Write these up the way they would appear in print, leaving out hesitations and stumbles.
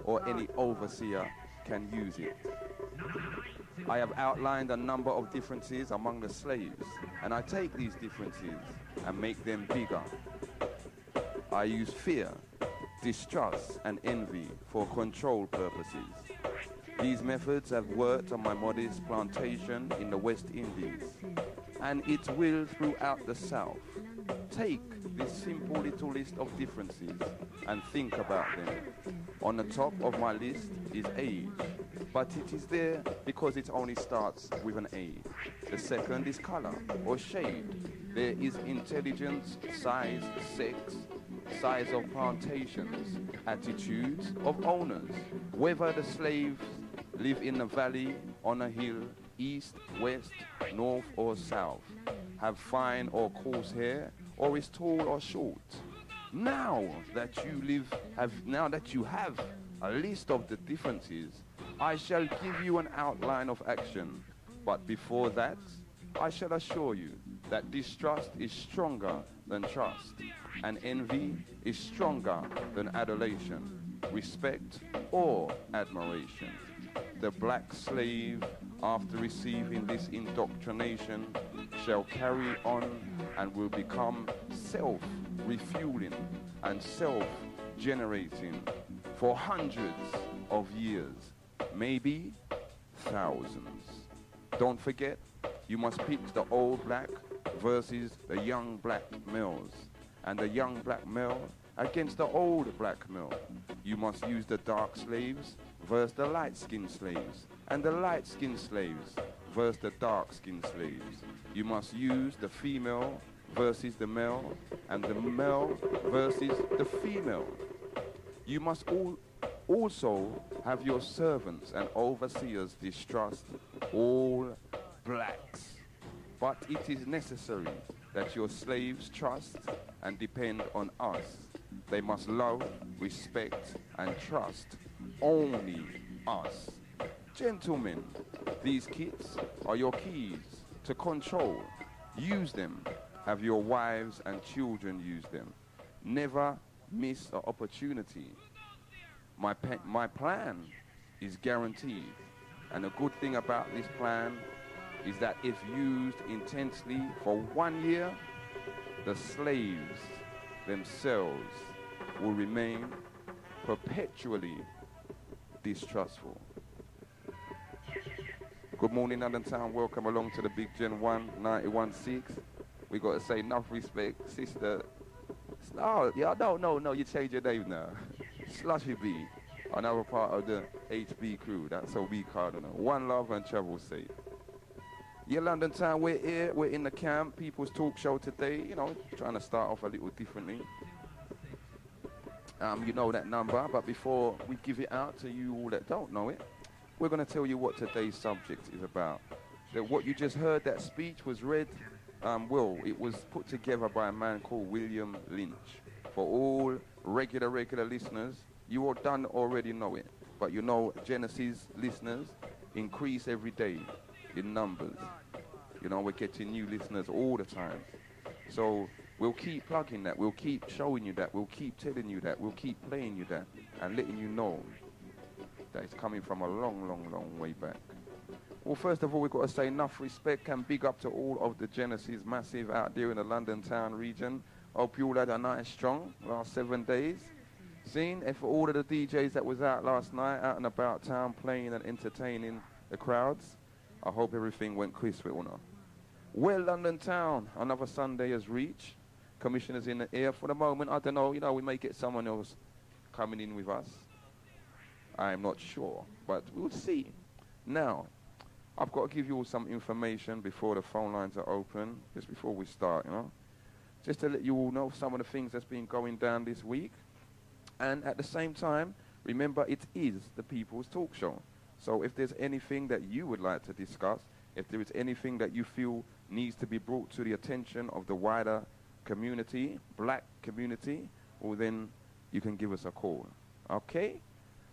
or any overseer can use it. I have outlined a number of differences among the slaves, and I take these differences and make them bigger. I use fear, distrust, and envy for control purposes. These methods have worked on my modest plantation in the West Indies, and it will throughout the South. Take this simple little list of differences and think about them. On the top of my list is age, but it is there because it only starts with an A. The second is color or shade. There is intelligence, size, sex, size of plantations, attitudes of owners, whether the slaves live in the valley, on a hill, east, west, north or south, have fine or coarse hair, or is tall or short. Now that you have a list of the differences, I shall give you an outline of action. But before that, I shall assure you that distrust is stronger than trust, and envy is stronger than adulation, respect, or admiration. The black slave, after receiving this indoctrination, shall carry on and will become self-refueling and self-generating for hundreds of years, maybe thousands. Don't forget, you must pick the old black versus the young black males, and the young black male against the old black male. You must use the dark slaves versus the light-skinned slaves, and the light-skinned slaves versus the dark-skinned slaves. You must use the female versus the male, and the male versus the female. You must also have your servants and overseers distrust all blacks. But it is necessary that your slaves trust and depend on us. They must love, respect, and trust only us. Gentlemen, these kits are your keys to control. Use them. Have your wives and children use them. Never miss an opportunity. My plan is guaranteed. And the good thing about this plan is that if used intensely for 1 year, the slaves themselves will remain perpetually distrustful. Good morning, London Town. Welcome along to the Big Gen 1 91.6. We got to say enough respect, sister. Oh, yeah, no, you change your name now. Slushy B, another part of the HB crew. That's how we call it. One love and travel safe. Yeah, London Town, we're here. We're in the camp. People's Talk Show today. You know, trying to start off a little differently. You know that number, but before we give it out to you all that don't know it, we're going to tell you what today's subject is about. That what you just heard, that speech was read, it was put together by a man called William Lynch. For all regular listeners, you all done already know it. But you know, Genesis listeners increase every day in numbers. You know, we're getting new listeners all the time. So we'll keep plugging that, we'll keep showing you that, we'll keep telling you that, we'll keep playing you that, and letting you know that it's coming from a long way back. Well, first of all, we've got to say enough respect and big up to all of the Genesis massive out there in the London Town region. Hope you all had a nice, strong last 7 days. Seen, and for all of the DJs that was out last night, out and about town playing and entertaining the crowds, I hope everything went crisp with honor. Well, London Town, another Sunday has reached. Commissioner's in the air for the moment. I don't know, you know, we may get someone else coming in with us. I'm not sure, but we'll see. Now, I've got to give you all some information before the phone lines are open, just before we start, you know. Just to let you all know some of the things that's been going down this week. And at the same time, remember, it is the People's Talk Show. So if there's anything that you would like to discuss, if there is anything that you feel needs to be brought to the attention of the wider community, black community, well then you can give us a call. Okay?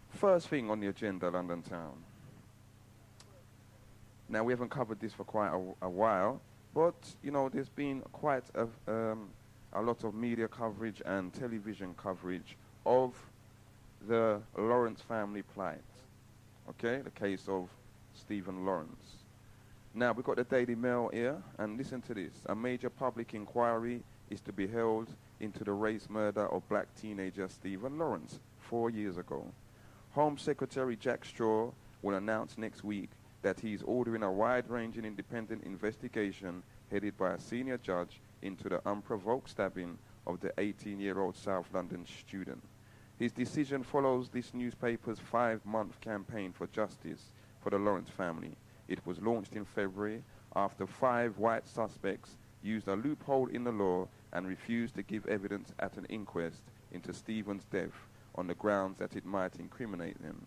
First thing on the agenda, London Town. Now, we haven't covered this for quite a while, but, you know, there's been quite a lot of media coverage and television coverage of the Lawrence family plight. Okay, the case of Stephen Lawrence. Now, we've got the Daily Mail here, and listen to this. A major public inquiry is to be held into the race murder of black teenager Stephen Lawrence 4 years ago. Home Secretary Jack Straw will announce next week that he is ordering a wide-ranging independent investigation headed by a senior judge into the unprovoked stabbing of the 18-year-old South London student. His decision follows this newspaper's 5-month campaign for justice for the Lawrence family. It was launched in February after 5 white suspects used a loophole in the law and refused to give evidence at an inquest into Stephen's death on the grounds that it might incriminate them.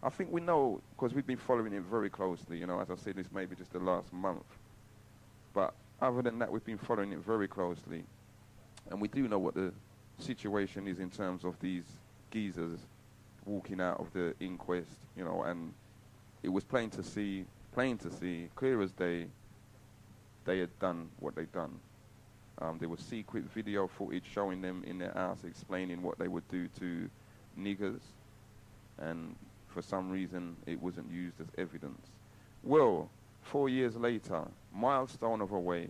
I think we know, because we've been following it very closely, you know, as I said, this may be just the last month. But other than that, we've been following it very closely. And we do know what the situation is in terms of these geezers walking out of the inquest, you know, and it was plain to see, clear as day, they had done what they'd done. There was secret video footage showing them in their house explaining what they would do to niggers, and for some reason it wasn't used as evidence. Well, 4 years later, milestone of a way,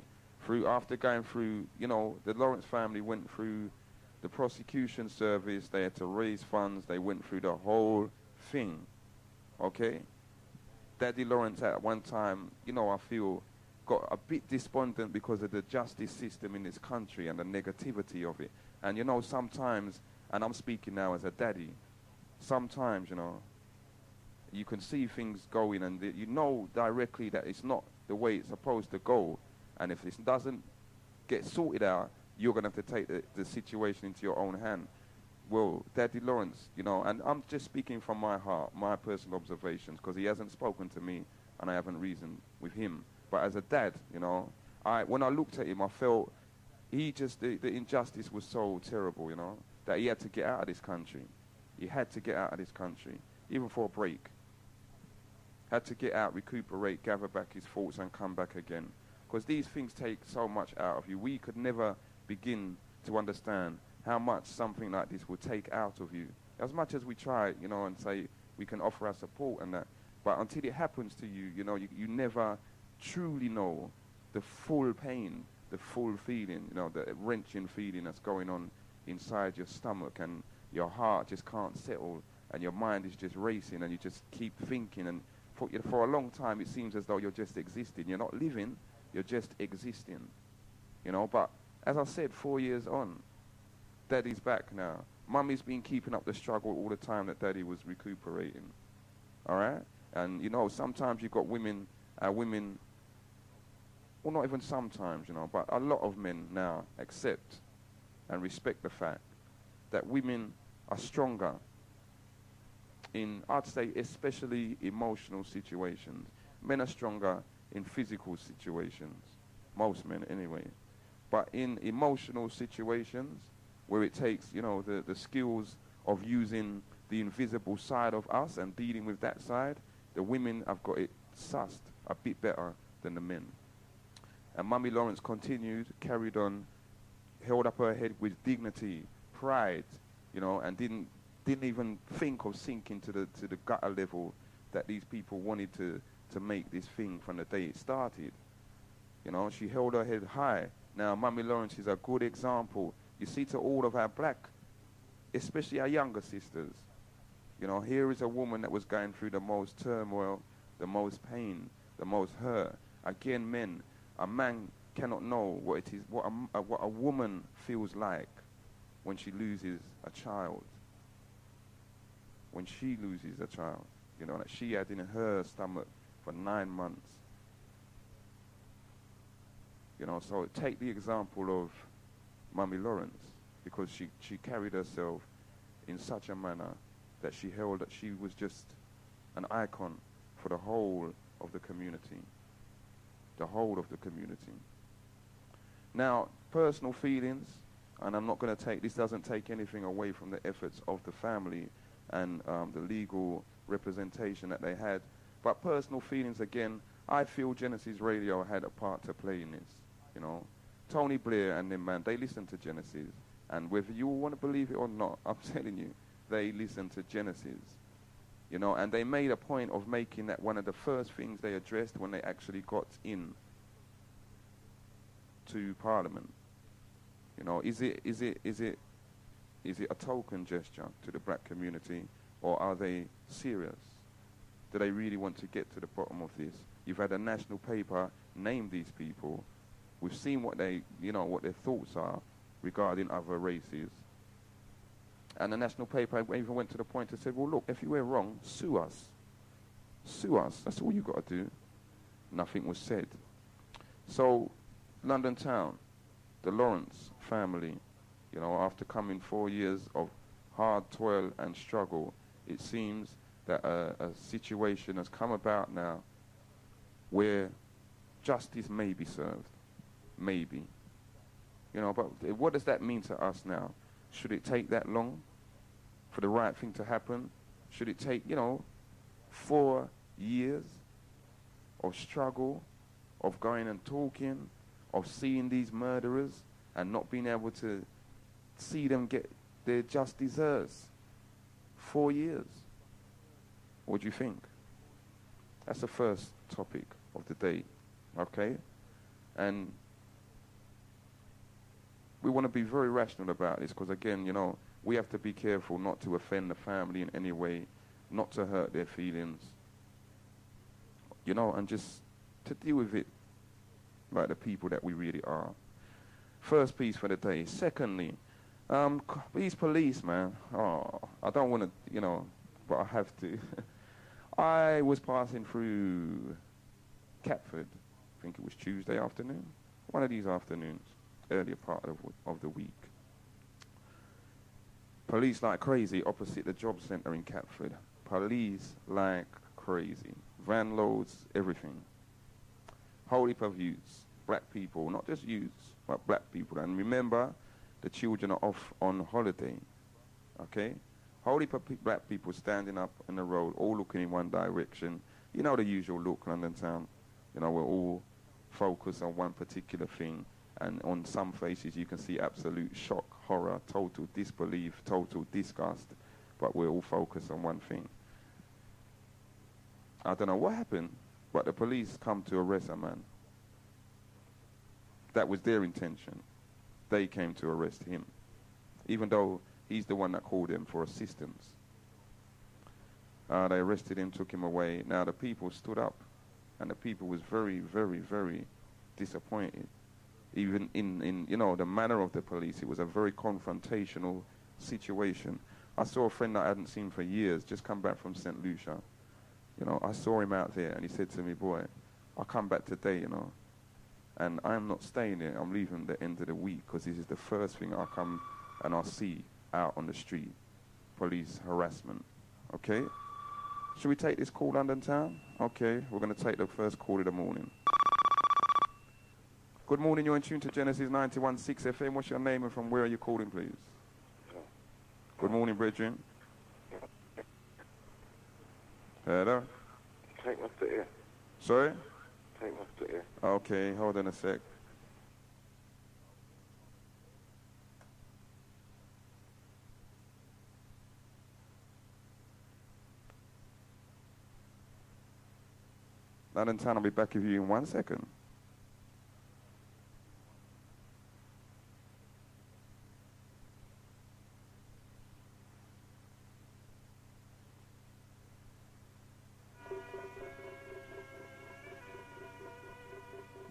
after going through, you know, the Lawrence family went through the prosecution service, they had to raise funds, they went through the whole thing, okay? Daddy Lawrence at one time, you know, I feel got a bit despondent because of the justice system in this country and the negativity of it. And, you know, sometimes, and I'm speaking now as a daddy, sometimes, you know, you can see things going and you know directly that it's not the way it's supposed to go. And if this doesn't get sorted out, you're going to have to take the situation into your own hand. Well, Daddy Lawrence, you know, and I'm just speaking from my heart, my personal observations, because he hasn't spoken to me and I haven't reasoned with him. But as a dad, you know, when I looked at him, I felt the injustice was so terrible, you know, that he had to get out of this country. He had to get out of this country, even for a break. Had to get out, recuperate, gather back his thoughts and come back again. Because these things take so much out of you. We could never begin to understand how much something like this will take out of you. As much as we try, you know, and say we can offer our support and that, but until it happens to you, you know, you never truly know the full pain, the full feeling, you know, the wrenching feeling that's going on inside your stomach, and your heart just can't settle and your mind is just racing and you just keep thinking, and for a long time it seems as though you're just existing. You're not living, you're just existing, you know. But as I said, 4 years on, Daddy's back now. Mummy's been keeping up the struggle all the time that Daddy was recuperating, all right? And, you know, sometimes you've got women, well, not even sometimes, you know, but a lot of men now accept and respect the fact that women are stronger in, I'd say, especially emotional situations. Men are stronger in physical situations, most men anyway. But in emotional situations, where it takes, you know, the skills of using the invisible side of us and dealing with that side, the women have got it sussed a bit better than the men. And Mummy Lawrence continued, carried on, held up her head with dignity, pride, you know, and didn't even think of sinking to the gutter level that these people wanted to make this thing from the day it started. You know, she held her head high. Now, Mummy Lawrence is a good example. You see, to all of our black, especially our younger sisters, you know, here is a woman that was going through the most turmoil, the most pain, the most hurt. Again, men, a man cannot know what it is, what a woman feels like when she loses a child. When she loses a child, you know, that she had in her stomach for 9 months. You know, so take the example of Mummy Lawrence, because she carried herself in such a manner that she was just an icon for the whole of the community. The whole of the community. Now, personal feelings, and I'm not going to take, this doesn't take anything away from the efforts of the family and the legal representation that they had, but personal feelings, again, I feel Genesis Radio had a part to play in this, you know. Tony Blair and them, man, they listened to Genesis, and whether you want to believe it or not, I'm telling you, they listened to Genesis. You know, and they made a point of making that one of the first things they addressed when they actually got in to Parliament. You know, is it a token gesture to the black community, or are they serious? Do they really want to get to the bottom of this? You've had a national paper name these people. We've seen what they, you know, what their thoughts are regarding other races. And the national paper even went to the point to say, well, look, if you were wrong, sue us. Sue us. That's all you got to do. Nothing was said. So, London town, the Lawrence family, you know, after coming 4 years of hard toil and struggle, it seems that a situation has come about now where justice may be served. Maybe. You know, but what does that mean to us now? Should it take that long for the right thing to happen? Should it take, you know, 4 years of struggle, of going and talking, of seeing these murderers and not being able to see them get their just deserts? 4 years. What do you think? That's the first topic of the day, okay? And we want to be very rational about this because, again, you know, we have to be careful not to offend the family in any way, not to hurt their feelings, you know, and just to deal with it like the people that we really are. First piece for the day. Secondly, these police, man, I don't want to, you know, but I have to. I was passing through Catford, I think it was Tuesday afternoon, one of these afternoons, earlier part of the week. Police like crazy opposite the job centre in Catford. Police like crazy. Van loads, everything. Whole heap of youths, black people, not just youths, but black people. And remember, the children are off on holiday, okay? Whole heap of black people standing up in the road, all looking in one direction. You know the usual look, London town. You know, we're all focused on one particular thing. And on some faces you can see absolute shock, horror, total disbelief, total disgust. But we're all focused on one thing. I don't know what happened, but the police come to arrest a man. That was their intention. They came to arrest him, even though he's the one that called them for assistance. They arrested him, took him away. Now the people stood up, and the people was very, very, very disappointed. Even in you know, the manner of the police, it was a very confrontational situation. I saw a friend that I hadn't seen for years, just come back from St. Lucia. You know, I saw him out there, and he said to me, boy, I'll come back today, you know, and I'm not staying here. I'm leaving at the end of the week, because this is the first thing I'll come and I'll see out on the street, police harassment, okay? Should we take this call, London town? Okay, we're going to take the first call of the morning. Good morning, you're in tune to Genesis 91.6 FM. What's your name and from where are you calling, please? Good morning, brethren. Hello? Take my foot here. Sorry? Take my foot here. Okay, hold on a sec. London town, I'll be back with you in 1 second.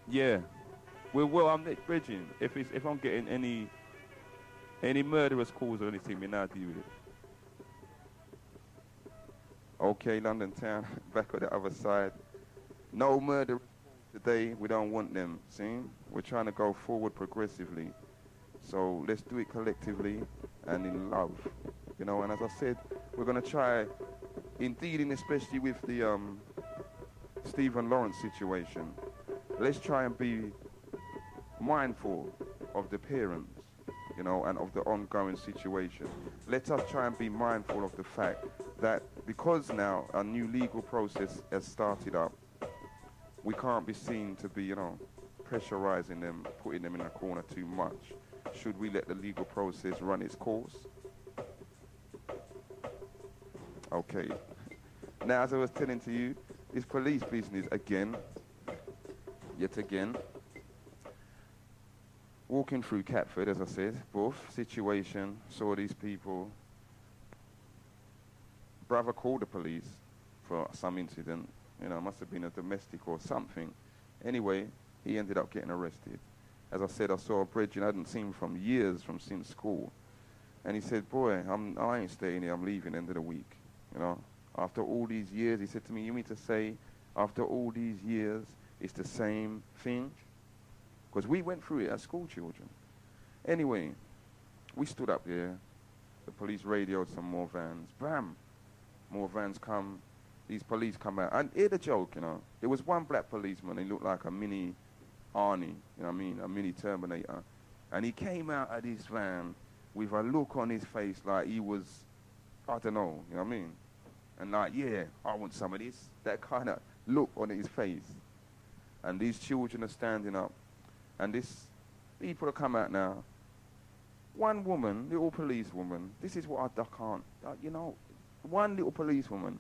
Yeah, well, I'm bridging. If I'm getting any murderous calls or anything, we now deal with it. Okay, London town, back on the other side. No murder today. We don't want them. See, we're trying to go forward progressively. So let's do it collectively and in love, you know. And as I said, we're gonna try, in dealing especially with the Stephen Lawrence situation. Let's try and be mindful of the parents, you know, and of the ongoing situation. Let us try and be mindful of the fact that because now a new legal process has started up, we can't be seen to be, you know, pressurizing them, putting them in a corner too much. Should we let the legal process run its course? Okay. Now, as I was telling to you, this police business again, yet again. Walking through Catford, as I said, both situation, saw these people. Brother called the police for some incident, you know, must have been a domestic or something. Anyway, he ended up getting arrested. As I said, I saw a bridge and I hadn't seen him from years, from since school. And he said, boy, I ain't staying here, I'm leaving end of the week, you know. After all these years, he said to me, you mean to say, after all these years, it's the same thing? Because we went through it as school children. Anyway, we stood up there. The police radioed some more vans. Bam! More vans come. These police come out. And hear the joke, you know. There was one black policeman. He looked like a mini Arnie, you know what I mean? A mini Terminator. And he came out of this van with a look on his face like he was, I don't know, you know what I mean? And like, yeah, I want some of this. That kind of look on his face. And these children are standing up. And this people have come out now. One woman, little police woman, this is what I can't, you know, one little police woman,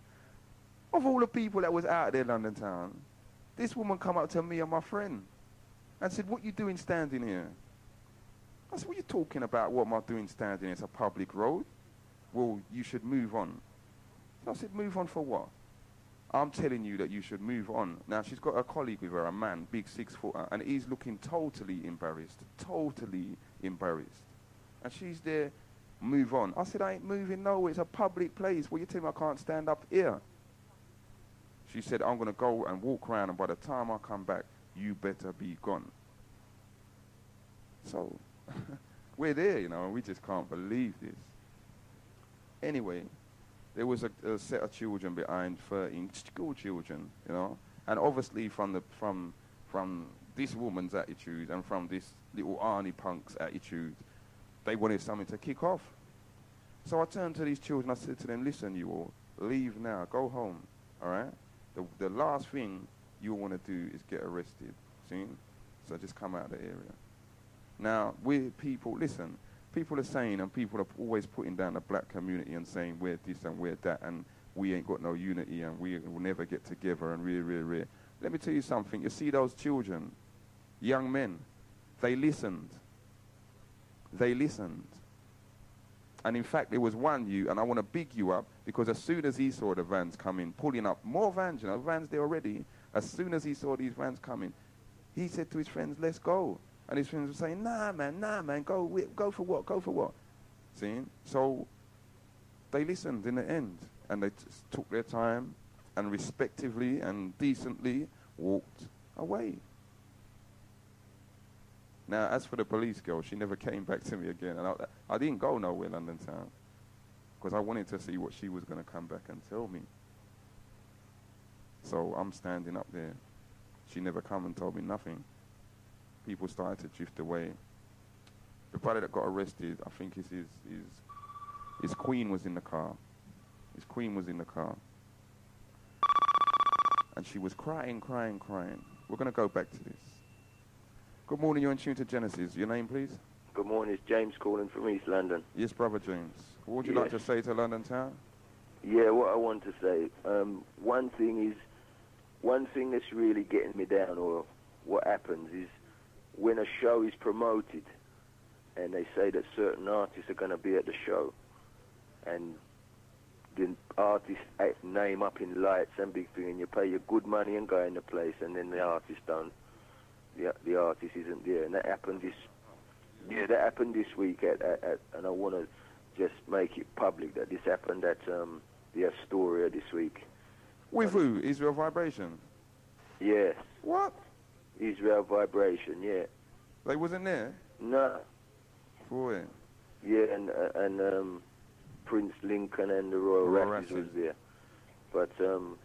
of all the people that was out there in London town, this woman come up to me and my friend and said, what you doing standing here? I said, what are you talking about? What am I doing standing here? It's a public road. Well, you should move on. So I said, move on for what? I'm telling you that you should move on. Now, she's got a colleague with her, a man, big 6-footer, and he's looking totally embarrassed. And she's there, move on. I said, I ain't moving nowhere. It's a public place. Well, you tell me I can't stand up here. She said, I'm going to go and walk around, and by the time I come back, you better be gone. So, we're there, you know, and we just can't believe this. Anyway, there was a set of children behind 13 school children, you know, and obviously from this woman's attitude and from this little Arnie punk's attitude, they wanted something to kick off. So I turned to these children, I said to them, listen, you all, leave now, go home, all right? The last thing you want to do is get arrested, see? So just come out of the area. Now, we people, listen, people are saying, and people are always putting down the black community and saying we're this and we're that, and we ain't got no unity, and we will never get together, and rare. Let me tell you something. You see those children, young men, they listened. They listened. And in fact, there was one youth, and I want to big you up, because as soon as he saw the vans coming, pulling up, more vans, you know, vans there already, as soon as he saw these vans coming, he said to his friends, let's go. And his friends were saying, nah, man, go for what? See? So they listened in the end, and they took their time and respectively and decently walked away. Now, as for the police girl, she never came back to me again. And I didn't go nowhere in London town because I wanted to see what she was going to come back and tell me. So I'm standing up there. She never come and told me nothing. People started to drift away. The brother that got arrested, I think his queen was in the car. His queen was in the car. And she was crying. We're going to go back to this. Good morning, you're in tune to Genesis. Your name, please? Good morning, it's James calling from East London. Yes, brother James. What would you like to say to London town? Yeah, what I want to say, one thing that's really getting me down, or what happens is when a show is promoted and they say that certain artists are going to be at the show, and the artist name up in lights and big thing, and you pay your good money and go in the place, and then the artist don't. The artist isn't there, and that happened this week and I want to just make it public that this happened at the Astoria this week. With who? Israel Vibration? Yes. What? Israel Vibration, yeah. They wasn't there? No. Boy. Yeah, and Prince Lincoln and the Royal Rashes was there. But, you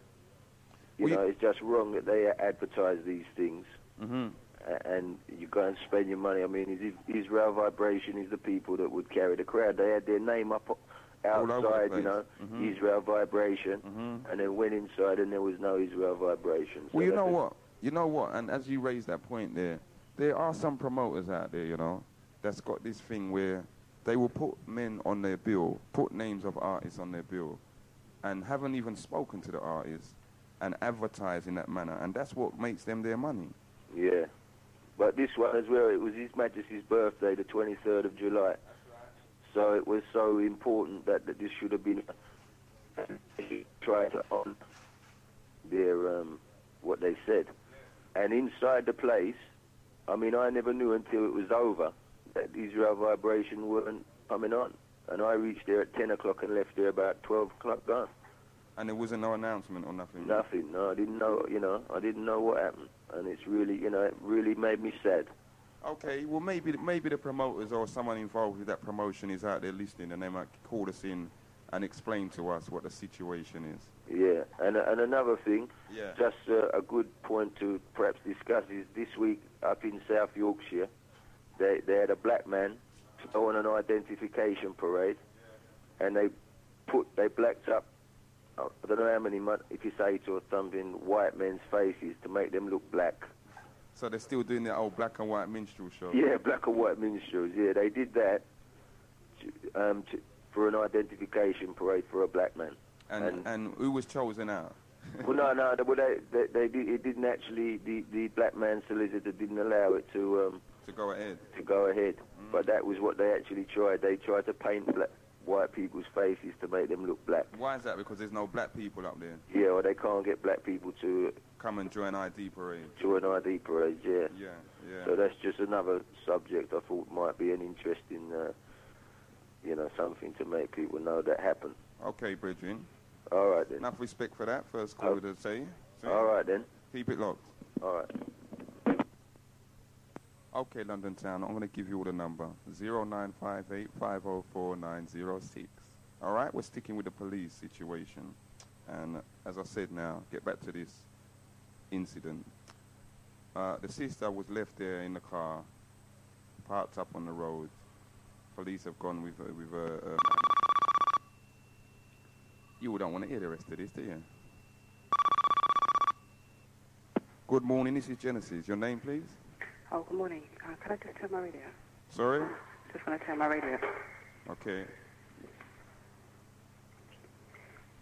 know, it's just wrong that they advertise these things. Mm-hmm. And you go and spend your money. I mean, Israel Vibration is the people that would carry the crowd. They had their name up outside, you know, Israel Vibration, and then went inside and there was no Israel Vibration. So well, you know what, and as you raise that point there are some promoters out there, you know, that's got this thing where they will put men on their bill, put names of artists on their bill, and haven't even spoken to the artists and advertise in that manner, and that's what makes them their money. Yeah. But this one as well, it was His Majesty's birthday, the 23rd of July. So it was so important that this should have been tried to honour their what they said. And inside the place, I mean, I never knew until it was over that Israel Vibration weren't coming on. And I reached there at 10 o'clock and left there about 12 o'clock gone. And there wasn't no announcement or nothing? Nothing, no, I didn't know, I didn't know what happened. And it's really, it really made me sad. Okay, well, maybe the promoters or someone involved with that promotion is out there listening, and they might call us in and explain to us what the situation is. Yeah, and another thing, yeah, just a good point to perhaps discuss is this week up in South Yorkshire, they had a black man go on an identification parade, and they blacked up, I don't know how many, if you say it or something, white men's faces to make them look black. So they're still doing the old black and white minstrel show? Yeah, black and white minstrels, yeah. They did that for an identification parade for a black man. And who was chosen out? Well, no, they did, it didn't actually, the black man solicitor didn't allow it to go ahead. To go ahead. But that was what they actually tried. They tried to paint white people's faces to make them look black. Why is that? Because there's no black people up there? Yeah, or they can't get black people to come and join ID parades. Join ID parades, yeah. Yeah, yeah. So that's just another subject I thought might be an interesting, something to make people know that happened. Okay, Bridging. All right, then. Enough respect for that. First call to say. All right, then. Keep it locked. All right. Okay, London Town, I'm going to give you all the number, 0958 504 906. All right, we're sticking with the police situation. And as I said now, get back to this incident. The sister was left there in the car, parked up on the road. Police have gone with you don't want to hear the rest of this, do you? Good morning, this is Genesis. Your name, please? Oh, good morning. Can I just turn my radio? Sorry? Just want to turn my radio. Okay.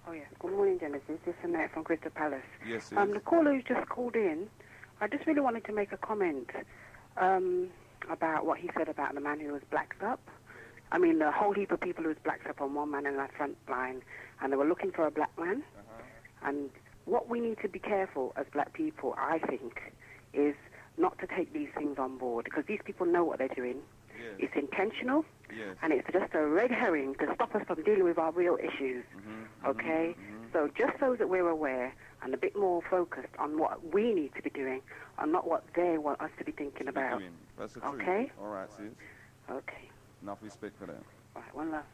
Oh, yeah. Good morning, Genesis. This is Annette from Crystal Palace. Yes, yes. The caller who just called in, I just really wanted to make a comment about what he said about the man who was blacked up. I mean, a whole heap of people who was blacked up on one man in that front line, and they were looking for a black man. And what we need to be careful as black people, I think, is not to take these things on board, because these people know what they're doing. Yes. It's intentional, yes, and it's just a red herring to stop us from dealing with our real issues, okay? So just so that we're aware and a bit more focused on what we need to be doing and not what they want us to be thinking about. That's the truth. Okay? All right, sis. Okay. Enough respect for that. All right, one love.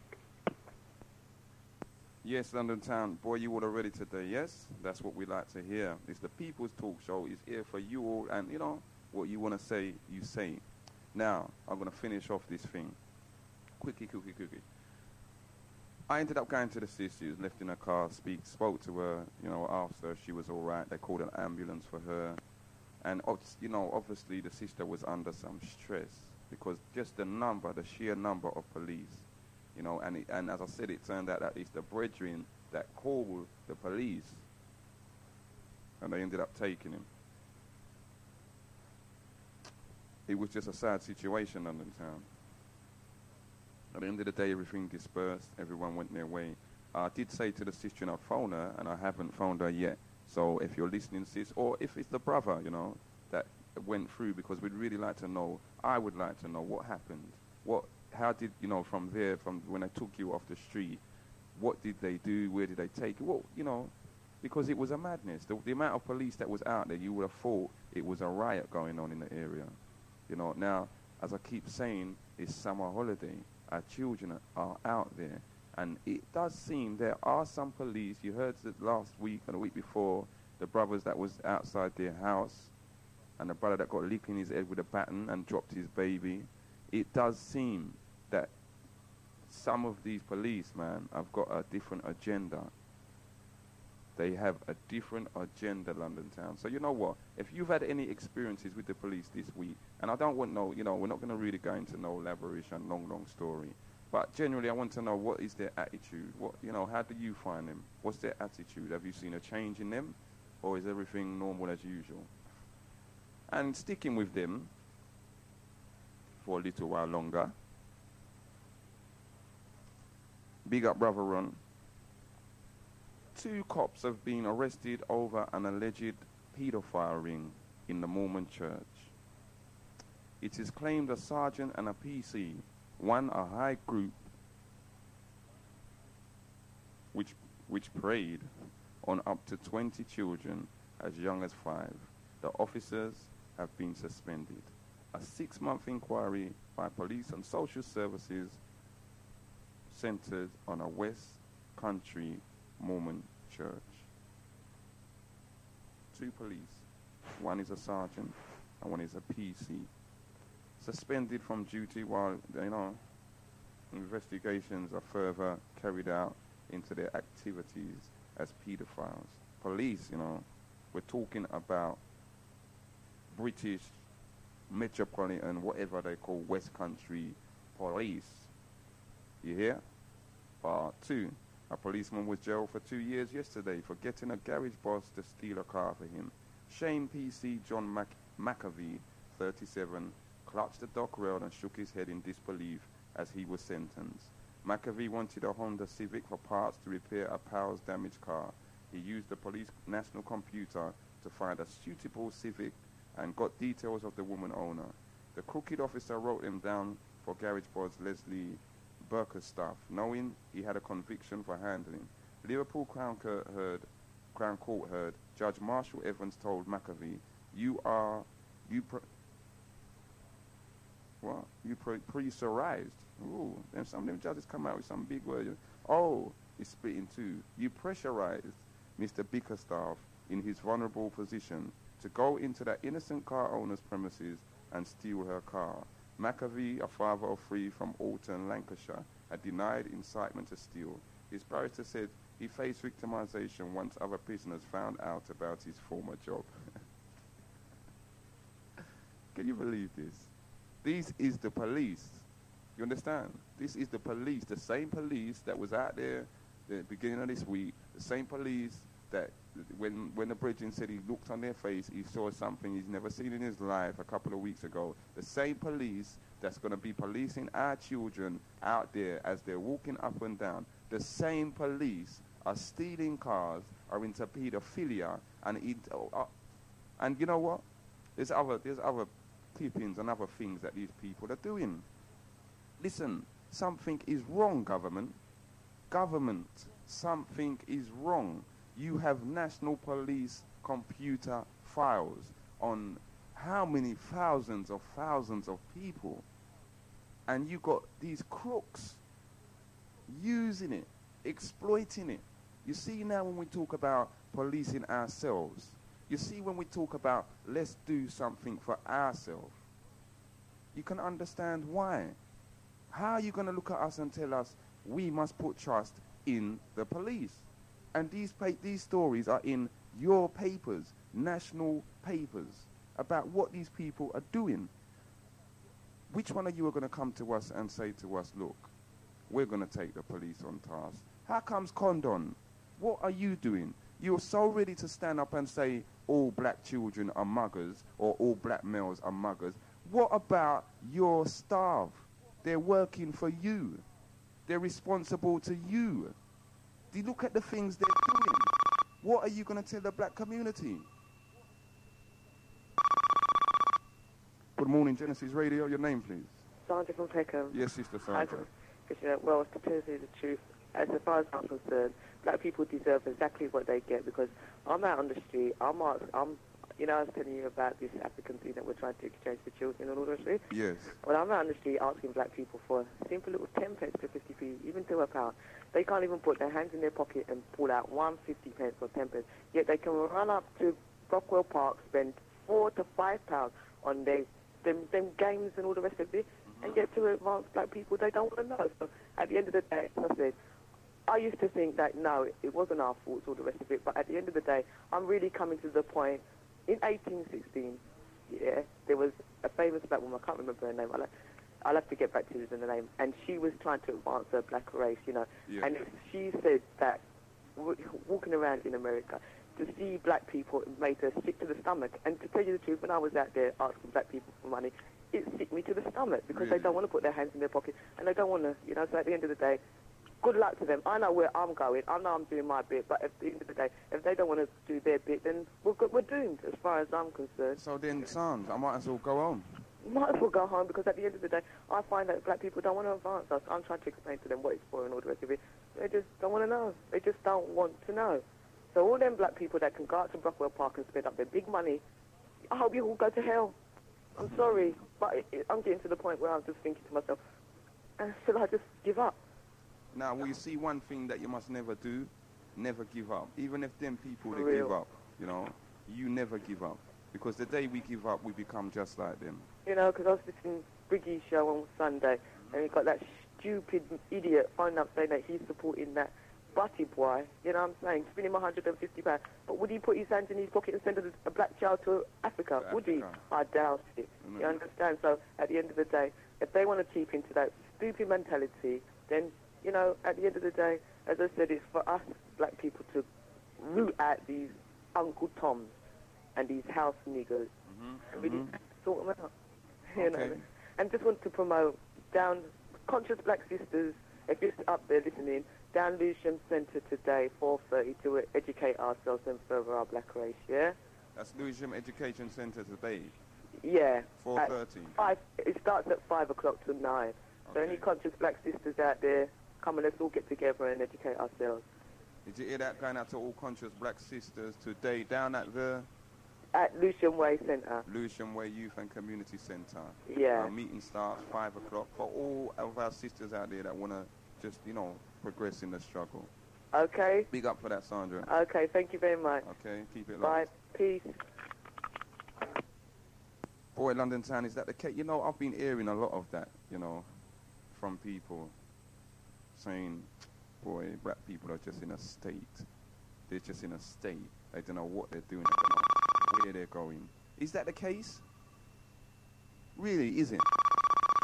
Yes, London Town. Boy, you all are ready today, yes? That's what we like to hear. It's the People's Talk Show. It's here for you all, and, what you want to say, you say. Now, I'm going to finish off this thing. Quickie. I ended up going to the sister. She was left in her car, spoke to her, asked her if she was all right. They called an ambulance for her. And, obviously the sister was under some stress because just the sheer number of police, and as I said, it turned out that it's the brethren that called the police, and they ended up taking him. It was just a sad situation, London Town. At the end of the day, everything dispersed. Everyone went their way. I did say to the sister, I'd phone her, and I haven't found her yet. So if you're listening, sis, or if it's the brother, that went through, because we'd really like to know, I would like to know what happened. How did, from there, from when they took you off the street, what did they do? Where did they take you? Well, because it was a madness. The amount of police that was out there, you would have thought it was a riot going on in the area. Now, as I keep saying, it's summer holiday. Our children are out there. And it does seem there are some police. You heard that last week and the week before, the brothers that was outside their house, and the brother that got a lick in his head with a baton and dropped his baby. It does seem that some of these police, man, have got a different agenda. They have a different agenda, London Town. So you know what? If you've had any experiences with the police this week, and I don't want we're not going to really go into no elaboration, long story, But generally, I want to know, what is their attitude? What, you know, how do you find them? What's their attitude? Have you seen a change in them, or is everything normal as usual? And sticking with them for a little while longer. Big up, Brother Ron. 2 cops have been arrested over an alleged paedophile ring in the Mormon church. It is claimed a sergeant and a PC won a high group which preyed on up to 20 children as young as 5. The officers have been suspended. A 6-month inquiry by police and social services centered on a West Country Mormon church. 2 police, one is a sergeant and one is a PC, suspended from duty while, you know, investigations are further carried out into their activities as pedophiles. Police, you know, we're talking about British Metropolitan, whatever they call West Country Police. You hear? Part 2. A policeman was jailed for 2 years yesterday for getting a garage boss to steal a car for him. Shane PC John McAvee, 37, clutched the dock rail and shook his head in disbelief as he was sentenced. McAvee wanted a Honda Civic for parts to repair a pal's damaged car. He used the police national computer to find a suitable Civic and got details of the woman owner. The crooked officer wrote him down for garage boss Leslie Burkerstaff, knowing he had a conviction for handling. Liverpool Crown Court heard Judge Marshall Evans told McAvee, you pressurized. Ooh, then some of them judges come out with some big word. Oh, he's spitting too. You pressurized Mr. Bickerstaff in his vulnerable position to go into that innocent car owner's premises and steal her car. McAvee, a father of 3 from Alton, Lancashire, had denied incitement to steal. His barrister said he faced victimization once other prisoners found out about his former job. Can you believe this? This is the police. You understand? This is the police, the same police that was out there the beginning of this week, the same police that when the Bridgen said he looked on their face, he saw something he's never seen in his life a couple of weeks ago. The same police that's going to be policing our children out there as they're walking up and down. The same police are stealing cars, are into pedophilia, and you know what? There's other clippings and other things that these people are doing. Listen, something is wrong, government. Government, something is wrong. You have National Police computer files on how many thousands of people, and you got these crooks using it, exploiting it. You see now when we talk about policing ourselves, you see when we talk about let's do something for ourselves, you can understand why. How are you going to look at us and tell us we must put trust in the police? And these stories are in your papers, national papers, about what these people are doing. Which one of you are going to come to us and say to us, look, we're going to take the police on task? How comes Condon? What are you doing? You're so ready to stand up and say all black children are muggers or all black males are muggers. What about your staff? They're working for you. They're responsible to you. Do you look at the things they're doing? What are you going to tell the black community? Good morning, Genesis Radio. Your name, please. Sandra from Peckham. Yes, Sister Sandra. Well, to tell you the truth, as far as I'm concerned, black people deserve exactly what they get, because I'm out on the street, you know, I was telling you about this African thing that we're trying to exchange for children and all the rest. Yes. Well, I'm out on the street asking black people for simple little 10 pence to 50p, even to a pound. They can't even put their hands in their pocket and pull out 150 pence or 10 pence. Yet they can run up to Brockwell Park, spend £4 to £5 on them games and all the rest of it, and get to advanced black people they don't want to know. So at the end of the day, as I said, I used to think that, no, it wasn't our fault, all the rest of it, but at the end of the day, I'm really coming to the point. In 1816, yeah, there was a famous black woman, I can't remember her name, I'll have to get back to you in the name. And she was trying to advance her black race, you know. Yeah. And she said that walking around in America, to see black people made her sick to the stomach. And to tell you the truth, when I was out there asking black people for money, it sick me to the stomach because they don't want to put their hands in their pocket and they don't want to, you know. So at the end of the day, good luck to them. I know where I'm going. I know I'm doing my bit. But at the end of the day, if they don't want to do their bit, then we're doomed as far as I'm concerned. So then, sons, I might as well go home. Might as well go home because at the end of the day, I find that black people don't want to advance us. I'm trying to explain to them what it's for and all the rest of it. They just don't want to know. They just don't want to know. So all them black people that can go out to Brockwell Park and spend up their big money, I hope you all go to hell. I'm sorry, but I'm getting to the point where I'm just thinking to myself, should I just give up? Now, will you see one thing that you must never do? Never give up. Even if them people, For they real. give up, you know, you never give up. Because the day we give up, we become just like them. You know, because I was listening to Biggie's show on Sunday, and he got that stupid idiot phoning up saying that he's supporting that butty boy, you know what I'm saying, spending him £150. But would he put his hands in his pocket and send a black child to Africa? Would he? I doubt it. Mm-hmm. You understand? So at the end of the day, if they want to keep into that stupid mentality, then, you know, at the end of the day, as I said, it's for us black people to root out these Uncle Toms and these house niggers and really sort them out. You know, and just want to promote down Conscious Black Sisters, if you're up there listening, down Lewisham Centre today, 4:30, to educate ourselves and further our black race, yeah? That's Lewisham Education Centre today, Yeah. 4:30. It starts at 5 o'clock to 9. So any conscious black sisters out there, come and let's all get together and educate ourselves. Did you hear that going out to all conscious black sisters today down at the At Lewisham Way Centre. Lewisham Way Youth and Community Centre? Yeah. Our meeting starts 5 o'clock for all of our sisters out there that want to just, you know, progress in the struggle. Okay? Big up for that, Sandra. Okay, thank you very much. Okay, keep it Bye. locked. Peace. Boy, London Town, is that the case? You know, I've been hearing a lot of that, you know, from people saying, boy, black people are just in a state. They're just in a state. They don't know what they're doing. They don't know where they're going. Is that the case? Really, is it?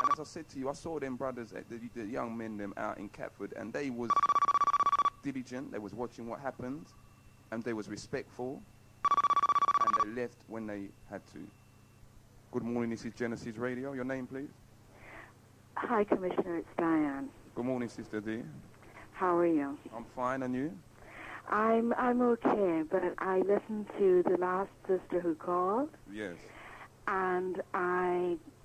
And as I said to you, I saw them brothers, the young men, them out in Catford, and they was diligent. They was watching what happened, and they was respectful, and they left when they had to. Good morning, this is Genesis Radio. Your name, please? Hi, Commissioner, it's Diane. Good morning, Sister D. How are you? I'm fine, and you? I'm okay, but I listened to the last sister who called, Yes. and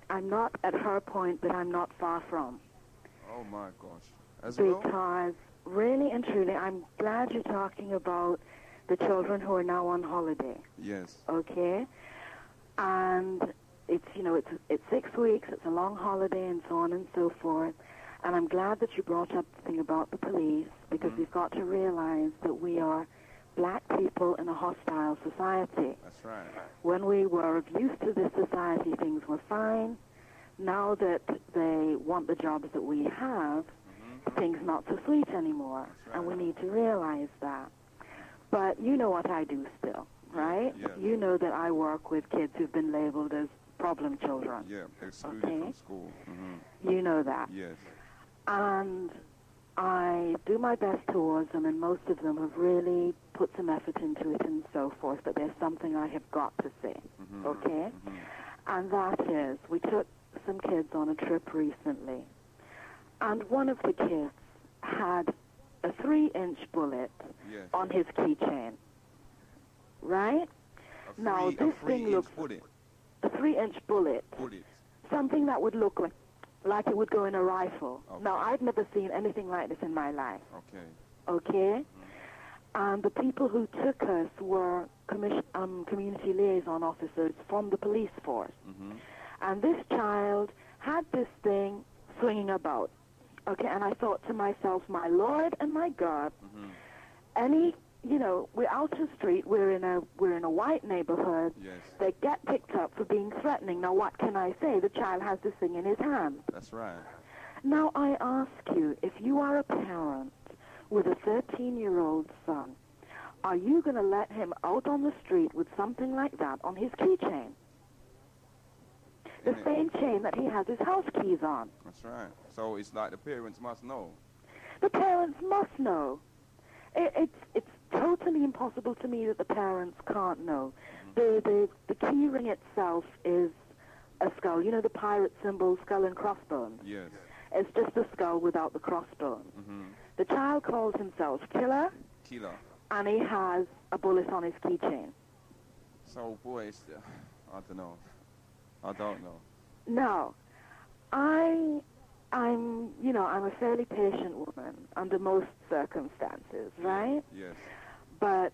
I'm not at her point, but I'm not far from. Oh, my gosh. As well? Because really and truly, I'm glad you're talking about the children who are now on holiday, Yes. okay? And it's, you know, it's 6 weeks, it's a long holiday, and so on and so forth. And I'm glad that you brought up the thing about the police, because we've got to realize that we are black people in a hostile society. That's right. When we were used to this society, things were fine. Now that they want the jobs that we have, things not so sweet anymore. That's right. And we need to realize that. But you know what I do still, right? Yes. You know that I work with kids who've been labeled as problem children. Yeah, excluded Okay. from school. You know that. Yes. And I do my best towards them, and most of them have really put some effort into it and so forth, but there's something I have got to say, okay? And that is, we took some kids on a trip recently, and one of the kids had a 3-inch bullet Yes. on his keychain, right? Now, this thing looks... bullet. A 3-inch bullet. Bullet. Something that would look like it would go in a rifle. Okay. Now, I'd never seen anything like this in my life, Okay. okay? And the people who took us were community liaison officers from the police force. And this child had this thing swinging about, okay? And I thought to myself, my Lord and my God, you know, we're out to the street, we're in a white neighborhood. Yes. They get picked up for being threatening. Now, what can I say? The child has this thing in his hand. That's right. Now, I ask you, if you are a parent with a 13-year-old son, are you going to let him out on the street with something like that on his keychain? The same chain that he has his house keys on. That's right. So it's like the parents must know. The parents must know. It's totally impossible to me that the parents can't know. The key ring itself is a skull. You know the pirate symbol, skull and crossbones? Yes. It's just a skull without the crossbones. The child calls himself Killer. Killer. And he has a bullet on his keychain. So, boys, I don't know. I don't know. No. I'm a fairly patient woman under most circumstances, right? Yes. But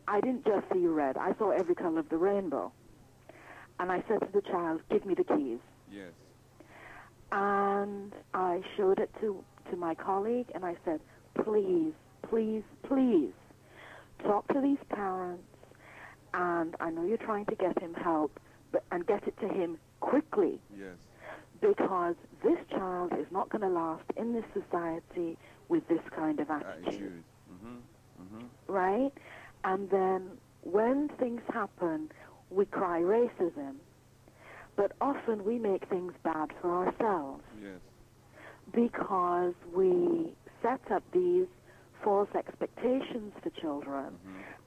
I didn't just see red. I saw every color of the rainbow. And I said to the child, give me the keys. Yes. And I showed it to my colleague, and I said, please, please, please, talk to these parents, and I know you're trying to get him help, and get it to him quickly. Yes. Because this child is not going to last in this society with this kind of attitude. Right? And then when things happen, we cry racism. But often we make things bad for ourselves. Yes. Because we set up these false expectations for children.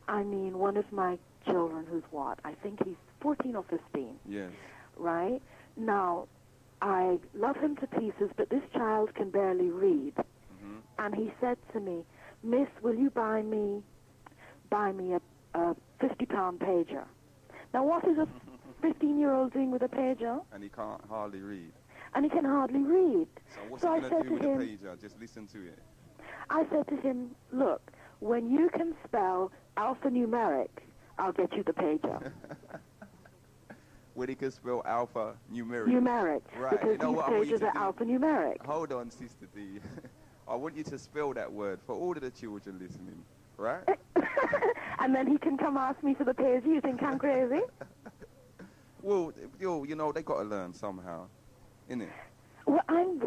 I mean, one of my children who's what? I think he's 14 or 15. Yes. Right? Now, I love him to pieces, but this child can barely read. And he said to me, Miss, will you buy me a 50-pound pager? Now, what is a 15-year-old doing with a pager? And he can't hardly read. And he can hardly read. So what's he going to do with the pager? Just listen to it. I said to him, look, when you can spell alphanumeric, I'll get you the pager. When he can spell alphanumeric. Numeric. Right. Because you know these what I want you pages to are do? alphanumeric. Hold on, Sister D. I want you to spell that word for all of the children listening, right? And then he can come ask me for the pager. You think I'm crazy? Well, you know, they got to learn somehow, innit? Well, I'm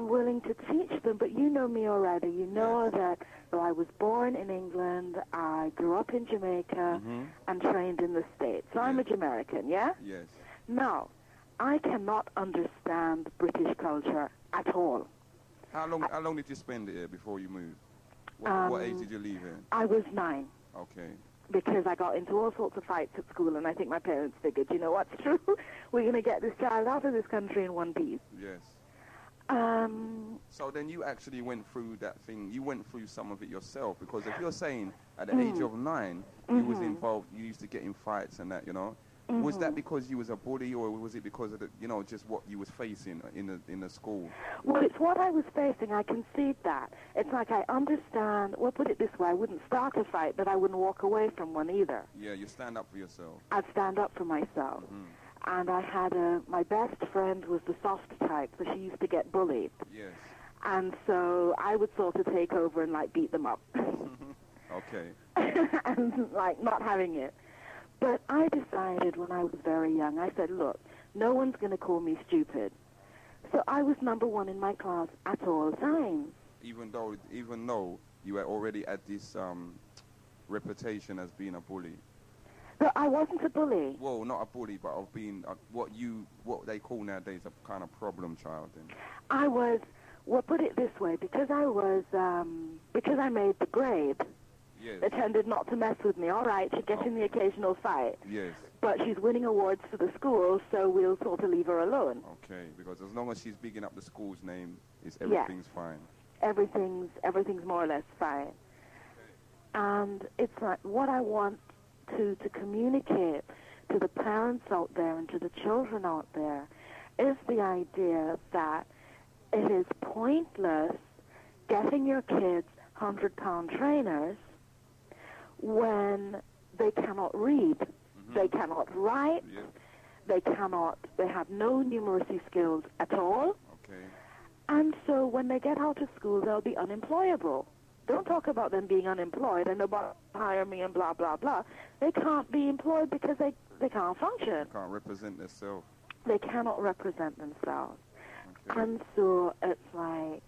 willing to teach them, but you know me already. You know that though I was born in England, I grew up in Jamaica and trained in the States. So I'm a Jamaican, yeah? Yes. Now, I cannot understand British culture at all. How long did you spend here before you moved? What age did you leave here? I was 9. Okay. Because I got into all sorts of fights at school, and I think my parents figured, you know what's true? We're going to get this child out of this country in one piece. Yes. So then you actually went through that thing. You went through some of it yourself, because if you're saying at the age of 9, you was involved, you used to get in fights and that, you know. Was that because you was a bully, or was it because of the, you know, just what you was facing in the school? Well, it's what I was facing. I concede that. It's like I understand. Well, put it this way: I wouldn't start a fight, but I wouldn't walk away from one either. Yeah, you stand up for yourself. I'd stand up for myself. And I had my best friend was the soft type, so she used to get bullied. Yes. And so I would sort of take over and like beat them up. Okay. And like not having it. But I decided when I was very young, I said, look, no one's going to call me stupid. So I was number 1 in my class at all times. Even though you were already at this reputation as being a bully. But I wasn't a bully. Well, not a bully, but of being what they call nowadays a kind of problem child. Then. I was, well, put it this way, because I made the grade. Yes. They tended not to mess with me. All right, she'd get in the occasional fight. Yes. But she's winning awards for the school, so we'll sort of leave her alone. Okay, because as long as she's bigging up the school's name, everything's fine. Everything's more or less fine. Okay. And it's like what I want to communicate to the parents out there and to the children out there is the idea that it is pointless getting your kids 100-pound trainers when they cannot read, they cannot write, they have no numeracy skills at all. Okay. And so when they get out of school, they'll be unemployable. Don't talk about them being unemployed and nobody hire me and blah, blah, blah. They can't be employed because they can't function. They can't represent themselves. They cannot represent themselves. Okay. And so it's like,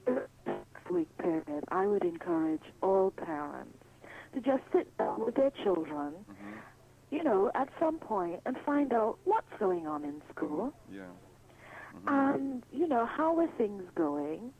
next week period, I would encourage all parents to just sit down with their children, you know, at some point and find out what's going on in school? Yeah. And, you know, how are things going?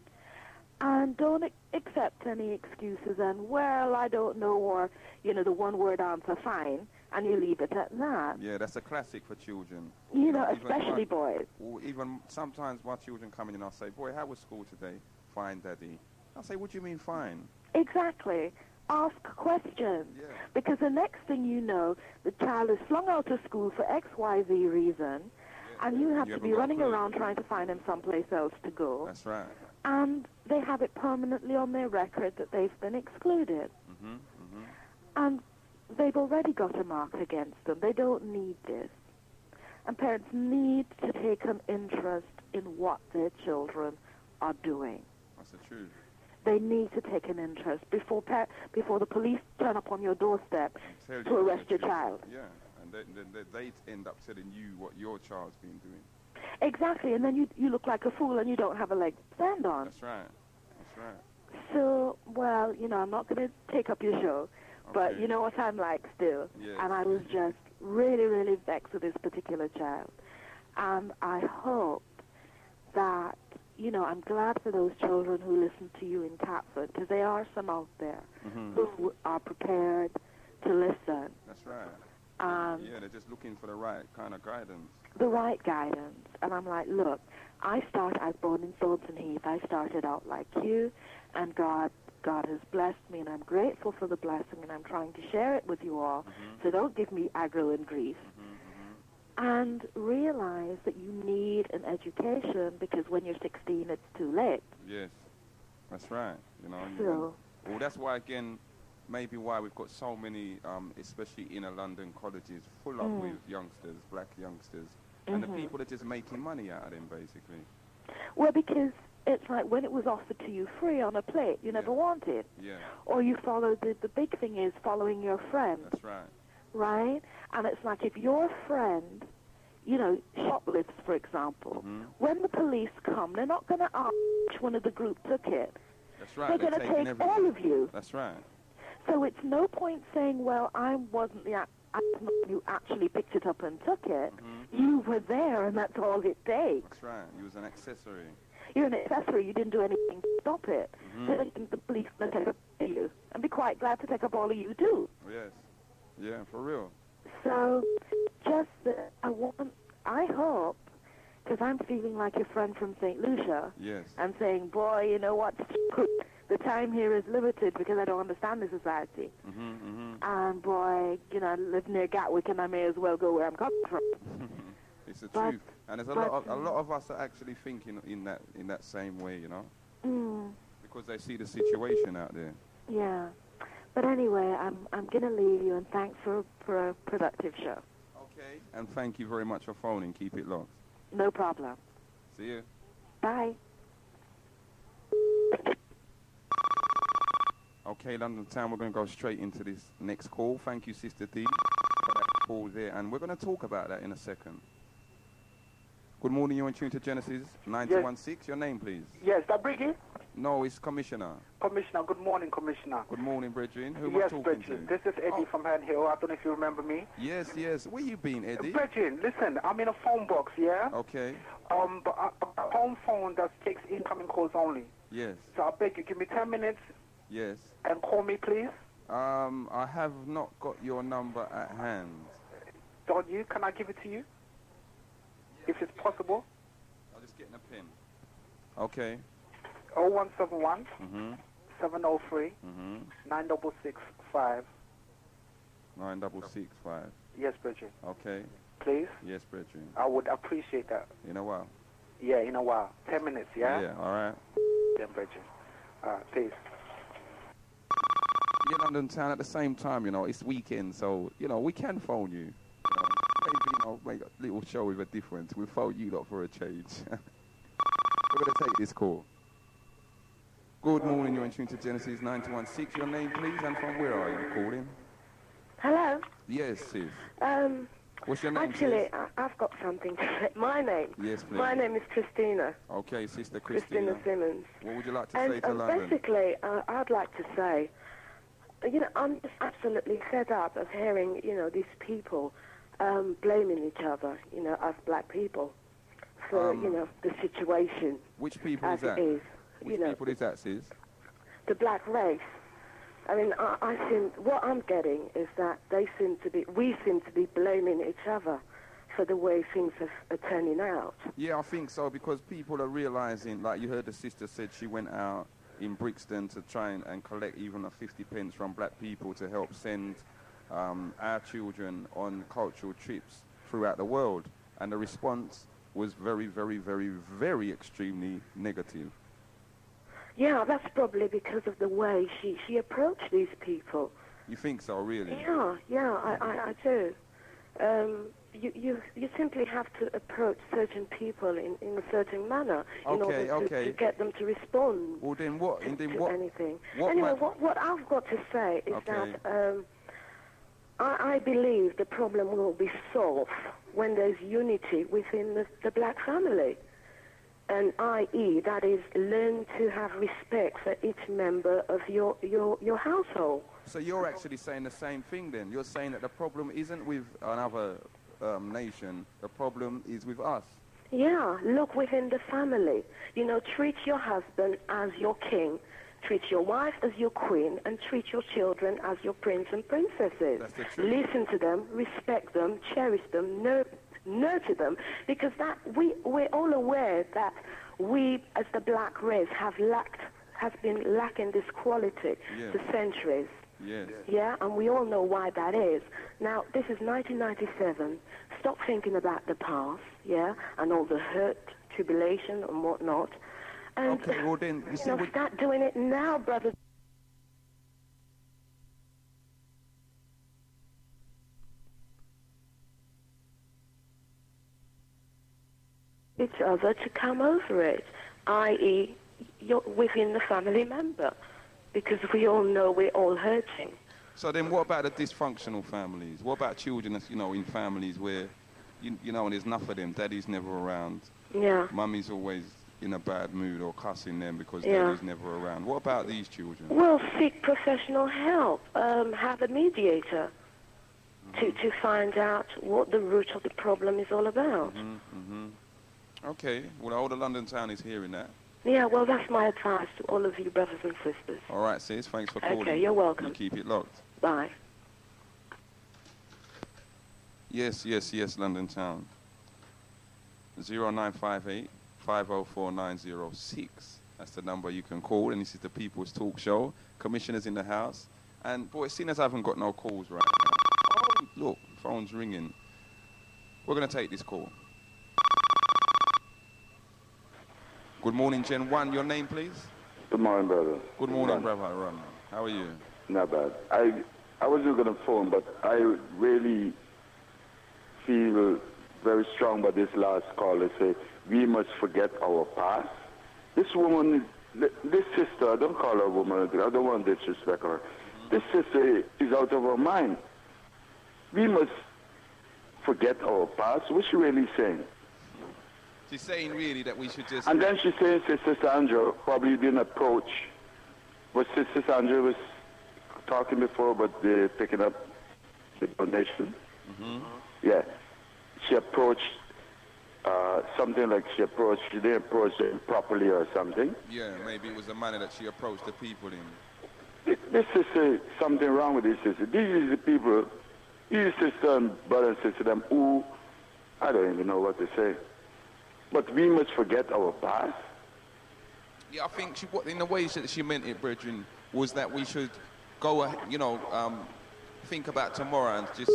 And don't accept any excuses and, well, I don't know, or, you know, the one-word answer, fine, and you leave it at that. Yeah, that's a classic for children. You know, especially boys. Or even sometimes my children come in and I'll say, boy, how was school today? Fine, Daddy. I'll say, what do you mean fine? Exactly. Ask questions. Yeah. Because the next thing you know, the child is flung out of school for X, Y, Z reason, and you have to be running around trying to find him someplace else to go. That's right. And they have it permanently on their record that they've been excluded. And they've already got a mark against them. They don't need this. And parents need to take an interest in what their children are doing. That's the truth. They need to take an interest before the police turn up on your doorstep to arrest your child. Yeah, and then they end up telling you what your child's been doing. Exactly, and then you look like a fool and you don't have a leg to stand on. That's right. That's right. So, well, you know, I'm not going to take up your show, but you know what I'm like still. Yes. And I was just really, really vexed with this particular child. And I hope that, you know, I'm glad for those children who listen to you in Catford, because there are some out there who are prepared to listen. That's right. Yeah, they're just looking for the right kind of guidance. The right guidance. And I'm like, look, I was born in Thornton Heath. I started out like you, and God has blessed me, and I'm grateful for the blessing, and I'm trying to share it with you all. So don't give me aggro and grief. And realize that you need an education, because when you're 16, it's too late. Yes, that's right. You know. So, well, that's why again, maybe why we've got so many, especially inner London colleges, full up with youngsters, black youngsters, and the people are just making money out of them, basically. Well, because it's like when it was offered to you free on a plate, you never want it. Yeah. Or you follow, the big thing is following your friend. That's right. Right? And it's like if your friend, you know, shoplifts, for example, when the police come, they're not going to ask which one of the group took it. That's right. They're going to take all of you. That's right. So it's no point saying, well, I wasn't the who actually picked it up and took it. You were there, and that's all it takes. That's right. You was an accessory. You're an accessory. You didn't do anything to stop it. So they think the police will take up you, and be quite glad to take up all of you too. Yes. Yeah, for real. So, just I hope, because I'm feeling like your friend from St. Lucia. Yes. And saying, boy, you know what? The time here is limited because I don't understand the society. And boy, you know, I live near Gatwick, and I may as well go where I'm coming from. It's the truth, and there's a lot of us are actually thinking in that same way, you know, because they see the situation out there. Yeah, but anyway, I'm gonna leave you, and thanks for a productive show. Okay. And thank you very much for phoning. Keep it locked. No problem. See you. Bye. Okay, London Town, we're going to go straight into this next call. Thank you, Sister D, for that call there. And we're going to talk about that in a second. Good morning, you're in tune to Genesis 916. Yes. Your name, please. Yes, that Bridget? No, it's Commissioner. Commissioner, good morning, Commissioner. Good morning, Brethren. Who am I talking Brethren. to? This is Eddie from Hand Hill. I don't know if you remember me. Yes, yes. Where you been, Eddie? Brethren, listen, I'm in a phone box, yeah? Okay. But a home phone that takes incoming calls only. Yes. So I beg you, give me 10 minutes. Yes. And call me, please. I have not got your number at hand. Don't you? Can I give it to you? If it's possible. I'm just getting a pen. Okay. 0171 703 9665. 9665. Yes, Bridget. Okay. Please? Yes, Brethren. I would appreciate that. In a while. Yeah, in a while. 10 minutes, yeah? Yeah, all right. Yeah, Bridget. Please. Yeah, London Town, at the same time, you know, it's weekend, so, you know, we can phone you. Maybe, you know, make a little show with a difference. We'll phone you lot for a change. We're going to take this call. Good morning, you're in tune to Genesis 916. Your name, please, and from where are you calling? Hello? Yes, sis. What's your name, actually, sis? I've got something to say. My name? Yes, please. My name is Christina. Okay, Sister Christina. Simmons. What would you like to say to London? Basically, I'd like to say, you know, I'm just absolutely fed up of hearing, you know, these people blaming each other, you know, as black people for, you know, the situation. Which people as is that? It is, Which you know, people is that, sis? the black race. I mean, I seem, what I'm getting is that we seem to be blaming each other for the way things are turning out. Yeah, I think so, because people are realizing, like you heard the sister said she went out in Brixton to try and collect even a 50 pence from black people to help send our children on cultural trips throughout the world. And the response was very, very, very, very extremely negative. Yeah, that's probably because of the way she approached these people. You think so, really? Yeah, I do. You simply have to approach certain people in a certain manner in order to get them to respond well, then what, to anything. Anyway, what I've got to say is that I believe the problem will be solved when there's unity within the black family. And i.e., that is, learn to have respect for each member of your household. So you're actually saying the same thing then? You're saying that the problem isn't with another nation, the problem is with us? Yeah, look within the family. You know, treat your husband as your king, treat your wife as your queen, and treat your children as your prince and princesses. That's the truth. Listen to them, respect them, cherish them, nurture them, because that we're all aware that we as the black race have been lacking this quality for centuries. Yes. Yeah, and we all know why that is. Now, this is 1997. Stop thinking about the past, yeah, and all the hurt, tribulation, and whatnot. And, okay, well then, you see, start doing it now, brothers. Each other to come over it, i.e., you're within the family member, because we all know we're all hurting. So then what about the dysfunctional families? What about children that's, you know, in families where, you know, there's enough of them, daddy's never around, mummy's always in a bad mood or cussing them because daddy's never around. What about these children? Well, seek professional help. Have a mediator to find out what the root of the problem is all about. Okay, well, the whole of London town is hearing that. Yeah, well, that's my advice to all of you brothers and sisters. All right, sis, thanks for calling. Okay, you're welcome. You keep it locked. Bye. Yes, London town. 0958 504 906. That's the number you can call, and this is the People's Talk Show. Commissioner's in the house. And, boy, seeing as I haven't got no calls right now. Oh, look, phone's ringing. We're going to take this call. Good morning, Gen 1. Your name, please? Good morning, brother. Good morning, brother. Ron. How are you? Not bad. I wasn't going to phone, but I really feel very strong about this last call. They say, we must forget our past. This woman, this sister, I don't call her a woman, I don't want to disrespect her. This sister is out of her mind. We must forget our past. What's she really saying? She's saying really that we should just... And then she's saying Sister Sandra probably didn't approach what Sister Sandra was talking before, but they're picking up the donation. Yeah. She approached something like she didn't approach them properly or something. Yeah, maybe it was the manner that she approached the people in. This is something wrong with this sister. These are the people, these sister and brother and sister, them who, I don't even know what to say. But we must forget our past. Yeah, I think in the way that she meant it, brethren, was that we should go, think about tomorrow and just,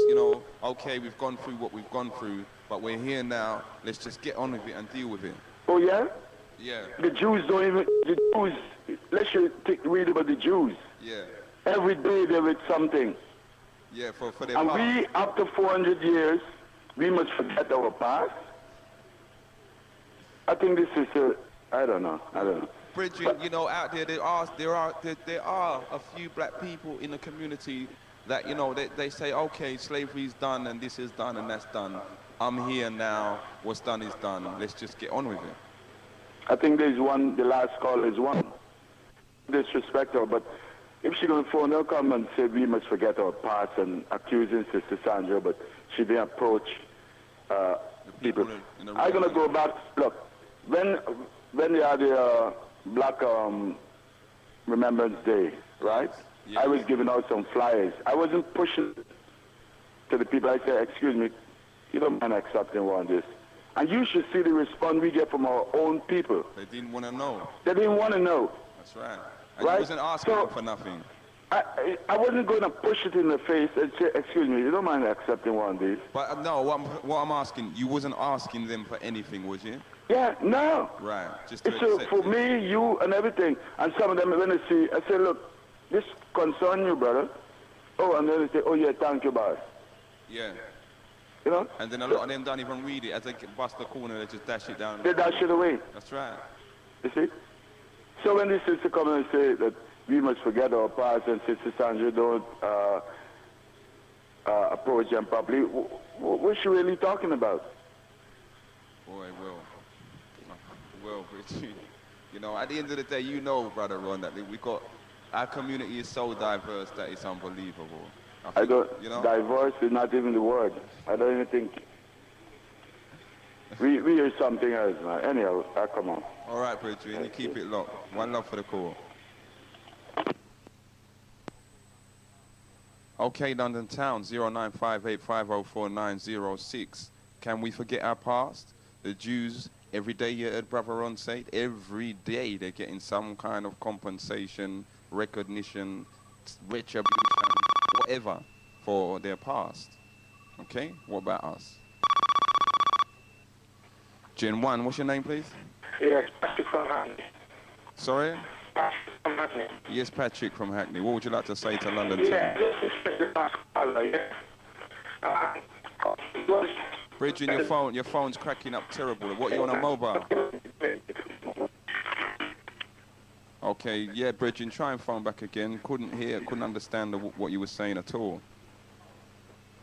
okay, we've gone through what we've gone through, but we're here now. Let's just get on with it and deal with it. Oh, yeah? Yeah. The Jews don't even, let's read about the Jews. Yeah. Every day they're with something. Yeah, for their and past. we, after 400 years, we must forget our past. I think this is I don't know. Bridget, out there are a few black people in the community that, they say, okay, slavery's done and this is done and that's done. I'm here now. What's done is done. Let's just get on with it. I think there's one, the last call is one. Disrespect her, but if she's going to phone, they'll come and say we must forget our past and accusing Sister Sandra, but she didn't approach people. I'm going to go back. Look, when they had the Black Remembrance Day, right? Yes. I was giving out some flyers. I wasn't pushing to the people. I said, excuse me, you don't mind accepting one of this. And you should see the response we get from our own people. They didn't want to know. They didn't want to know. That's right. And right? You wasn't asking them for nothing. I wasn't going to push it in the face and say, excuse me, you don't mind accepting one of these. But no, what I'm asking, you wasn't asking them for anything, was you? Yeah, no. Right, just to so for me, you, and everything. And some of them, when they see, I say, look, this concern you, brother. Oh, and then they say, oh, yeah, thank you, boss. Yeah. You know? And then a lot of them don't even read it. As they bust the corner, they just dash it down. They dash it away. That's right. You see? So when this sister come and say that we must forget our past and Sister Sandra don't approach them properly, what's she really talking about? Boy, well, you know, at the end of the day, you know, Brother Ron, that we got, our community is so diverse that it's unbelievable. I don't, you know? Diverse is not even the word. I don't even think, we hear something else, man. Anyhow, come on. All right, Bridget, you keep it locked. One love for the call. Okay, London Town, 0958504906. Can we forget our past? The Jews, every day you heard Brother Ron say it, every day they're getting some kind of compensation, recognition, retribution, whatever, for their past. Okay, what about us? Gen 1, what's your name, please? Yes, Patrick from Hackney. Sorry? Patrick from Hackney. Yes, Patrick from Hackney. What would you like to say to London Town? Bridget, your phone's cracking up terrible. What, you on a mobile? Okay, yeah, Bridget, try and phone back again. Couldn't understand what you were saying at all.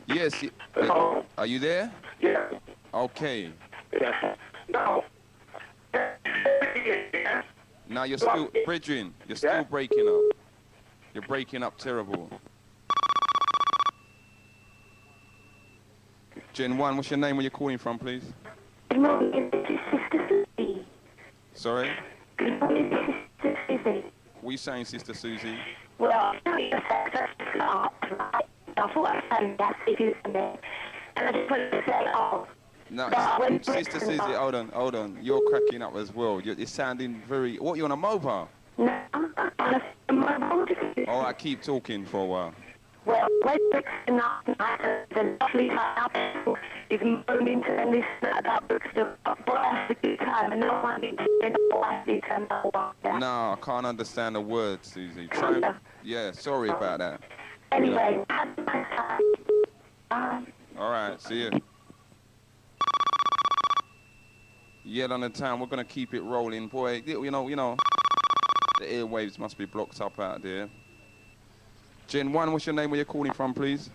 Yes, are you there? Yeah. Okay. Yeah. No. Now you're still, Bridget, you're still breaking up. You're breaking up terrible. Gen 1, what's your name? Where you calling from, please? Good morning, Sister Susie. Sorry? Good morning, Sister Susie. What are you saying, Sister Susie? Well, I know you're right? I thought I said that if you said that. And I just wanted to say, no, Sister Susie, hold on. You're cracking up as well. You're sounding very... What, you on a mobile? No, I'm on a mobile. All right, keep talking for a while. Well, when Bricks and the lovely apple is moaning to and this and that Bricks but that's a good time and no one needs to No, I can't understand the words, Susie. Yeah, sorry about that. Anyway, all right, see you. Yeah, on the town, we're going to keep it rolling. Boy, you know, the airwaves must be blocked up out there. Gen 1, what's your name? Where you're calling from, please?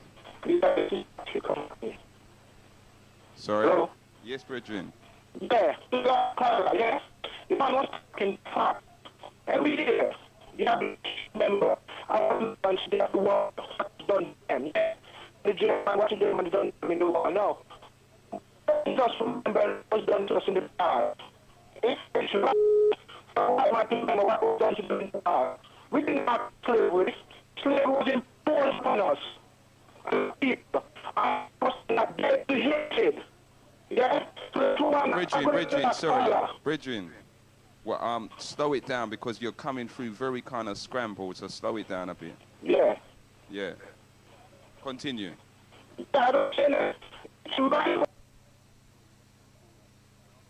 Sorry? Hello? Yes, Bridget. Yeah, yes. If I'm not talking part, every year, you have to remember, I want to see the war done them, yeah. The German, what the German done in the war, no. Just remember what was done to us in the past. It's right. I want to remember what was done to us in the past. We didn't have slavery. Slavery was imposed upon us. People, I was not dead to hatred. Yeah? Bridget, sorry. Bridget, well, slow it down because you're coming through very kind of scrambled, so slow it down a bit. Yeah. Yeah. Continue. I don't say that.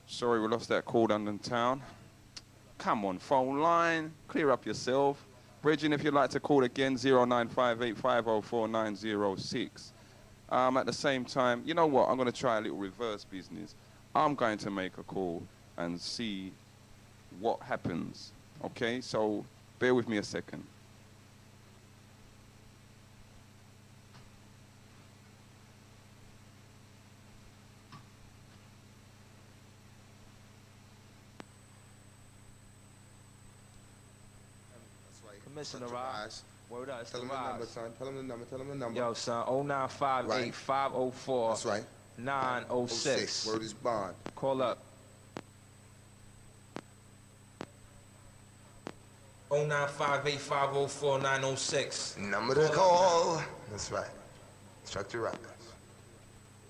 Sorry, we lost that call down in town. Come on, phone line. Clear up yourself. Bridget, if you'd like to call again, 0958504906. At the same time, you know what? I'm going to try a little reverse business. I'm going to make a call and see what happens. Okay? So bear with me a second. Commissioner Rise, Word up, it's Tell the them the number, rise. son. Tell them the number. Tell them the number. Yo, son, 0958 504 That's right. 906. Word is bond. Call up. 0958-504-906. Number to call. That's right. Structure right.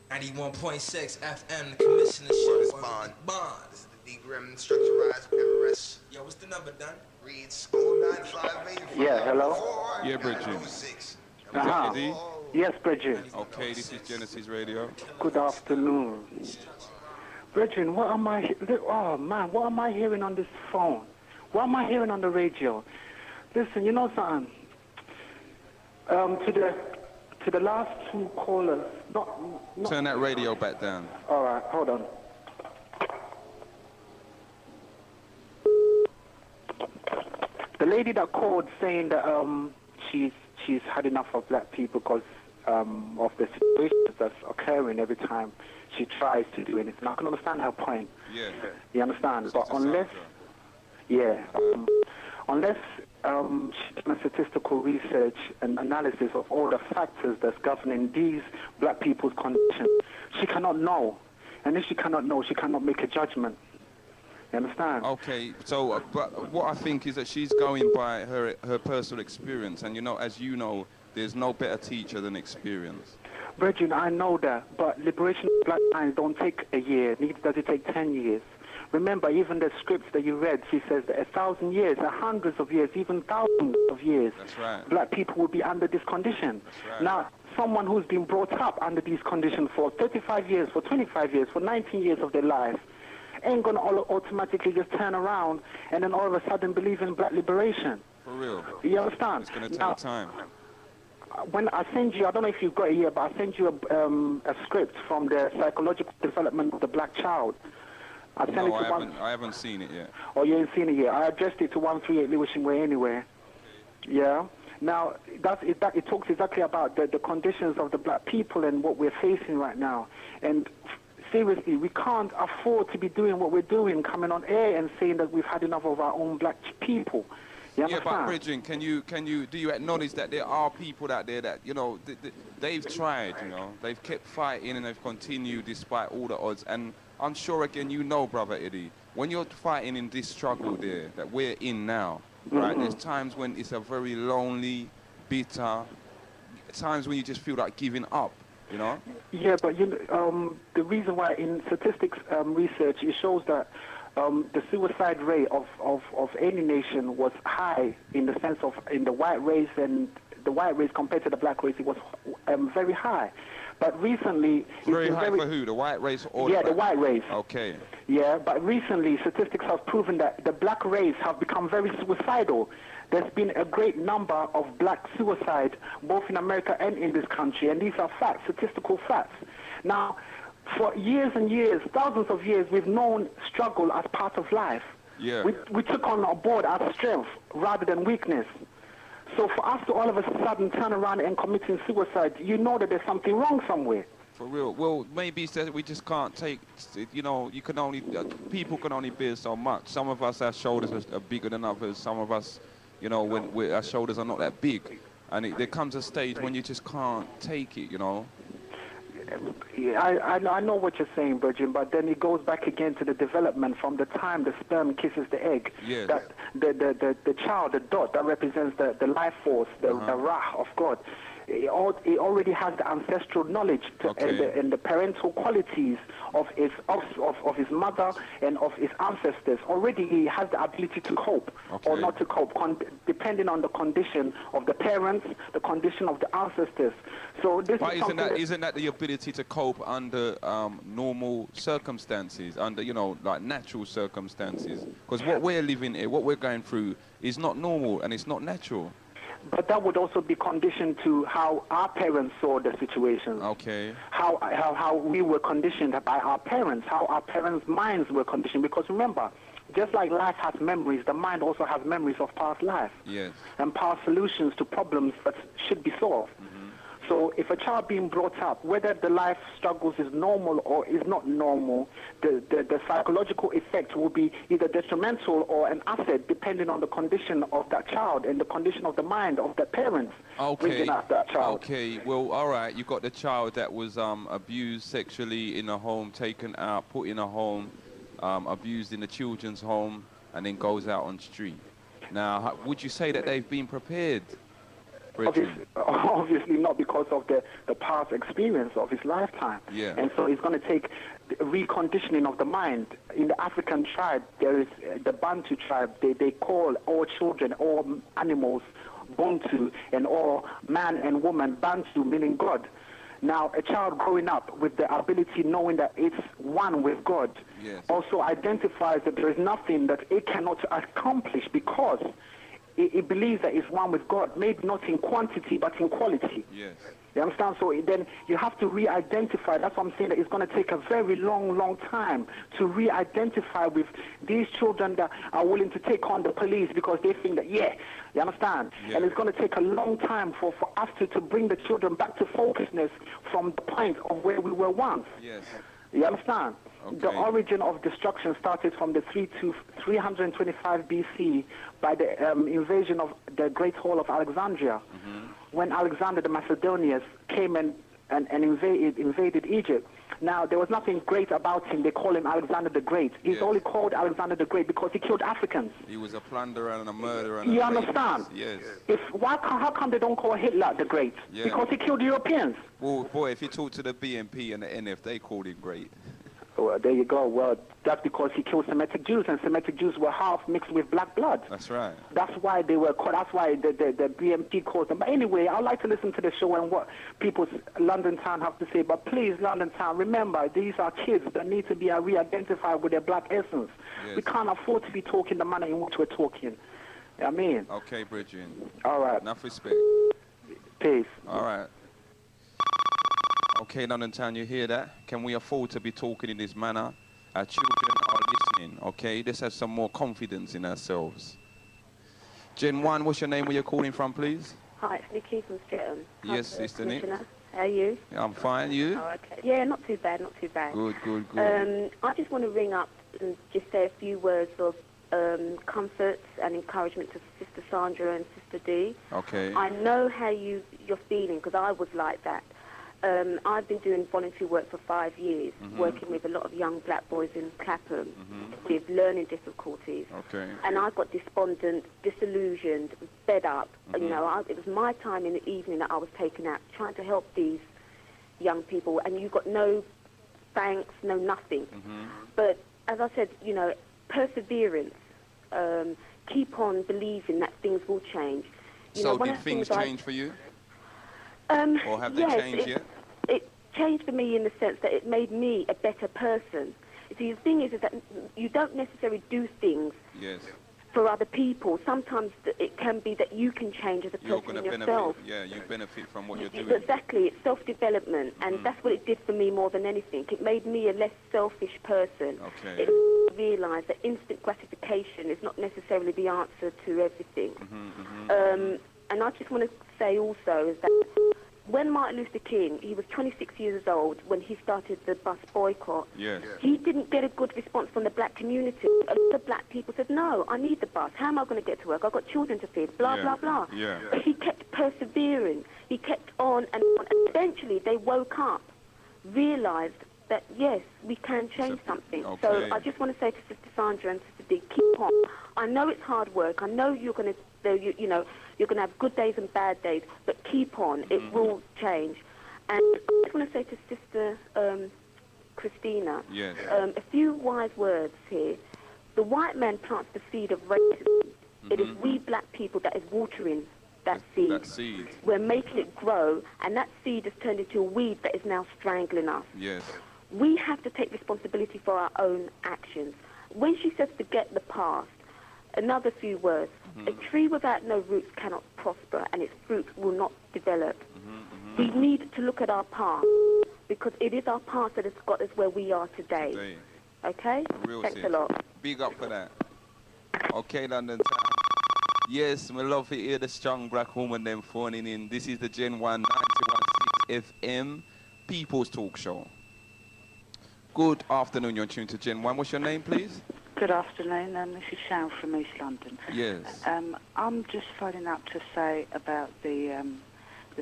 91.6 FM, the Commissioner Show. Bond. Bond. This is the D-Grim structurized PRS. Yo, what's the number, Don? Reads 0958. Yeah, hello? Yeah, Bridget. Uh-huh. Yes, Bridget. Okay, this is Genesis Radio. Good afternoon. Bridget, what am I... Oh, man, what am I hearing on this phone? What am I hearing on the radio? Listen, you know something? To the last two callers... Turn that radio back down. All right, hold on. The lady that called saying that she's had enough of black people because of the situations that's occurring every time she tries to do anything. I can understand her point. Yeah. You understand? But unless, unless she's done statistical research and analysis of all the factors that's governing these black people's conditions, she cannot know. And if she cannot know, she cannot make a judgment. You understand? Okay, so but what I think is that she's going by her personal experience, and you know, as you know, there's no better teacher than experience. Virgin, I know that, but liberation of black minds don't take a year, neither does it take 10 years. Remember, even the scripts that you read, she says that 1,000 years, hundreds of years, even thousands of years, that's right, black people will be under this condition. That's right. Now, someone who's been brought up under these conditions for 35 years, for 25 years, for 19 years of their life, ain't going to automatically just turn around and then all of a sudden believe in black liberation. For real. You understand? It's going to take time. When I send you, I don't know if you've got it here, but I send you a script from the psychological development of the black child. I haven't seen it yet. Oh, you ain't seen it yet? I addressed it to 138 Lewisham Way anyway. Yeah. Now, it talks exactly about the conditions of the black people and what we're facing right now. And seriously, we can't afford to be doing what we're doing, coming on air and saying that we've had enough of our own black people. Yeah, but Bridget, do you acknowledge that there are people out there that, you know, they've tried, you know, they've kept fighting and they've continued despite all the odds. And I'm sure, again, you know, Brother Eddie, when you're fighting in this struggle there that we're in now, right, there's times when it's a very lonely, bitter, times when you just feel like giving up. You know? Yeah, but the reason why in statistics research, it shows that the suicide rate of any nation was high in the sense of in the white race, and the white race compared to the black race, it was very high. But recently... Very high for who? The white race or the white race. Okay. Yeah, but recently statistics have proven that the black race have become very suicidal. There's been a great number of black suicide, both in America and in this country, and these are facts, statistical facts. Now, for years and years, thousands of years, we've known struggle as part of life. Yeah. We took on board as strength rather than weakness. So for us to all of a sudden turn around and committing suicide, you know that there's something wrong somewhere. For real. Well, maybe it's that we just can't take, you know, you can only, people can only bear so much. Some of us, our shoulders are bigger than others. Some of us, you know, when our shoulders are not that big. And there comes a stage when you just can't take it, you know. Yeah, I know what you're saying, Virgin, but then it goes back again to the development from the time the sperm kisses the egg. Yes. That the child, the dot, that represents the life force, the Rah of God. It already has the ancestral knowledge and the parental qualities of his mother and of his ancestors. Already he has the ability to cope or not to cope, depending on the condition of the parents, the condition of the ancestors. So this isn't that the ability to cope under normal circumstances, under, you know, like natural circumstances? Because what we're living here, what we're going through, is not normal and it's not natural. But that would also be conditioned to how our parents saw the situation. Okay. How we were conditioned by our parents, how our parents' minds were conditioned. Because remember, just like life has memories, the mind also has memories of past life. Yes. And past solutions to problems that should be solved. So if a child being brought up, whether the life struggles is normal or is not normal, the psychological effect will be either detrimental or an asset depending on the condition of that child and the condition of the mind of the parents bringing up that child. Okay, well, all right, you got the child that was abused sexually in a home, taken out, put in a home, abused in a children's home, and then goes out on the street. Now, would you say that they've been prepared? Obviously not, because of the past experience of his lifetime. Yeah. And so it's going to take reconditioning of the mind. In the African tribe, there is the Bantu tribe. They call all children, all animals, Bantu, and all man and woman, Bantu, meaning God. Now, a child growing up with the ability, knowing that it's one with God, also identifies that there is nothing that it cannot accomplish, because it believes that it's one with God, maybe not in quantity, but in quality. Yes. You understand? So then you have to re-identify. That's what I'm saying, that it's going to take a very long time to re-identify with these children that are willing to take on the police because they think that, you understand? Yeah. And it's going to take a long time for us to bring the children back to focusness from the point of where we were once. Yes. You understand? Okay. The origin of destruction started from the 325 BC by the invasion of the Great Hall of Alexandria. When Alexander the Macedonians came and invaded Egypt. Now, there was nothing great about him. They call him Alexander the Great. He's only called Alexander the Great because he killed Africans. He was a plunderer and a murderer. And you understand? Yes. How come they don't call Hitler the Great? Yeah. Because he killed Europeans. Well, boy, if you talk to the BNP and the NF, they called him great. Well, there you go. Well, that's because he killed Semitic Jews, and Semitic Jews were half mixed with black blood. That's right. That's why they were called. That's why the BMT calls them. But anyway, I'd like to listen to the show and what people London Town have to say. But please, London Town, remember, these are kids that need to be re-identified with their black essence. Yes. We can't afford to be talking the manner in which we're talking. You know what I mean? Okay, Bridget. All right. Enough respect. Peace. All right. Okay, London Town, you hear that? Can we afford to be talking in this manner? Our children are listening, okay? Let's have some more confidence in ourselves. Gen 1, what's your name? Where you're calling from, please? Hi, it's Nikki from Streatham. Yes, Sister Nick. How are you? I'm fine, you? Oh, okay. Yeah, not too bad, not too bad. Good. I just want to ring up and just say a few words of comfort and encouragement to Sister Sandra and Sister Dee. Okay. I know how you're feeling, because I was like that. I've been doing voluntary work for 5 years, working with a lot of young black boys in Clapham with learning difficulties. Okay. And I got despondent, disillusioned, fed up. You know, it was my time in the evening that I was taken out trying to help these young people, and you got no thanks, no nothing. But as I said, you know, perseverance, keep on believing that things will change. So did things change for you? Or have they changed yet? It changed for me in the sense that it made me a better person. See, the thing is that you don't necessarily do things for other people. Sometimes it can be that you can change as a person yourself. You benefit from what you're doing. Exactly, it's self-development, and that's what it did for me more than anything. It made me a less selfish person. Okay. It realised that instant gratification is not necessarily the answer to everything. And I just want to say also is that when Martin Luther King, he was 26 years old when he started the bus boycott. Yes. He didn't get a good response from the black community. A lot of black people said, no, I need the bus. How am I going to get to work? I've got children to feed, blah, blah, blah. Yeah. But he kept persevering. He kept on and on. And eventually they woke up, realised that, yes, we can change something. Okay. So I just want to say to Sister Sandra and Sister Dee, keep on. I know it's hard work. I know you're going to, you know, you're going to have good days and bad days, but keep on. It will change. And I just want to say to Sister Christina, a few wise words here. The white man plants the seed of racism. It is we black people that is watering that seed. We're making it grow, and that seed has turned into a weed that is now strangling us. Yes. We have to take responsibility for our own actions. When she says forget the past, another few words. A tree without no roots cannot prosper, and its fruit will not develop. We need to look at our past, because it is our past that has got us where we are today. Okay? Thanks a lot. Big up for that. Okay, London. Yes, we love to hear the strong black woman them phoning in. This is the Gen 1 91.6 FM People's Talk Show. Good afternoon, you're tuned to Gen 1. What's your name, please? Good afternoon, this is Sharon from East London. Yes. I'm just phoning up to say about the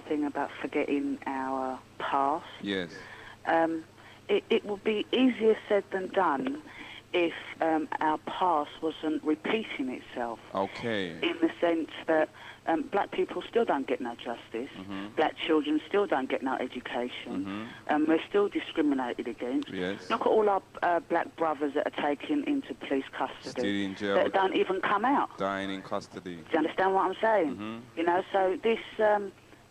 thing about forgetting our past. Yes. It would be easier said than done if our past wasn't repeating itself. Okay. In the sense that black people still don't get no justice, black children still don't get no education, we're still discriminated against. Yes. Look at all our black brothers that are taken into police custody. Still in jail. That don't even come out. Dying in custody. Do you understand what I'm saying? You know, so this...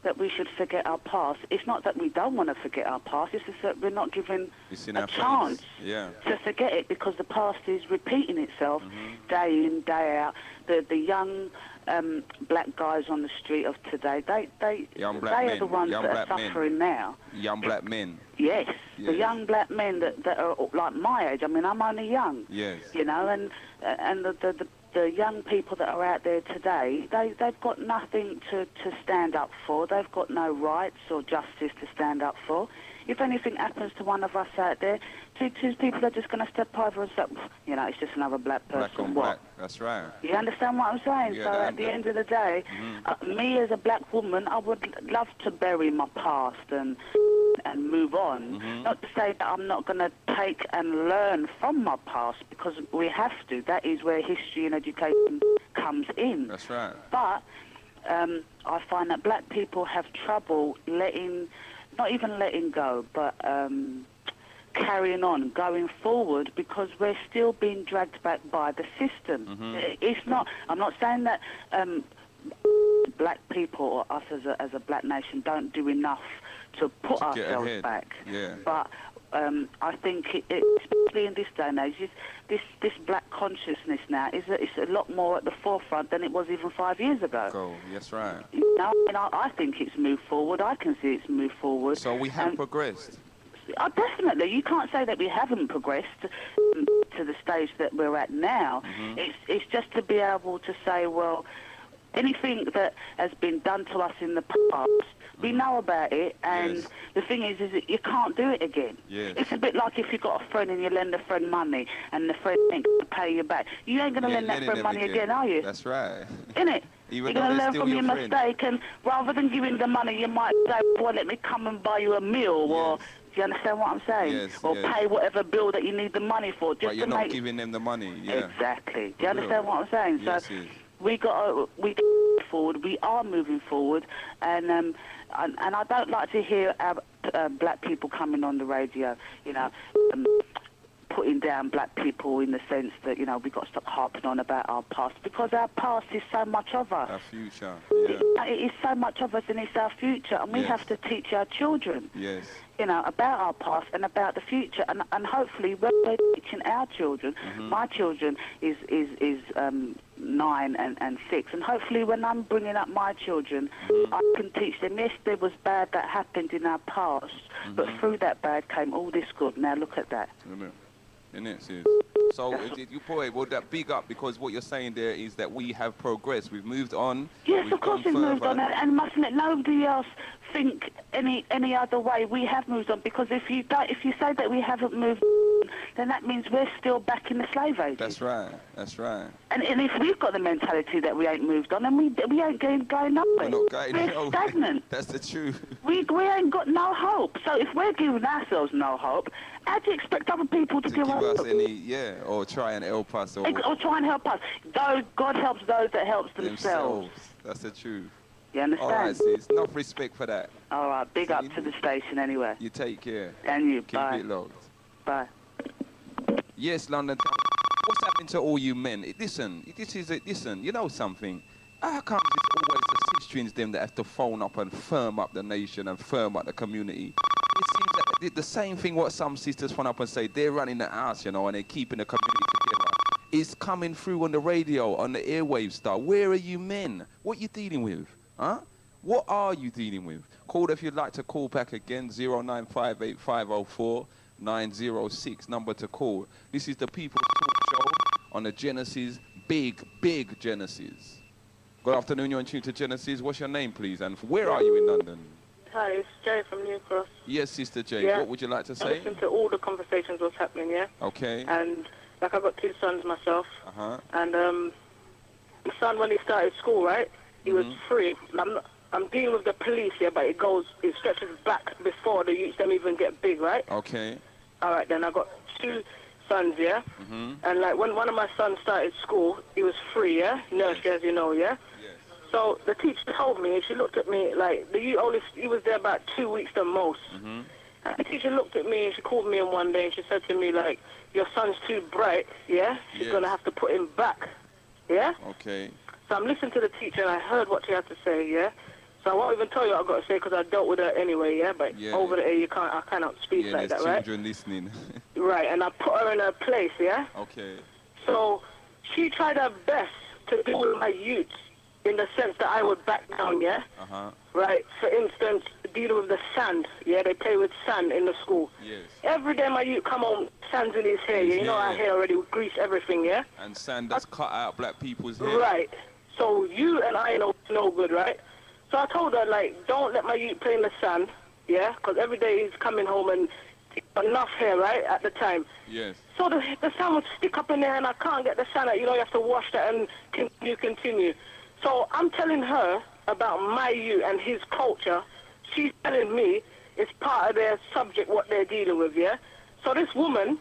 that we should forget our past. It's not that we don't want to forget our past, it's just that we're not given a chance to forget it, because the past is repeating itself day in, day out. The young black guys on the street of today, they are the ones that are suffering now. Young black men. Yes, the young black men that are like my age. I mean, I'm only young. Yes. You know, and the young people that are out there today, they've got nothing to stand up for. They've got no rights or justice to stand up for. If anything happens to one of us out there, two people are just going to step over and say, you know, it's just another black person. Black on black, that's right. You understand what I'm saying? Yeah, so at the end of the day, me as a black woman, I would love to bury my past and move on. Not to say that I'm not going to take and learn from my past, because we have to. That is where history and education comes in. That's right. But I find that black people have trouble not even letting go, but carrying on, going forward, because we're still being dragged back by the system. It's not. I'm not saying that black people or us as a black nation don't do enough to put ourselves back. Yeah. But I think, especially in this day and age, this black consciousness now is a lot more at the forefront than it was even 5 years ago. Go, that's right. You know, and I think it's moved forward. I can see it's moved forward. So we have progressed. Definitely. You can't say that we haven't progressed to the stage that we're at now. It's just to be able to say, well, anything that has been done to us in the past, we know about it, and the thing is that you can't do it again. Yes. It's a bit like if you've got a friend and you lend a friend money and the friend ain't going to pay you back. You ain't going to lend that friend money again, are you? That's right. Innit? You're going to learn from your mistake, and rather than giving the money, you might say, well, let me come and buy you a meal, or... Do you understand what I'm saying? Yes, or pay whatever bill that you need the money for. Just but you're to not giving them the money, Exactly. Do you understand what I'm saying? Yes, so we move forward. We are moving forward, and I don't like to hear black people coming on the radio, you know, putting down black people in the sense that, you know, we've got to stop harping on about our past, because our past is so much of us. Our future, It is so much of us, and it's our future, and we have to teach our children, you know, about our past and about the future, and hopefully when we're teaching our children, my children is 9 and 6, and hopefully when I'm bringing up my children, I can teach them, yes, there was bad that happened in our past, but through that bad came all this good. Now look at that. Isn't it, sis? So, you boy, well, that big up, because what you're saying there is that we have progressed. We've moved on. Yes, of course we've moved on, and mustn't let nobody else think any other way. We have moved on, because if you say that we haven't moved on, then that means we're still back in the slave age. That's right. That's right. And if we've got the mentality that we ain't moved on, then we ain't going nowhere. We're not going We're stagnant. That's the truth. We ain't got no hope. So if we're giving ourselves no hope, how do you expect other people to give us any, or try and help us, or try and help us? God helps those that helps themselves. That's the truth. You understand? All right, sis. Enough respect for that. All right. Big up to the station anyway. You take care. And you. Keep it low. Bye. Yes, London. What's happening to all you men? Listen, listen, you know something? How come it's always the sistrings them that have to phone up and firm up the nation and firm up the community? It seems like the same thing what some sisters phone up and say, they're running the house, you know, and they're keeping the community together. It's coming through on the radio, on the airwaves stuff. Where are you men? What are you dealing with? Huh? What are you dealing with? Call if you'd like to call back again, 0958504-906, number to call. This is the People's Talk Show on the Genesis, big Genesis. Good afternoon, you're on tune to Genesis. What's your name, please? And where are you in London? Hi, it's Jay from New Cross. Yes, Sister Jay. Yeah. What would you like to I say? listened to all the conversations what's happening, yeah? Okay. And, like, I've got 2 sons myself. Uh-huh. And, the son, when he started school, right, he was free. I'm dealing with the police here, but it stretches back before the youths them even get big, right? Okay. All right, then I got 2 sons, yeah? And, like, when one of my sons started school, he was free, yeah? Nursery, as you know, yeah? So the teacher told me, she looked at me, like, he was there about 2 weeks the most. And the teacher looked at me and she called me in one day and she said to me, like, your son's too bright, yeah? She's going to have to put him back, yeah? Okay. So I'm listening to the teacher and I heard what she had to say, yeah? So I won't even tell you what I've got to say because I dealt with her anyway, yeah? But over the air, I cannot speak like that, right? Children listening. Right, and I put her in her place, yeah? Okay. So she tried her best to deal with my youths in the sense that I would back down, yeah? Right, for instance, dealing with the sand, yeah? They play with sand in the school. Yes. Every day my youth come home, sand's in his hair, you know our hair already grease everything, yeah? And sand that's cut out black people's hair. Right. So you and I know no good, right? So I told her, like, don't let my youth play in the sand, yeah? Because every day he's coming home and enough hair, right, at the time. Yes. So the sand would stick up in there and I can't get the sand out. You know, you have to wash that and continue. So I'm telling her about my youth and his culture. She's telling me it's part of their subject, what they're dealing with, yeah? So this woman,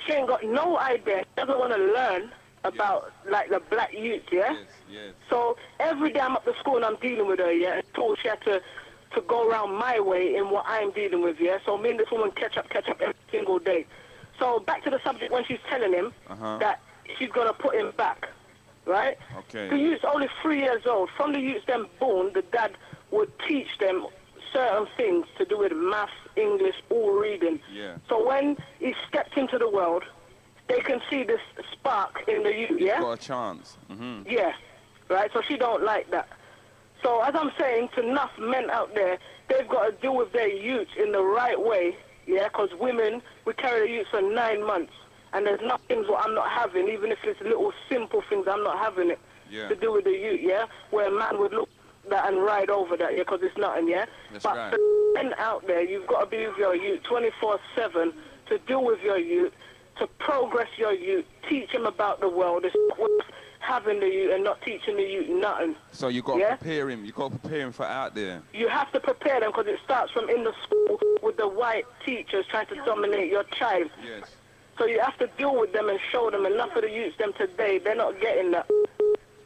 she ain't got no idea. She doesn't want to learn about, like, the black youth, yeah? Yes, yes. So every day I'm up to school and I'm dealing with her, yeah? And told she had to go around my way in what I'm dealing with, yeah? So me and this woman catch up every single day. So back to the subject when she's telling him that she's going to put him back, right? Okay. The youth's only 3 years old. From the youths them born, the dad would teach them certain things to do with maths, English, all reading. Yeah. So when he stepped into the world, they can see this spark in the youth, yeah? He's got a chance. Yeah, right? So she don't like that. So as I'm saying, to enough men out there, they've got to deal with their youth in the right way, yeah? Because women, we carry the youth for 9 months. And there's nothing what I'm not having, even if it's little simple things, I'm not having it to do with the youth, yeah? Where a man would look at that and ride over that, yeah, because it's nothing, yeah? That's but right. for men out there, you've got to be with your youth 24/7 to deal with your youth, to progress your youth, teach them about the world. It's not worth having the youth and not teaching the youth nothing. So you got to prepare him. You got to prepare him for out there. You have to prepare them because it starts from in the school with the white teachers trying to dominate your child. Yes. So you have to deal with them and show them. Enough of the youths them today, they're not getting that.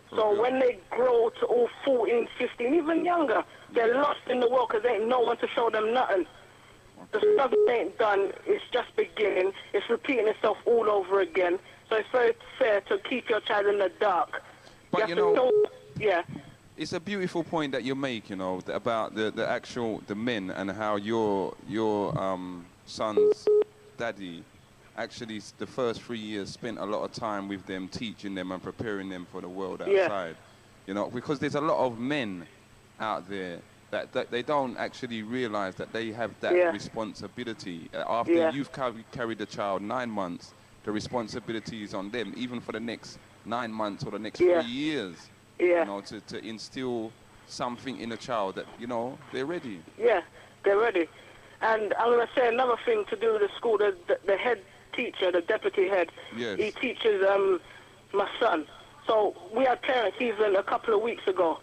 So when they grow to all 14, 15, even younger, they're lost in the world because there ain't no one to show them nothing. The struggle ain't done. It's just beginning. It's repeating itself all over again. So it's very fair to keep your child in the dark. But you know, yeah. It's a beautiful point that you make, you know, about the men and how your son's daddy actually the first 3 years spent a lot of time with them, teaching them and preparing them for the world outside. You know, because there's a lot of men out there that they don't actually realize that they have that responsibility. After you've carried the child 9 months, the responsibility is on them, even for the next 9 months or the next 3 years. You know, to instill something in a child that, you know, they're ready. Yeah, they're ready. And I'm going to say another thing to do with the school. The head teacher, the deputy head, he teaches my son. So we had parents even a couple of weeks ago.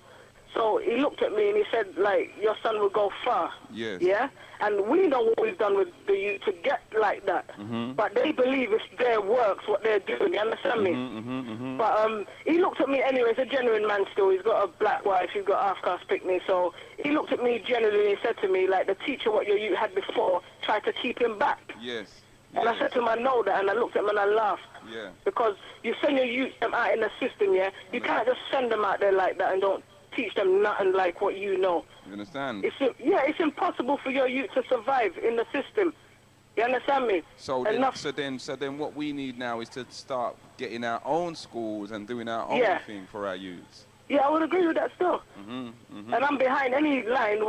So he looked at me and he said, like, your son will go far. Yes. Yeah? And we know what we've done with the youth to get like that. But they believe it's their works, what they're doing. You understand me? But he looked at me anyway. He's a genuine man still. He's got a black wife. He's got half-caste picnic. So he looked at me genuinely and he said to me, like, the teacher what your youth had before tried to keep him back. Yes. And I said to him, I know that, and I looked at him and I laughed. Yeah. Because you send your youth out in the system, yeah? You can't just send them out there like that and don't teach them nothing like what you know. You understand? It's impossible for your youth to survive in the system. You understand me? So then what we need now is to start getting our own schools and doing our own thing for our youths. Yeah, I would agree with that still. And I'm behind any line.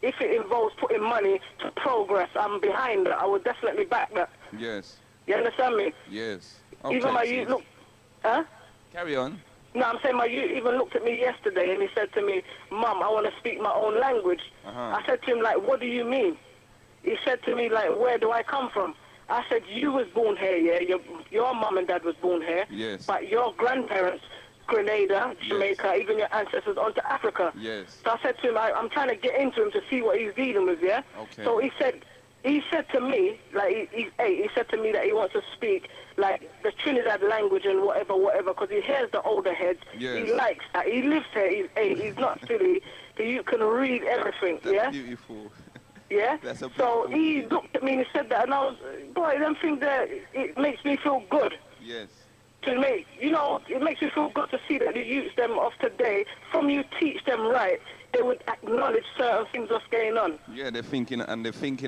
If it involves putting money to progress, I'm behind that. I would definitely back that. Yes. You understand me? Yes. Okay, even my youth, look, huh? Carry on. No, I'm saying my youth even looked at me yesterday and he said to me, Mum, I want to speak my own language. I said to him, like, what do you mean? He said to me, like, where do I come from? I said, you was born here, yeah? Your mum and dad was born here. Yes. But your grandparents, Grenada, Jamaica, even your ancestors on to Africa. Yes. So I said to him, I'm trying to get into him to see what he's dealing with, yeah? Okay. So he said to me, like, he said to me that he wants to speak, like, the Trinidad language and whatever, because he hears the older heads. Yes. He likes that. He lives here. He's not silly. You can read everything, That's beautiful. Yeah? That's a So he looked at me and he said that, and I was, boy, them things there, it makes me feel good. Yes. To me, you know, it makes me feel good to see that the youths them of today, from you teach them right, they would acknowledge certain things that's going on. Yeah, they're thinking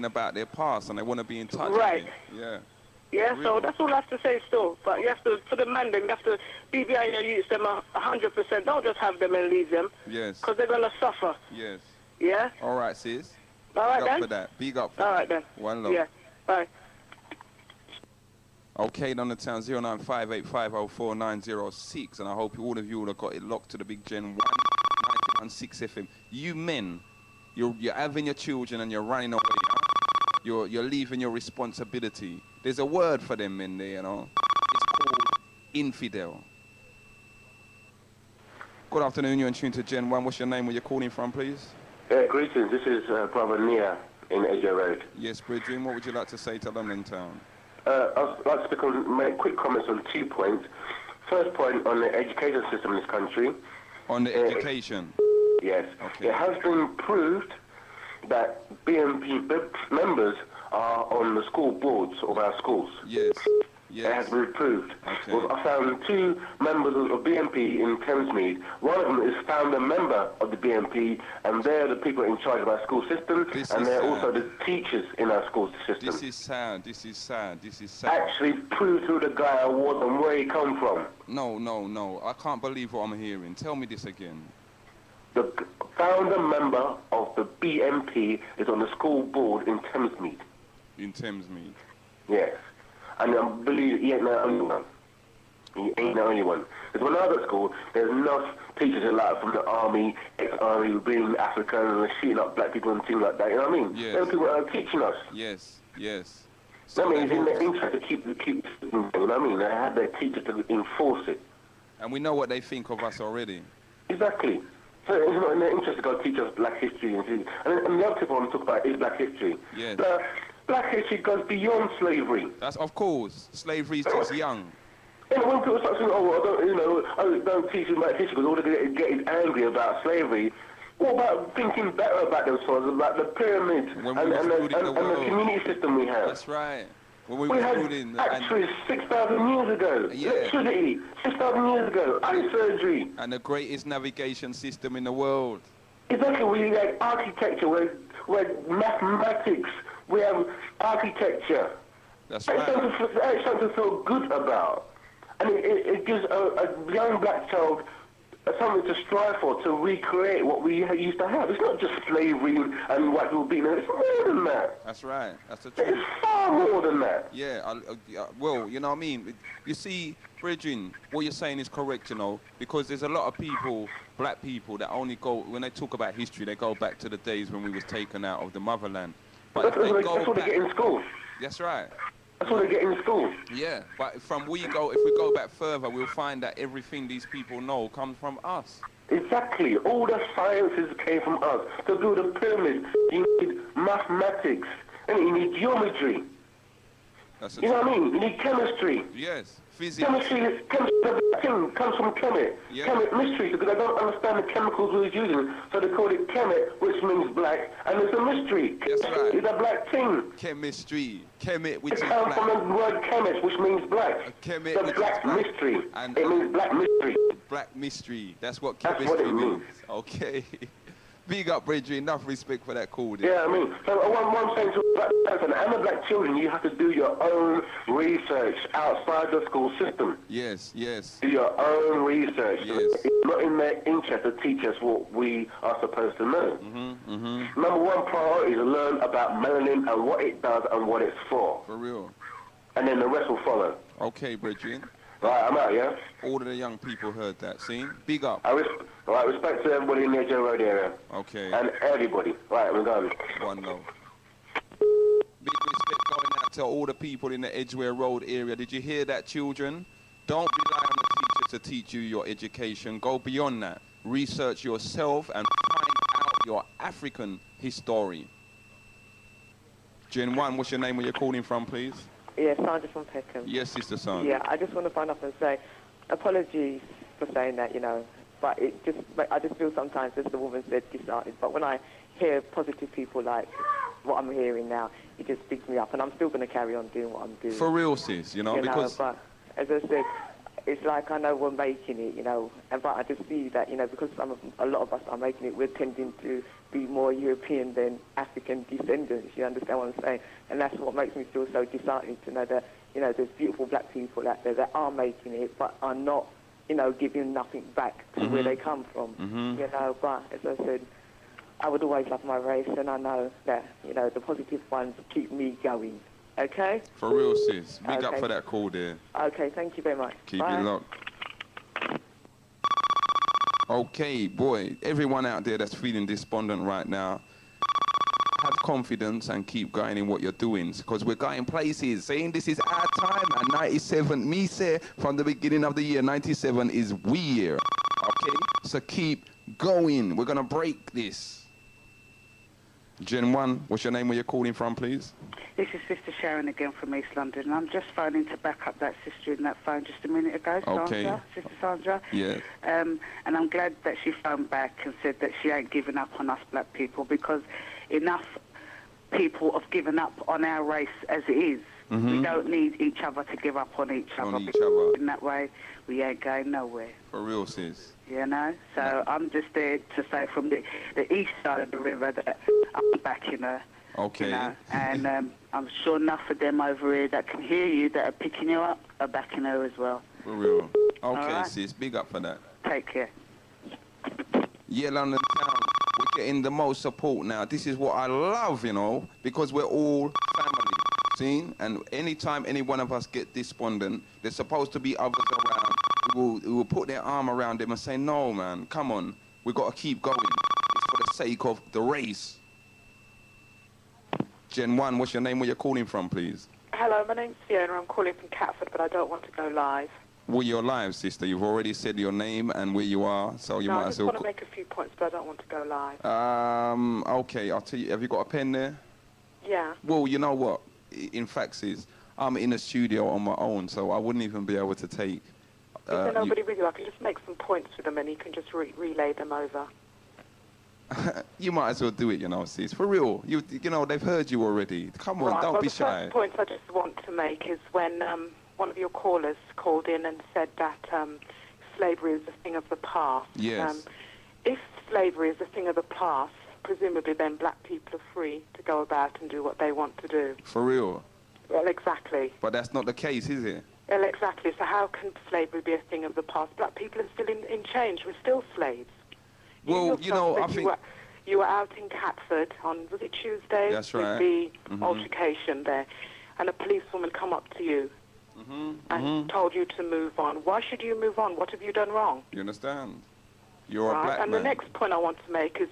about their past and they want to be in touch Right. with it. Yeah. Yeah, so that's all I have to say still. But you have to, for the man, then you have to be behind your youths them 100%. Don't just have them and leave them. Yes. Because they're going to suffer. Yes. Yeah? All right, sis. All right, Big then. up for that. Big up for all that. right, then. One love. Yeah. Bye. Okay, on the town 09585049006, and I hope all of you will have got it locked to the Big Gen 191.6 FM. You men, you're having your children and you're running away. Huh? You're leaving your responsibility. There's a word for them men there, you know. It's called infidel. Good afternoon. You're in tune to Gen 1. What's your name? Where you're calling from, please? Greetings. This is Brother Nia in Edgware Road. Yes, Bridget. What would you like to say to London Town? I'd like to make quick comments on 2 points. First point on the education system in this country. On the education? Yes. Okay. It has been proved that BNP members are on the school boards of our schools. Yes. Yes. It has been proved. Okay. Well, I found 2 members of BNP in Thamesmead. One of them is found a member of the BNP, and they're the people in charge of our school system, and they're also the teachers in our school system. This is sad. This is sad. This is sad. Actually proved who the guy was and where he come from. No. I can't believe what I'm hearing. Tell me this again. The founder member of the BNP is on the school board in Thamesmead. In Thamesmead? Yes. And I believe he ain't the only one. He ain't the only one. Because when I was at school, there's enough teachers that like from the army, ex-army, who been African and shooting up black people and things like that. You know what I mean? Yes. There are people that are teaching us. Yes. So that means it's in their interest to keep you know what I mean? They have their teachers to enforce it. And we know what they think of us already. Exactly. So it's not in their interest to go teach us black history and things. And the other people I want to talk about is black history. Yes. Black history goes beyond slavery. That's of course. Slavery is just young. And when people start saying, don't teach them about history because all they're getting angry about slavery, what about thinking better about themselves, about the pyramids and the community system we have? That's right. When we had factories 6,000 years ago, electricity 6,000 years ago, eye surgery. And the greatest navigation system in the world. Exactly, we had architecture, we had mathematics, we have architecture. That's right. It's something to feel good about. And it gives a young black child something to strive for, to recreate what we used to have. It's not just slavery and white people beating them. It's more than that. That's right. That's the truth. It's far more than that. Yeah, well, you know what I mean? You see, Bridging, what you're saying is correct, you know, because there's a lot of people, black people, that only go, when they talk about history, they go back to the days when we was taken out of the motherland. But that's what they get in school. That's right. That's what they get in school. Yeah, but if we go back further, we'll find that everything these people know comes from us. Exactly. All the sciences came from us. To do the pyramids, you need mathematics, and you need geometry. You know what I mean? You need chemistry. Yes, physics. Chemistry thing comes from chemet. Yeah. Chemet mystery, because I don't understand the chemicals we was using, so they call it chemet, which means black, and it's a mystery. That's right. It's a black thing. Chemistry. Chemet, which is black. It comes black. from the word chemet, which means black. Chemet, the black mystery. And it means black mystery. Black mystery. That's what chemistry means. Okay. Big up, Bridget. Enough respect for that call. Yeah, I mean, so one thing to black person and the black children, you have to do your own research outside the school system. Yes. Do your own research. Yes. It's not in their interest to teach us what we are supposed to know. Number one priority is to learn about melanin and what it does and what it's for. For real. And then the rest will follow. Okay, Bridget. Right, I'm out, yeah? All of the young people heard that. See? Big up. Right, respect to everybody in the Edgware Road area. Okay. And everybody. Right, we're going. One love. Big respect going out to all the people in the Edgware Road area. Did you hear that, children? Don't rely on the teacher to teach you your education. Go beyond that. Research yourself and find out your African history. Gen 1, what's your name? Where you're calling from, please? Yeah, Sandra from Peckham. Yes, Sister Sandra. Yeah, I just want to find up and say, apologies for saying that, you know, but I just feel sometimes, as the woman said, disheartened. But when I hear positive people like what I'm hearing now, it just picks me up, and I'm still going to carry on doing what I'm doing. For real, sis, you know, because... But as I said, it's like I know we're making it, you know, but I just see that, you know, because a lot of us are making it, we're tending to be more European than African descendants, you understand what I'm saying? And that's what makes me feel so disheartening to know that, you know, there's beautiful black people out there that are making it, but are not, you know, giving nothing back to where they come from, you know, but as I said, I would always love my race, and I know that, you know, the positive ones keep me going. Okay? For real, sis. Big up Okay. for that call there. Okay, thank you very much. Keep Bye. it locked. Okay, boy, everyone out there that's feeling despondent right now, have confidence and keep going in what you're doing, because we're going places, saying this is our time, and 97, me say from the beginning of the year, 97 is we year, okay? So keep going. We're going to break this. Gen 1, what's your name? Where you're calling from, please? This is Sister Sharon again from East London, and I'm just phoning to back up that sister in that phone just a minute ago, Okay. Sandra, Sister Sandra. Yes. And I'm glad that she phoned back and said that she ain't giving up on us black people, because enough people have given up on our race as it is. We don't need each other to give up on each other. Because in that way, we ain't going nowhere. For real, sis. You know? So I'm just there to say from the east side of the river that I'm backing her. Okay. You know? And I'm sure enough of them over here that can hear you, that are picking you up, are backing her as well. For real. Okay, right. sis. Big up for that. Take care. Yeah, London Town, we're getting the most support now. This is what I love, you know, because we're all family. See? And anytime any one of us get despondent, there's supposed to be others around who will put their arm around them and say, no, man, come on. We've got to keep going. It's for the sake of the race. Gen 1, what's your name? Where you're calling from, please? Hello, my name's Fiona. I'm calling from Catford, but I don't want to go live. Well, you're live, sister. You've already said your name and where you are, so you might I as just well... want to make a few points, but I don't want to go live. Okay, I'll tell you. Have you got a pen there? Yeah. Well, you know what? In fact, sis, I'm in a studio on my own, so I wouldn't even be able to take... Is there nobody with you? I can just make some points with them and you can just relay them over. You might as well do it, you know, sis. For real. You know, they've heard you already. Come on, Right, don't well, be the shy. first point I just want to make is when one of your callers called in and said that slavery is a thing of the past. Yes. If slavery is a thing of the past, presumably then black people are free to go about and do what they want to do. For real. Well, exactly. But that's not the case, is it? Well, exactly. So how can slavery be a thing of the past? Black people are still in change. We're still slaves. Well, you know, I think... You were out in Catford on, was it Tuesday? That's right. With the altercation there. And a policewoman come up to you and told you to move on. Why should you move on? What have you done wrong? You understand? You're Right. a black And man. the next point I want to make is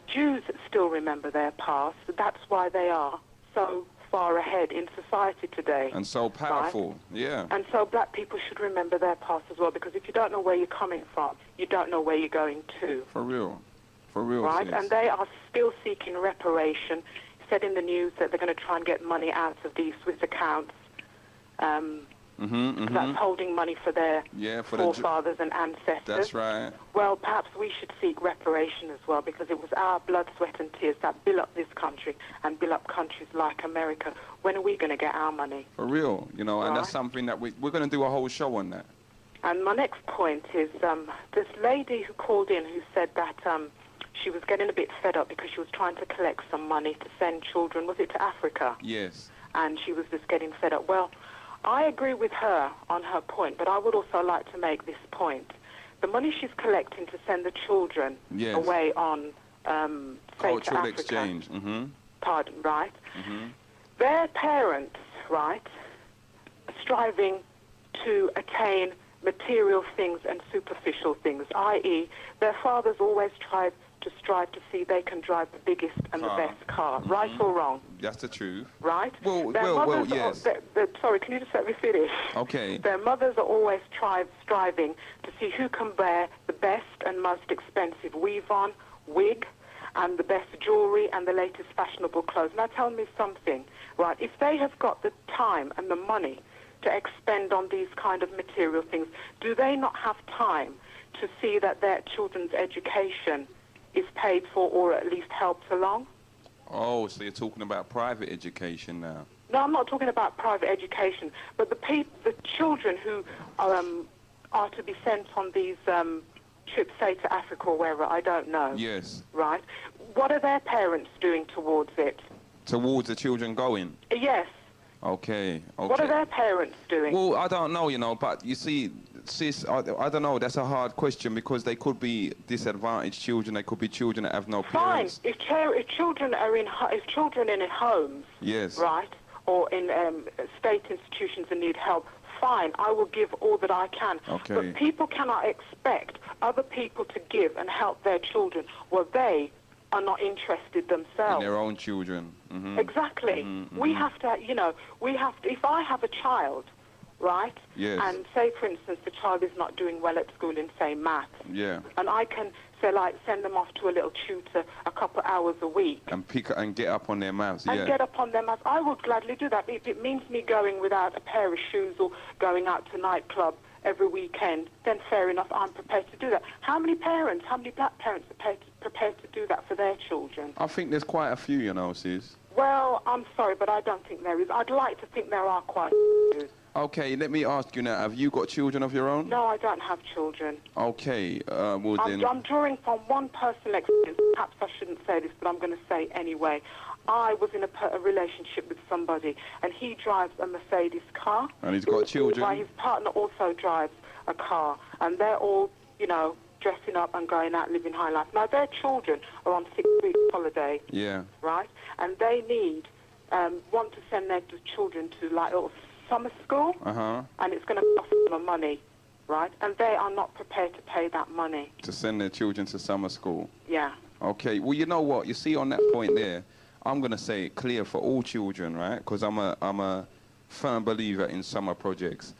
Jews still remember their past. That's why they are so far ahead in society today. And so powerful, yeah. And so black people should remember their past as well, because if you don't know where you're coming from, you don't know where you're going to. For real. For real, Right? sis. And they are still seeking reparation. Said in the news that they're going to try and get money out of these Swiss accounts. That's holding money for their forefathers and ancestors. That's right. Well, perhaps we should seek reparation as well, because it was our blood, sweat and tears that built up this country and built up countries like America. When are we going to get our money? For real, you know, and Right. that's something that we're going to do a whole show on that. And my next point is this lady who called in who said that she was getting a bit fed up because she was trying to collect some money to send children, was it to Africa? Yes. And she was just getting fed up. Well, I agree with her on her point, but I would also like to make this point. The money she's collecting to send the children Yes. away on, say, Cultural to Africa, exchange. pardon, right? Their parents, right, are striving to attain material things and superficial things, i.e. their fathers always tried to strive to see they can drive the biggest and the best car, right or wrong? That's the truth. Right? Well, yes. Sorry, can you just let me finish? Okay. Their mothers are always striving to see who can wear the best and most expensive weave-on, wig, and the best jewelry and the latest fashionable clothes. Now tell me something, right? If they have got the time and the money to expend on these kind of material things, do they not have time to see that their children's education is paid for or at least helped along? Oh, so you're talking about private education now? No, I'm not talking about private education, but the children who are to be sent on these trips, say to Africa or wherever, I don't know. Yes. Right? What are their parents doing towards it? Towards the children going? Yes. Okay. What are their parents doing? Well, I don't know, you know, but you see, sis, I don't know, that's a hard question because they could be disadvantaged children, they could be children that have no parents. Fine. If children are in homes, yes, right, or in state institutions and need help, fine, I will give all that I can. Okay. But people cannot expect other people to give and help their children while they are not interested themselves. In their own children. Mm-hmm. Exactly. Mm-hmm. We have to, you know, if I have a child, right, yes, and say, for instance, the child is not doing well at school in, say, maths, yeah, and I can, say, like, send them off to a little tutor a couple hours a week. And get up on their maths, yeah. And get up on their maths. I would gladly do that. If it means me going without a pair of shoes or going out to nightclub every weekend, then fair enough, I'm prepared to do that. How many black parents are prepared to do that for their children? I think there's quite a few, you know, sis. Well, I'm sorry, but I don't think there is. I'd like to think there are quite a few. Okay, let me ask you now, have you got children of your own? No, I don't have children. Okay, well then... I'm drawing from one personal experience. Perhaps I shouldn't say this, but I'm going to say anyway. I was in a relationship with somebody, and he drives a Mercedes car. And he's got children? While his partner also drives a car, and they're all, you know, dressing up and going out living high life. Now, their children are on 6 weeks holiday. Yeah. Right? And they want to send their children to, like, little summer school, and it's going to cost them money, right? And they are not prepared to pay that money. To send their children to summer school? Yeah. Okay, well, you know what? You see, on that point there, I'm going to say it clear for all children, right? Because I'm a firm believer in summer projects.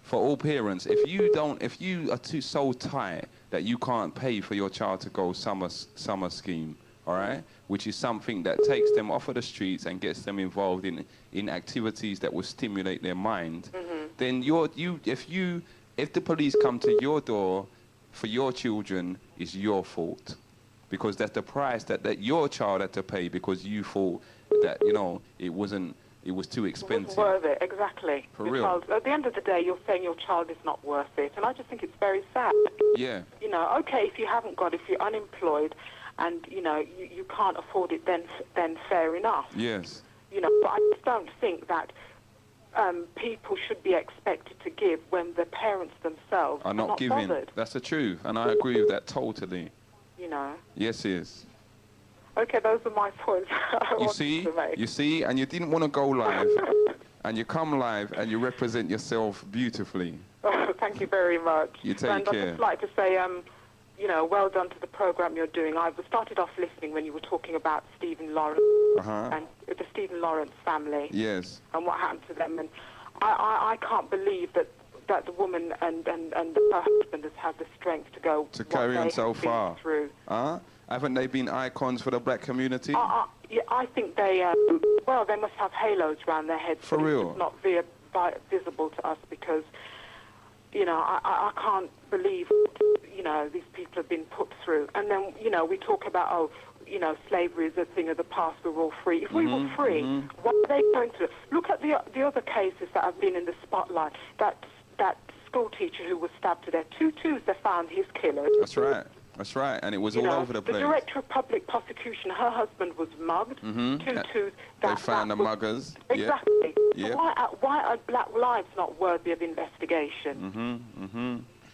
For all parents, if you are so tight that you can't pay for your child to go summer scheme, all right, which is something that takes them off of the streets and gets them involved in activities that will stimulate their mind, then if the police come to your door for your children, it's your fault, because that's the price that your child had to pay because you thought that, you know, it was too expensive. It wasn't worth it, exactly. For real. Because at the end of the day, you're saying your child is not worth it, and I just think it's very sad. Yeah. You know, okay, if you haven't got, if you're unemployed, and, you know, you can't afford it, then fair enough. Yes. You know, but I just don't think that people should be expected to give when the parents themselves are not giving. Bothered. That's the truth, and I agree with that totally. You know. Yes, yes. Okay, those are my points I wanted to make. You see, and you didn't want to go live, and you come live, and you represent yourself beautifully. Oh, thank you very much. You take and care. I'd just like to say, you know, well done to the program you're doing. I started off listening when you were talking about Stephen Lawrence and the Stephen Lawrence family. Yes. And what happened to them. And I can't believe that the woman and her husband has had the strength to go to carry on so far. Through. Haven't they been icons for the black community? Yeah, I think they must have halos around their heads. For real. It's not visible to us because, you know, I can't believe, you know, these people have been put through. And then, you know, we talk about, you know, slavery is a thing of the past, we're all free. If we were free, what are they going to do? Look at the other cases that have been in the spotlight. That school teacher who was stabbed to death. 2-2s, they found his killers. That's right. That's right, and it was all over the place. The director of public prosecution, her husband was mugged. 2-2s. They found the muggers. Exactly. Yeah. So why are black lives not worthy of investigation?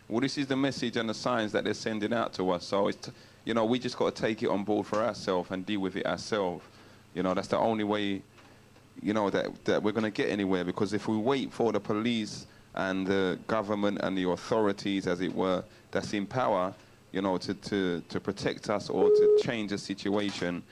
Well, this is the message and the signs that they're sending out to us. So, you know, we just got to take it on board for ourselves and deal with it ourselves. You know, that's the only way, you know, that we're going to get anywhere. Because if we wait for the police and the government and the authorities, as it were, that's in power, you know, to protect us or to change the situation,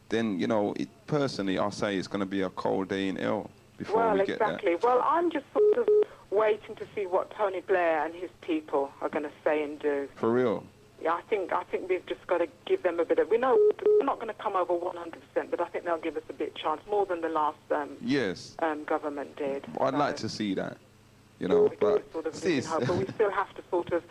then, you know, personally, I'll say it's going to be a cold day in hell before we get there. Well, exactly. Well, I'm just sort of waiting to see what Tony Blair and his people are going to say and do. For real? Yeah, I think we've just got to give them a bit of... We know we're not going to come over 100%, but I think they'll give us a bit chance, more than the last government did. Well, I'd like to see that, you know, but... Sort of but we still have to sort of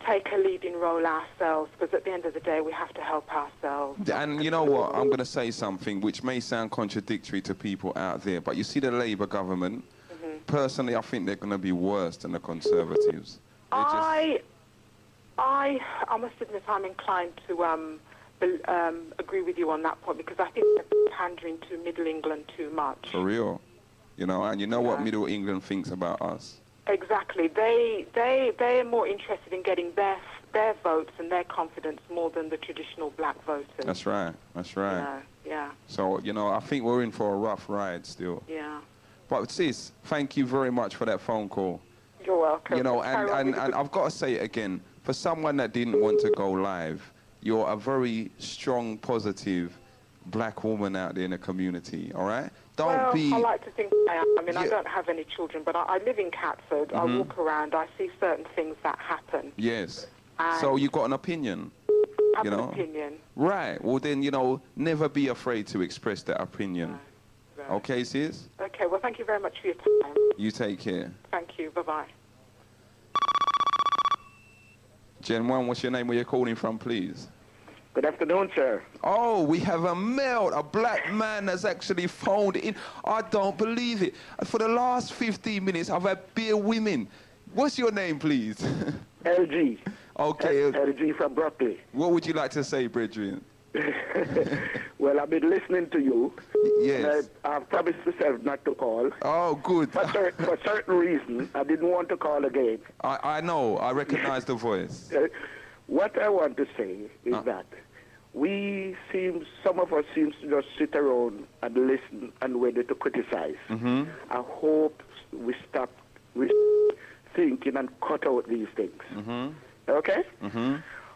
take a leading role ourselves, because at the end of the day, we have to help ourselves. And you know what? I'm going to say something which may sound contradictory to people out there, but you see the Labour government, personally, I think they're going to be worse than the Conservatives. I must admit I'm inclined to agree with you on that point, because I think they're pandering to Middle England too much. For real. You know, and you know what Middle England thinks about us. Exactly. They're more interested in getting their votes and their confidence more than the traditional black voters. That's right. That's right. Yeah. So, you know, I think we're in for a rough ride still. Yeah. But sis, thank you very much for that phone call. You're welcome. You know, and I've got to say it again, for someone that didn't want to go live, you're a very strong, positive black woman out there in the community, all right? Don't be... I like to think I am. I mean, I don't have any children, but I live in Catford. I walk around. I see certain things that happen. Yes. So you got an opinion, you know? An opinion. Right. Well, then, you know, never be afraid to express that opinion. Right. Okay, sis? Okay, well, thank you very much for your time. You take care. Thank you. Bye-bye. Gen 1, what's your name? Where you're calling from, please? Good afternoon, sir. Oh, we have a male, a black man that's actually phoned in. I don't believe it. For the last 15 minutes, I've had bare women. What's your name, please? LG. Okay. LG from Brooklyn. What would you like to say, Bridget? Well, I've been listening to you. Yes. I've promised myself not to call. Oh, good. For certain reasons, I didn't want to call again. I know. I recognize the voice. What I want to say is that some of us seems to just sit around and listen and ready to criticize. I hope we stop thinking and cut out these things. Okay?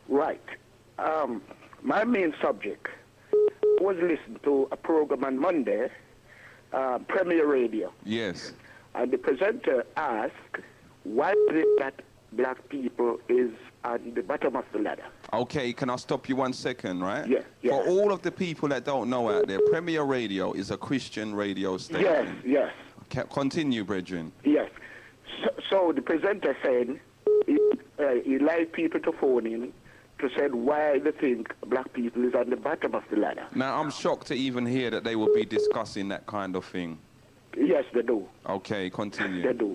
Right. My main subject was listening to a program on Monday, Premier Radio. Yes. And the presenter asked, why is it that black people is at the bottom of the ladder? Okay, can I stop you 1 second, right? Yeah. For all of the people that don't know out there, Premier Radio is a Christian radio station. Yes. Continue, Brethren. Yes. So the presenter said he liked people to phone in to say why they think black people is at the bottom of the ladder. Now, I'm shocked to even hear that they will be discussing that kind of thing. Yes, they do. Okay, continue. They do.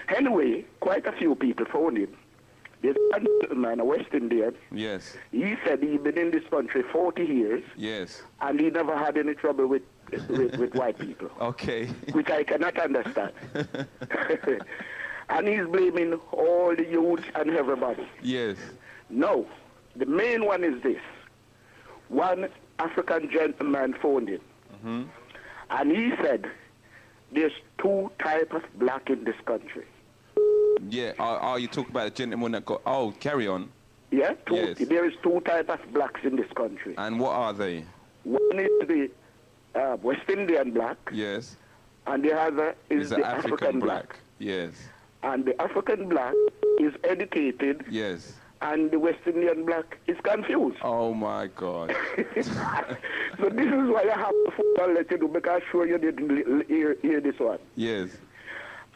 Anyway, quite a few people phoned in. There's a man, a West Indian. Yes. He said he'd been in this country 40 years. Yes. And he never had any trouble with white people. Okay. Which I cannot understand. And he's blaming all the youth and everybody. Yes. No. The main one is this. One African gentleman phoned in. And he said there's two types of black in this country. Yeah, you talk about a gentleman that got... Oh, carry on. Yeah, yes. There is two types of blacks in this country. And what are they? One is the West Indian black. Yes. And the other is the African black. Yes. And the African black is educated. Yes. And the West Indian black is confused. Oh, my God. So this is why I have to let you know, because I'm sure you didn't hear this one. Yes.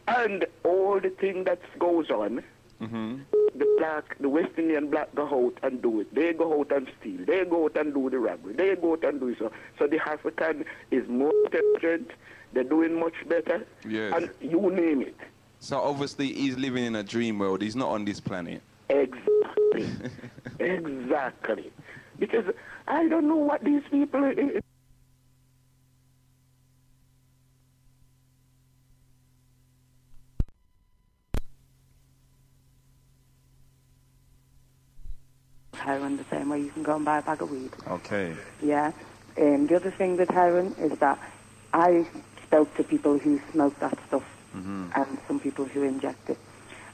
And all the thing that goes on, the West Indian black go out and do it. They go out and steal. They go out and do the robbery. They go out and do it. So the African is more intelligent. They're doing much better. Yes. And you name it. So obviously he's living in a dream world. He's not on this planet. Exactly. Exactly. Because I don't know what these people... Heroin the same way you can go and buy a bag of weed. Okay. Yeah. The other thing with heroin is that I spoke to people who smoke that stuff and some people who inject it.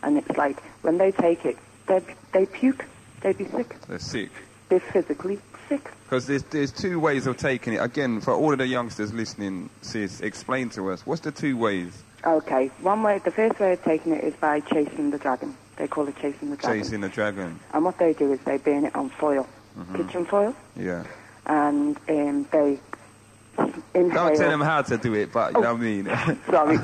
And it's like, when they take it, they puke, they be sick. They're sick. They're physically sick. Because there's two ways of taking it. Again, for all of the youngsters listening, sis, explain to us, what's the two ways? Okay, one way, the first way of taking it is by chasing the dragon. They call it chasing the dragon. Chasing the dragon. And what they do is they burn it on foil, kitchen foil. Yeah. And they inhale. Don't tell them how to do it, but you know what I mean. Sorry.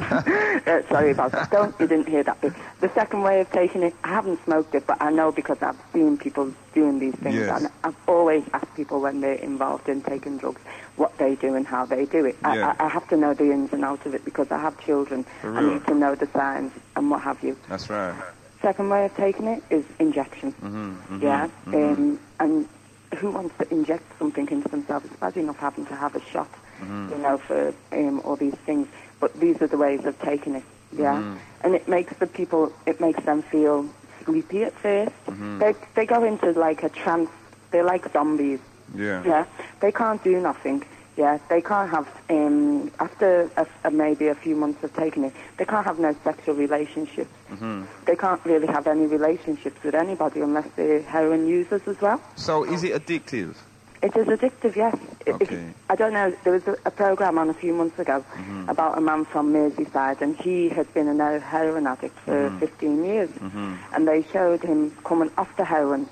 Sorry about that. You didn't hear that bit. The second way of taking it, I haven't smoked it, but I know because I've seen people doing these things. Yes. And I've always asked people when they're involved in taking drugs what they do and how they do it. Yeah. I have to know the ins and outs of it because I have children. For I real? need to know the signs and what have you. That's right. Second way of taking it is injection. Yeah. And who wants to inject something into themselves? It's bad enough having to have a shot, you know, for all these things. But these are the ways of taking it. Yeah. And it makes them feel sleepy at first. They go into like a trance. They're like zombies. Yeah. Yeah. They can't do nothing. Yeah. They can't have, after maybe a few months of taking it, they can't have no sexual relationships. They can't really have any relationships with anybody unless they're heroin users as well. So is it addictive? It is addictive, yes. Okay. I don't know, there was a program on a few months ago about a man from Merseyside, and he had been a heroin addict for 15 years. And they showed him coming off the heroin,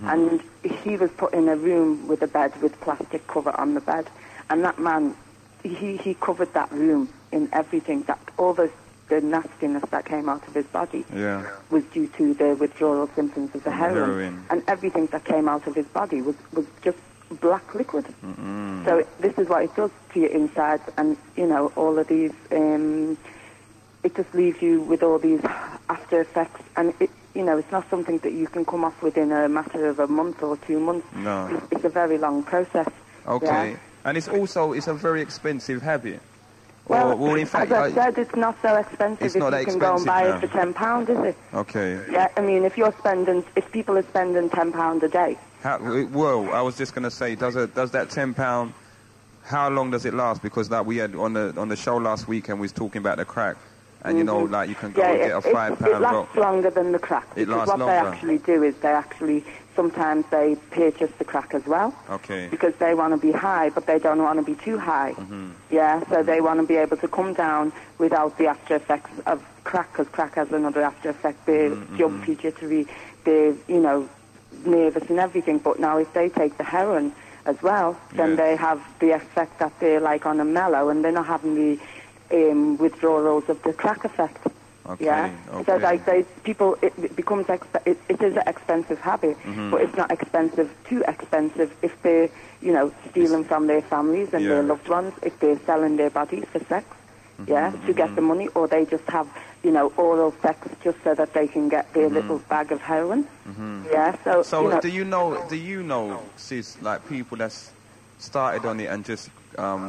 and he was put in a room with a bed with plastic cover on the bed. And that man, he covered that room in everything, that all the nastiness that came out of his body was due to the withdrawal symptoms of the heroin. And everything that came out of his body was just black liquid. So this is what it does to your insides, and you know, all of these, it just leaves you with all these after effects, and it, you know, it's not something that you can come off within a matter of a month or 2 months. No. It's a very long process. Okay. Yeah. And it's a very expensive habit. Well, in fact, as I said, it's not so expensive. It's not that you can go and buy expensive it for £10, is it? Okay. Yeah, I mean, if people are spending £10 a day. Well, I was just going to say, does that £10, how long does it last? Because like we had on the show last week, and we was talking about the crack, and you know, like you can go and get a £5 It lasts rock. longer than the crack. It lasts what longer. They actually do is sometimes they purchase the crack as well. Okay. Because they want to be high, but they don't want to be too high. Yeah, so they want to be able to come down without the after effects of crack, because crack has another after effect. They're jumpy, jittery, they're, you know, nervous and everything. But now if they take the heroin as well, then they have the effect that they're like on a mellow, and they're not having the withdrawals of the crack effect. Okay. Yeah. So like it becomes it is an expensive habit, but it's not too expensive if they're, you know, stealing from their families and their loved ones, if they're selling their bodies for sex, to get the money, or they just have, you know, oral sex just so that they can get their little bag of heroin. Yeah. So you do you know, sis, like people that's started on it and just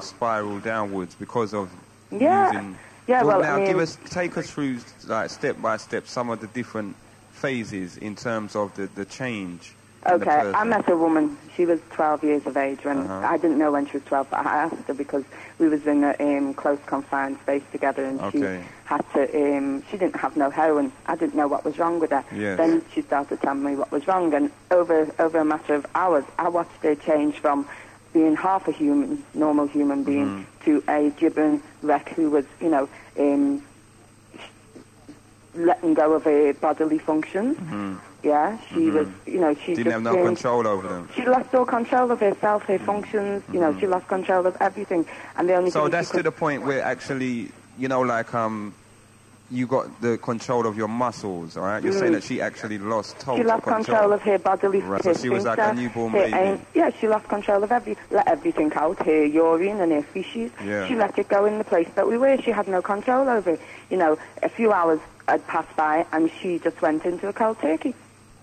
spiral downwards because of using. Yeah, well, now I mean, take us through, like, step by step, some of the different phases in terms of the change. Okay, I met a woman. She was 12 years of age, and I didn't know when she was 12, but I asked her because we was in a close confined space together, and she had to. She didn't have no heroin. I didn't know what was wrong with her. Yes. Then she started telling me what was wrong, and over a matter of hours, I watched her change from being half a normal human being, to a gibbering wreck who was, you know, letting go of her bodily functions. Yeah, she was, you know, she didn't have no control over them. She lost all control of herself, her functions. You know, she lost control of everything, and the only. So that's to the point where actually, you know, like you got the control of your muscles, all right? You're saying that she actually lost total She lost control of her bodily. Right, so she was like a newborn baby. Yeah, she lost control of everything out, her urine and her feces. Yeah. She let it go in the place that we were. She had no control over it. You know, a few hours had passed by, and she just went into a cold turkey.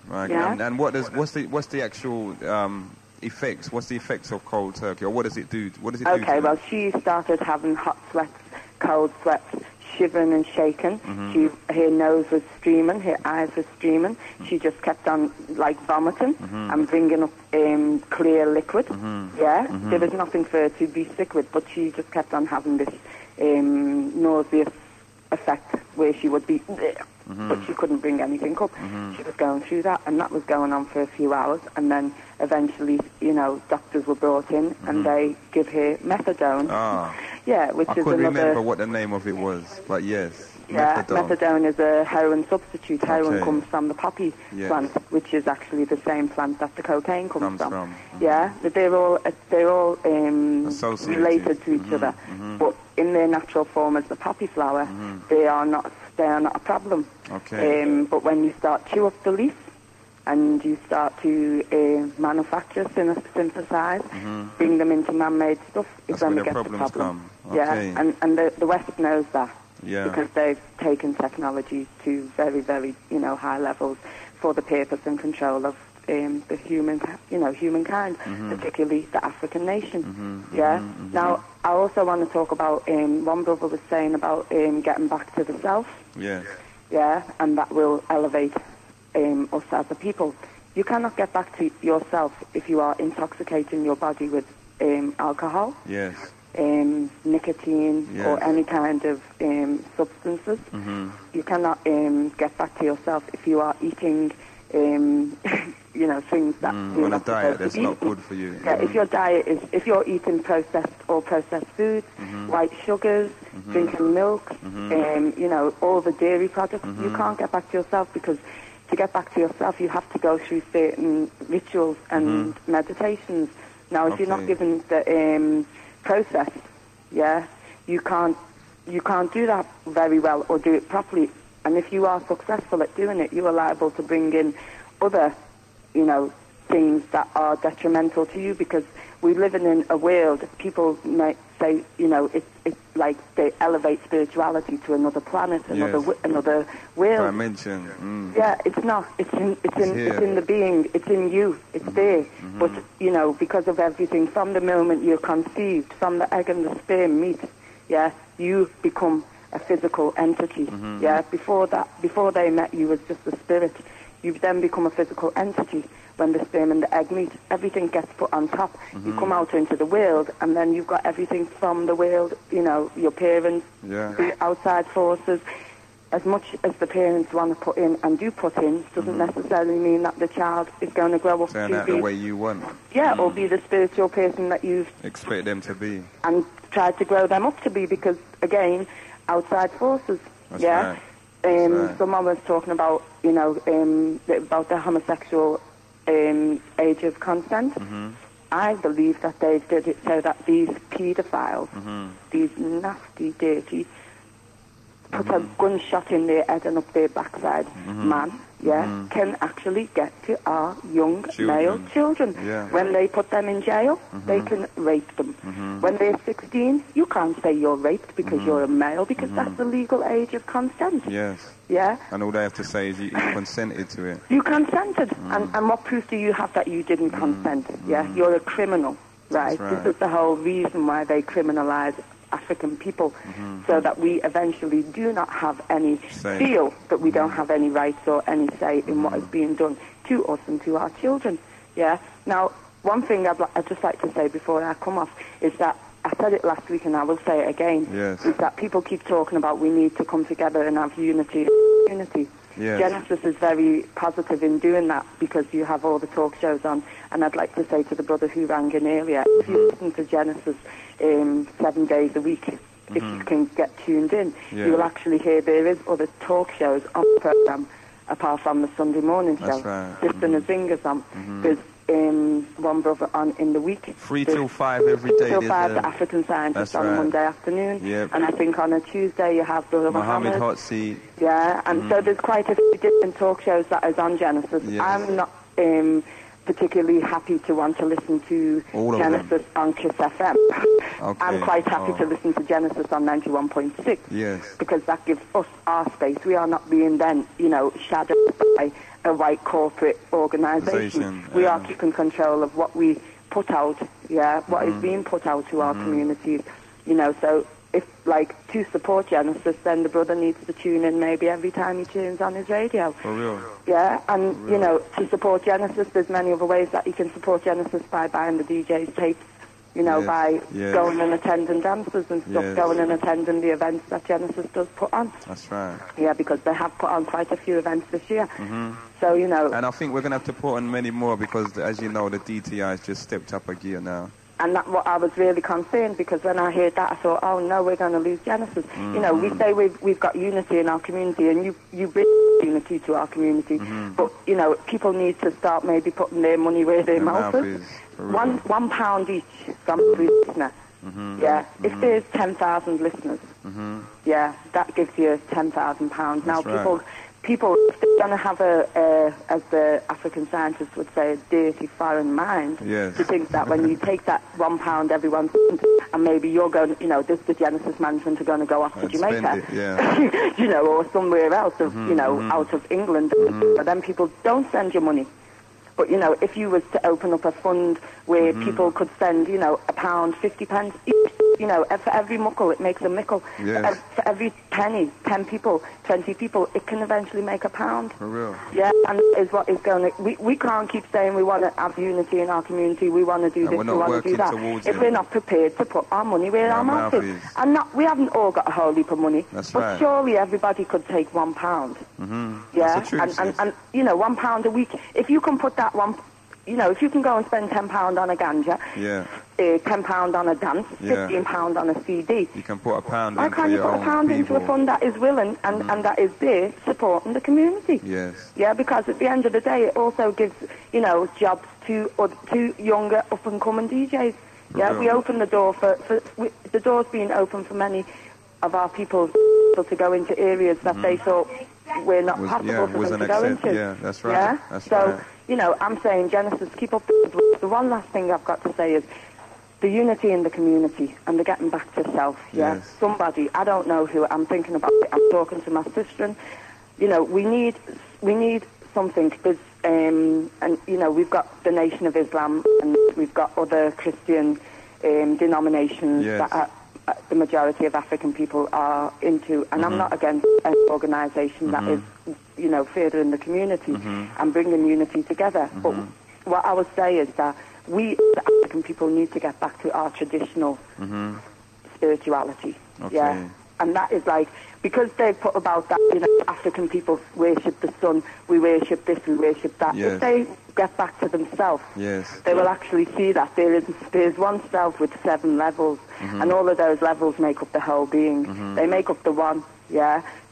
Right. Yeah? And what's the actual effects? What's the effects of cold turkey, or what does it do? What does it do? Okay, well, she started having hot sweats, cold sweats, shivering and shaking. Her nose was streaming, her eyes were streaming. She just kept on like vomiting and bringing up clear liquid. Yeah, there was nothing for her to be sick with, but she just kept on having this nauseous effect where she would be there, but she couldn't bring anything up. She was going through that, and that was going on for a few hours, and then eventually, you know, doctors were brought in, and they give her methadone. Yeah, which I is another... couldn't remember what the name of it was, but yes. Yeah, methadone is a heroin substitute. Heroin comes from the poppy Yes. plant, which is actually the same plant that the cocaine comes from. Yeah, but they're all related to each other, but in their natural form as the poppy flower, they are not a problem. Okay. But when you start chew up the leaf and you start to manufacture, synthesize, bring them into man-made stuff, is when we get the problem. Come. Yeah, Okay. and the West knows that. Yeah. Because they've taken technology to very, very, you know, high levels for the purpose and control of the humankind, particularly the African nation. Now, I also want to talk about one brother was saying about getting back to the self. Yes. Yeah, and that will elevate us as a people. You cannot get back to yourself if you are intoxicating your body with alcohol. Yes. Nicotine or any kind of substances. You cannot get back to yourself if you are eating, you know, things that you're on a not diet supposed to that's be not eating. good for you. Yeah, if you're eating processed foods, white sugars, drinking milk, you know, all the dairy products, you can't get back to yourself, because to get back to yourself, you have to go through certain rituals and meditations. Now, if you're not given the process, you can't do that very well or do it properly. And if you are successful at doing it, you are liable to bring in other, you know, things that are detrimental to you, because we live in a world, people might say, you know, it's like they elevate spirituality to another planet, another world. Dimension. Yeah, it's not. It's in the being. It's in you. It's there. But you know, because of everything, from the moment you're conceived, from the egg and the sperm meet, you become a physical entity. Before they met, you was just a spirit. You then become a physical entity. When the sperm and the egg meet, everything gets put on top. You come out into the world, and then you've got everything from the world, you know, your parents, the outside forces. As much as the parents want to put in and do put in, doesn't necessarily mean that the child is going to grow up Turn to out be the way you want. or be the spiritual person that you've expect them to be, and tried to grow them up to be, because, again, outside forces. That's right. Someone was talking about, you know, about the homosexual age of consent. I believe that they did it so that these paedophiles, these nasty, dirty, put a gunshot in their head and up their backside man, can actually get to our young male children. When they put them in jail, they can rape them. When they're 16, you can't say you're raped because you're a male, because that's the legal age of consent. And all they have to say is you consented to it. You consented. And what proof do you have that you didn't consent? You're a criminal, right? This is the whole reason why they criminalize African people, so that we eventually do not have any feel that we don't have any rights or any say in what is being done to us and to our children. Now, one thing I'd just like to say before I come off is that I said it last week and I will say it again, is that people keep talking about we need to come together and have unity. Genesis is very positive in doing that, because you have all the talk shows on, and I'd like to say to the brother who rang in earlier, if you listen to Genesis 7 days a week, if you can get tuned in, you will actually hear there is other talk shows on the programme apart from the Sunday morning show. Sister Nazinga's on. There's one brother on in the week. 3 till 5 every day. 3 till 5, the African Scientist on Monday afternoon. And I think on a Tuesday you have Brother Muhammad. Hot Seat. And so there's quite a few different talk shows that is on Genesis. I'm not particularly happy to want to listen to Genesis on Kiss FM. I'm quite happy to listen to Genesis on 91.6. Because that gives us our space. We are not being then, you know, shadowed by a white corporate organisation. We are keeping control of what we put out, what is being put out to our communities, you know. So if, like, to support Genesis, then the brother needs to tune in maybe every time he tunes on his radio. For real. And, you know, to support Genesis, there's many other ways that you can support Genesis by buying the DJ's tapes, you know, by going and attending dances and stuff, going and attending the events that Genesis does put on. That's right. Yeah, because they have put on quite a few events this year. So, you know... And I think we're going to have to put on many more because, as you know, the DTI has just stepped up a gear now. And that's what I was really concerned, because when I heard that, I thought, oh, no, we're going to lose Genesis. You know, we say we've got unity in our community, and you bring unity to our community. But, you know, people need to start maybe putting their money where their mouth is. £1 each from every listener. Yeah, if there's 10,000 listeners, yeah, that gives you £10,000. Now, people, if they're going to have as the African scientists would say, a dirty foreign mind, to think that when you take that £1 every 1 cent, and maybe you're going, you know, the Genesis management are going to go off to Jamaica, you know, or somewhere else, you know, out of England, but then people don't send you money. But, you know, if you was to open up a fund where people could send, you know, £1, 50 pence each, you know, for every muckle, it makes a mickle. For every penny, 10 people, 20 people, it can eventually make £1. For real. Yeah, and is what is going to... We can't keep saying we want to have unity in our community, we want to do this, we want to do that, if we're not prepared to put our money where our mouth is. And we haven't all got a whole heap of money, but surely everybody could take £1. Yeah, and you know, £1 a week. If you can put that one, you know, if you can go and spend £10 on a ganja, £10 on a dance, £15 on a CD, you can put £1. Why can't you put £1 into a fund that is willing and that is there supporting the community? Yeah, because at the end of the day, it also gives, you know, jobs to younger up and coming DJs. Yeah, we open the door the door's been open for many of our people to go into areas that they thought were not possible for them to go into. Yeah, that's right. Yeah? That's so, right. you know, I'm saying, Genesis, keep up the good work. The one last thing I've got to say is the unity in the community and the getting back to self. Yeah, somebody, I don't know who, I'm thinking about it. I'm talking to my sister. And, you know, we need something. There's, and you know, we've got the Nation of Islam and we've got other Christian denominations that are, the majority of African people are into, and I'm not against an organisation that is, you know, furthering the community and bringing unity together. But what I would say is that we, the African people, need to get back to our traditional spirituality. Yeah, and that is like, because they put about that, you know, African people worship the sun, we worship this, we worship that. If they get back to themselves, they will actually see that there's one self with 7 levels, and all of those levels make up the whole being. They make up the one,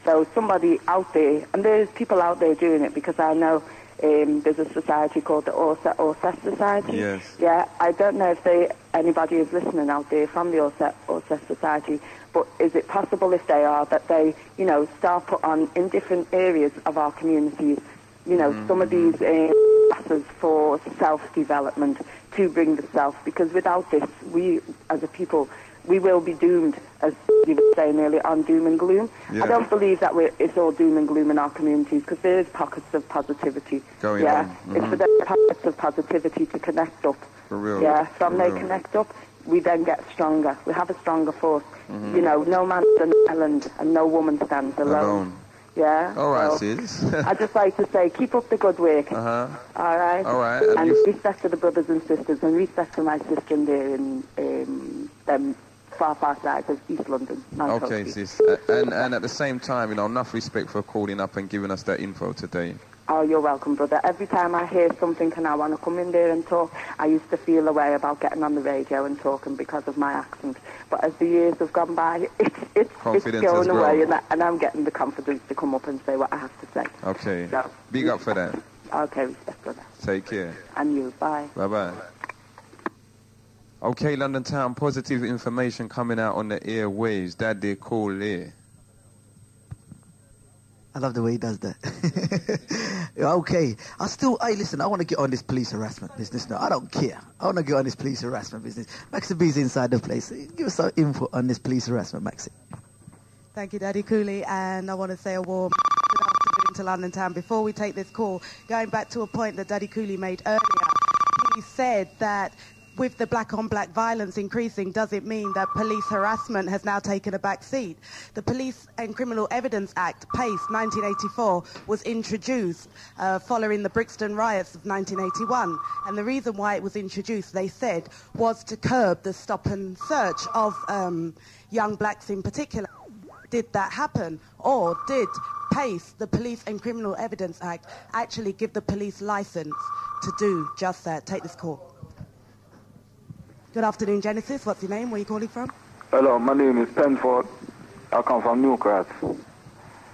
So somebody out there, and there's people out there doing it, because I know there's a society called the Orset Society. Yeah, I don't know if anybody is listening out there from the Orset Society, but is it possible, if they are, that they, you know, start put on in different areas of our communities, you know, some of these classes for self-development to bring the self, because without this, we, as a people, we will be doomed, as you were saying earlier, on doom and gloom. I don't believe that it's all doom and gloom in our communities, because there is pockets of positivity. Going on. It's for the pockets of positivity to connect up. For real. Yeah, from they connect up, we then get stronger. We have a stronger force. You know, no man stands an island and no woman stands alone. Yeah. All right, sis. I just like to say, keep up the good work. All right. All right. And respect to the brothers and sisters, and respect to my sister there in far sides of East London. Okay, sis. And at the same time, you know, enough respect for calling up and giving us that info today. Oh, you're welcome, brother. Every time I hear something and I want to come in there and talk, I used to feel a way about getting on the radio and talking because of my accent. But as the years have gone by, it's going away, and I'm getting the confidence to come up and say what I have to say. Okay. So, big up for that. Okay, respect, brother. Take care. And you. Bye. Bye-bye. Okay, London Town, positive information coming out on the airwaves. Daddy Coolie. I love the way he does that. Okay. Listen, I want to get on this police harassment business now. I don't care. I want to get on this police harassment business. Maxi B's inside the place. Give us some info on this police harassment, Maxi. Thank you, Daddy Coolie. And I want to say a warm good afternoon to London Town. Before we take this call, going back to a point that Daddy Coolie made earlier, he said that with the black-on-black violence increasing, does it mean that police harassment has now taken a back seat? The Police and Criminal Evidence Act, PACE 1984, was introduced following the Brixton riots of 1981. And the reason why it was introduced, they said, was to curb the stop and search of young blacks in particular. Did that happen? Or did PACE, the Police and Criminal Evidence Act, actually give the police license to do just that? Take this call. Good afternoon, Genesis. What's your name? Where are you calling from? Hello, my name is Penford. I come from Newcastle.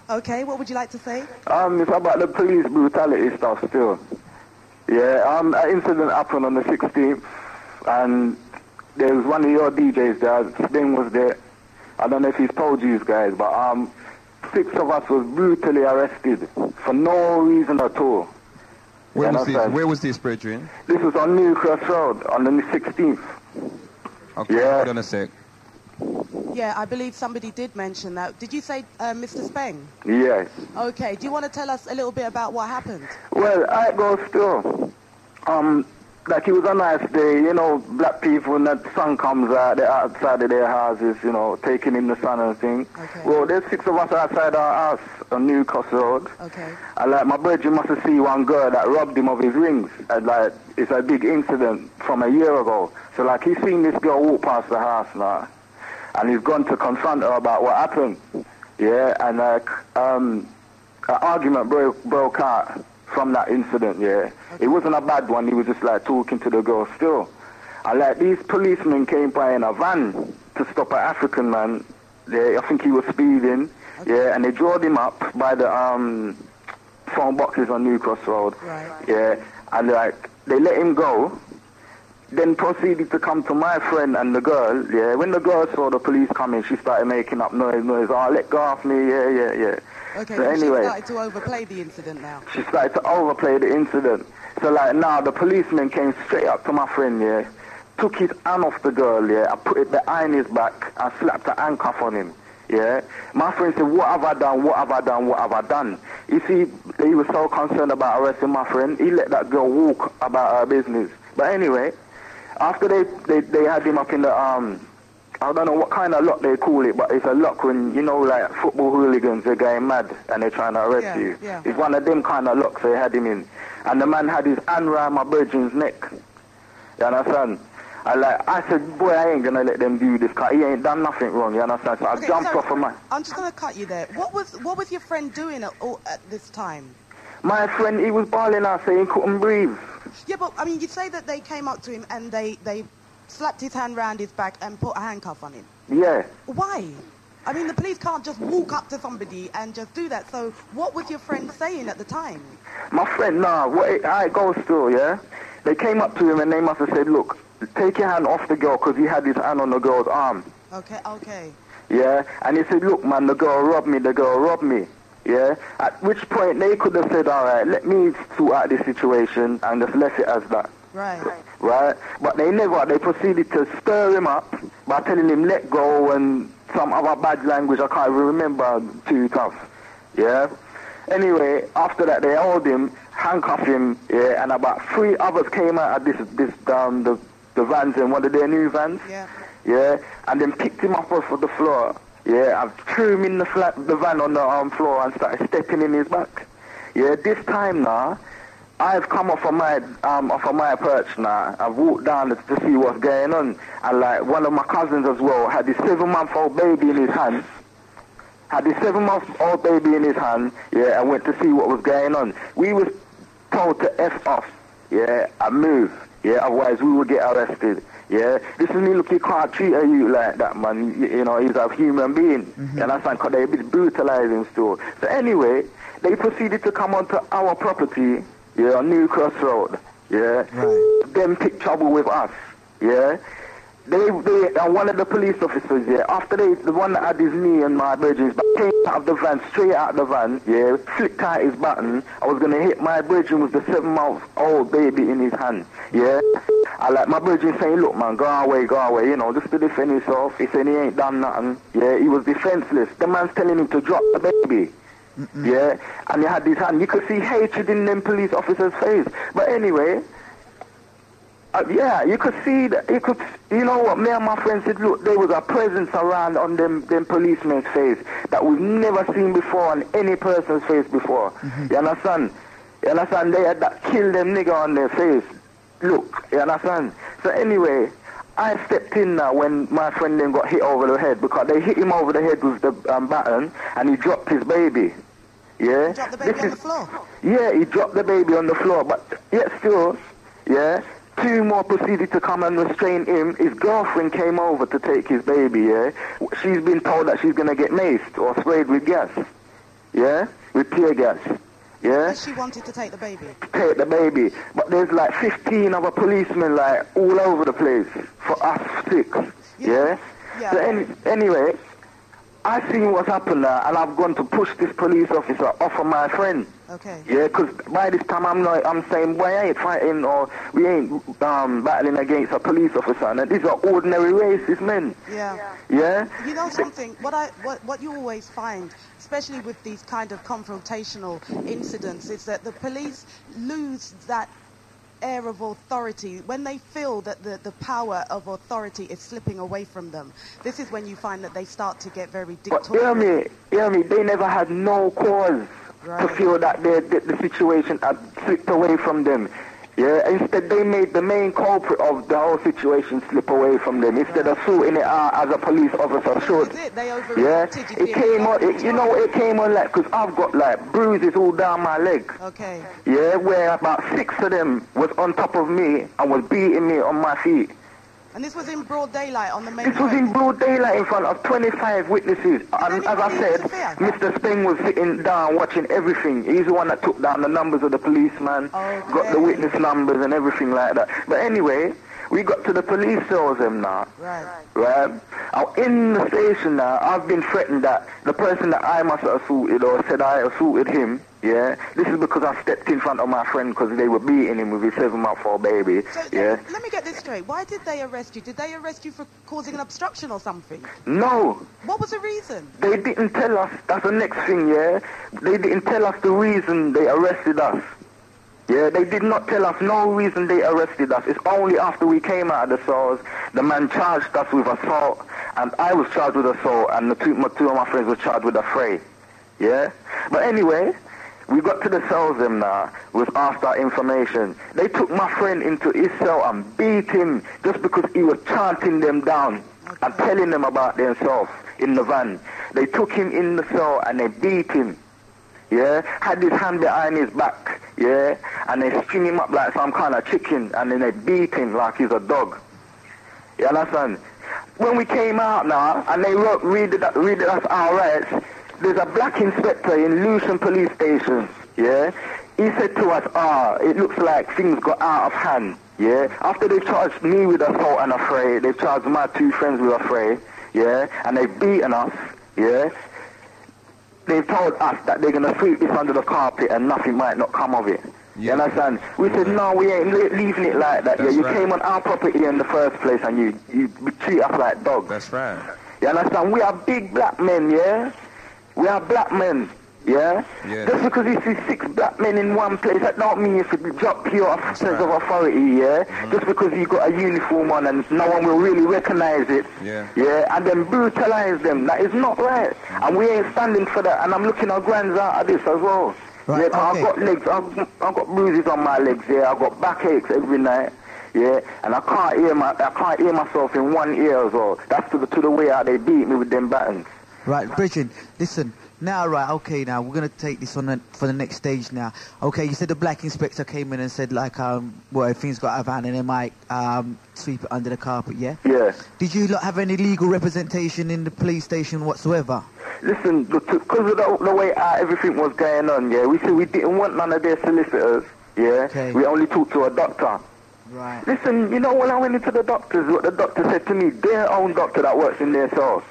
Okay, what would you like to say? It's about the police brutality stuff still. Yeah, an incident happened on the 16th, and there was one of your DJs there, Sting was there. I don't know if he's told you guys, but 6 of us was brutally arrested for no reason at all. Where was this, brethren? This was on New Cross Road on the 16th. Okay, yeah. Hold on a sec. Yeah, I believe somebody did mention that. Did you say Mr. Speng? Yes. Okay, do you want to tell us a little bit about what happened? Well, I go still. Like it was a nice day, you know, black people, when the sun comes out, they're outside of their houses, you know, taking in the sun and thing. Okay. Well, there's 6 of us outside our house on Newcastle Road. Okay. And like my brother must have seen one girl that robbed him of his rings. And like, it's a big incident from a year ago. So like, he's seen this girl walk past the house now. And he's gone to confront her about what happened. Yeah, and like, an argument broke out from that incident, yeah. Okay. It wasn't a bad one, he was just like talking to the girl still. And like these policemen came by in a van to stop an African man. I think he was speeding, okay. Yeah, and they drove him up by the phone boxes on New Cross Road. Right. Yeah, and like they let him go, then proceeded to come to my friend and the girl, yeah. When the girl saw the police coming, she started making up noise, oh, let go of me, yeah. Okay, so anyway, she started to overplay the incident now. She started to overplay the incident. So like now the policeman came straight up to my friend, yeah, took his hand off the girl, yeah, and put it behind his back and slapped a handcuff on him, yeah. My friend said, what have I done? You see, he was so concerned about arresting my friend, he let that girl walk about her business. But anyway, after they had him up in the I don't know what kind of lock they call it, but it's a lock when, you know, like football hooligans are going mad and they're trying to arrest you. Yeah. It's one of them kind of locks they had him in. And the man had his hand around my brethren's neck. You understand? I said, boy, I ain't going to let them do this, because he ain't done nothing wrong, you understand? So I jumped off of my... I'm just going to cut you there. What was your friend doing at this time? My friend, he was bawling out saying he couldn't breathe. Yeah, but, I mean, you say that they came up to him and they slapped his hand round his back and put a handcuff on him. Yeah. Why? I mean, the police can't just walk up to somebody and just do that. So what was your friend saying at the time? My friend, I go still, yeah? They came up to him and they must have said, look, take your hand off the girl, because he had his hand on the girl's arm. Okay. Yeah? And he said, look, man, the girl robbed me. Yeah? At which point they could have said, all right, let me sort out this situation and just left it as that. Right? But they never. They proceeded to stir him up by telling him let go and some other bad language I can't even remember too tough. Yeah? Anyway, after that they held him, handcuffed him, yeah, and about 3 others came out of the vans in one of their new vans. Yeah? And then picked him up off of the floor. Yeah, I threw him in the van on the floor and started stepping in his back. Yeah, this time now, I've come off of my perch now. I've walked down to see what's going on. And like one of my cousins as well had this 7-month-old baby in his hand. Yeah, and went to see what was going on. We was told to F off, yeah, and move, yeah, otherwise we would get arrested. Yeah, this is me, look, you can't treat a youth like that, man. You know, he's a human being. Mm-hmm. And that's because they brutalized him still. So anyway, they proceeded to come onto our property, yeah, on New Cross Road, yeah. Right. Them pick trouble with us, yeah. They one of the police officers, yeah, after the one that had his knee on my brethren's back, came out of the van, straight out of the van, yeah, flicked out his button. I was going to hit my brethren with the 7-month-old baby in his hand, yeah. I like my brethren saying, look, man, go away, you know, just to defend himself. He said he ain't done nothing, yeah, he was defenseless. The man's telling him to drop the baby. Mm-mm. Yeah, and he had his hand. You could see hatred in them police officers' face. But anyway, Yeah, you could see that. You know what? Me and my friends said, look, there was a presence around on them policemen's face that we've never seen before on any person's face before. You understand? You understand? They had that kill them nigga on their face. Look, you understand? So anyway, I stepped in now when my friend then got hit over the head because they hit him over the head with the baton and he dropped his baby. Yeah. He dropped the baby on the floor. Yeah, he dropped the baby on the floor, but yet still, yeah. 2 more proceeded to come and restrain him. His girlfriend came over to take his baby, yeah. She's been told that she's going to get maced or sprayed with gas, yeah, with tear gas, yeah. Because she wanted to take the baby. Take the baby. But there's like 15 other policemen like all over the place for us 6, yeah. So anyway, I seen what's happened now, and I've gone to push this police officer off of my friend. Okay. Yeah, because by this time I'm saying, boy, I ain't fighting or we ain't battling against a police officer. And these are ordinary racist men. Yeah. Yeah. You know something? What you always find, especially with these kind of confrontational incidents, is that the police lose that air of authority when they feel that the power of authority is slipping away from them. This is when you find that they start to get very dictatorial. But hear me, they never had no cause to feel that the situation had slipped away from them. Yeah, instead they made the main culprit of the whole situation slip away from them instead of sorting it out as a police officer should. Yeah, it came on. It came on like because I've got like bruises all down my leg. Okay. Yeah, where about 6 of them was on top of me and was beating me on my feet. And this was in broad daylight on the main This was in broad daylight in front of 25 witnesses. And as I said, Mr. Speng was sitting down watching everything. He's the one that took down the numbers of the policeman, got the witness numbers and everything like that. But anyway, we got to the police cells now. Right. In the station now, I've been threatened that the person that I must have assaulted or said I assaulted him, yeah, this is because I stepped in front of my friend because they were beating him with his 7-month-old baby. So yeah. Let me get this straight. Why did they arrest you? Did they arrest you for causing an obstruction or something? No. What was the reason? They didn't tell us. That's the next thing, yeah. They didn't tell us the reason they arrested us. Yeah, they did not tell us no reason they arrested us. It's only after we came out of the cells, the man charged us with assault, and I was charged with assault, and the two of my friends were charged with affray. Yeah? But anyway, we got to the cells now, was asked our information. They took my friend into his cell and beat him just because he was chanting them down and telling them about themselves in the van. They took him in the cell and they beat him. Yeah, had his hand behind his back, yeah, and they string him up like some kind of chicken, and then they beat him like he's a dog. You understand? When we came out now, and they read us our rights, there's a black inspector in Lucian Police Station, yeah. He said to us, it looks like things got out of hand, yeah. After they charged me with assault and affray, they charged my 2 friends with affray, yeah, and they've beaten us, yeah. They told us that they're going to sweep this under the carpet and nothing might not come of it. You understand? We said, no, we ain't leaving it like that. You came on our property in the first place and you treat us like dogs. That's right. You understand? We are big black men, yeah? We are black men, yeah? Just because you see 6 black men in one place, that don't mean you should drop your sense of authority, yeah? Just because you got a uniform on and no one will really recognize it, yeah? And then brutalize them. That is not right. And we ain't standing for that. And I'm looking our grands out of this as well. Right, yeah, I've got legs, I've got bruises on my legs, yeah? I've got backaches every night. Yeah, and I can't hear myself in one ear as well. That's to the way out they beat me with them batons. Right, Bridget, listen. Now, right, okay, now, we're going to take this on for the next stage now. Okay, you said the black inspector came in and said, like, well, things got out of hand and they might sweep it under the carpet, yeah? Yeah. Did you not have any legal representation in the police station whatsoever? Listen, because of the way everything was going on, yeah, we said we didn't want none of their solicitors, yeah? Okay. We only talked to a doctor. Right. Listen, you know, when I went into the doctors, what the doctor said to me, their own doctor that works in their cells,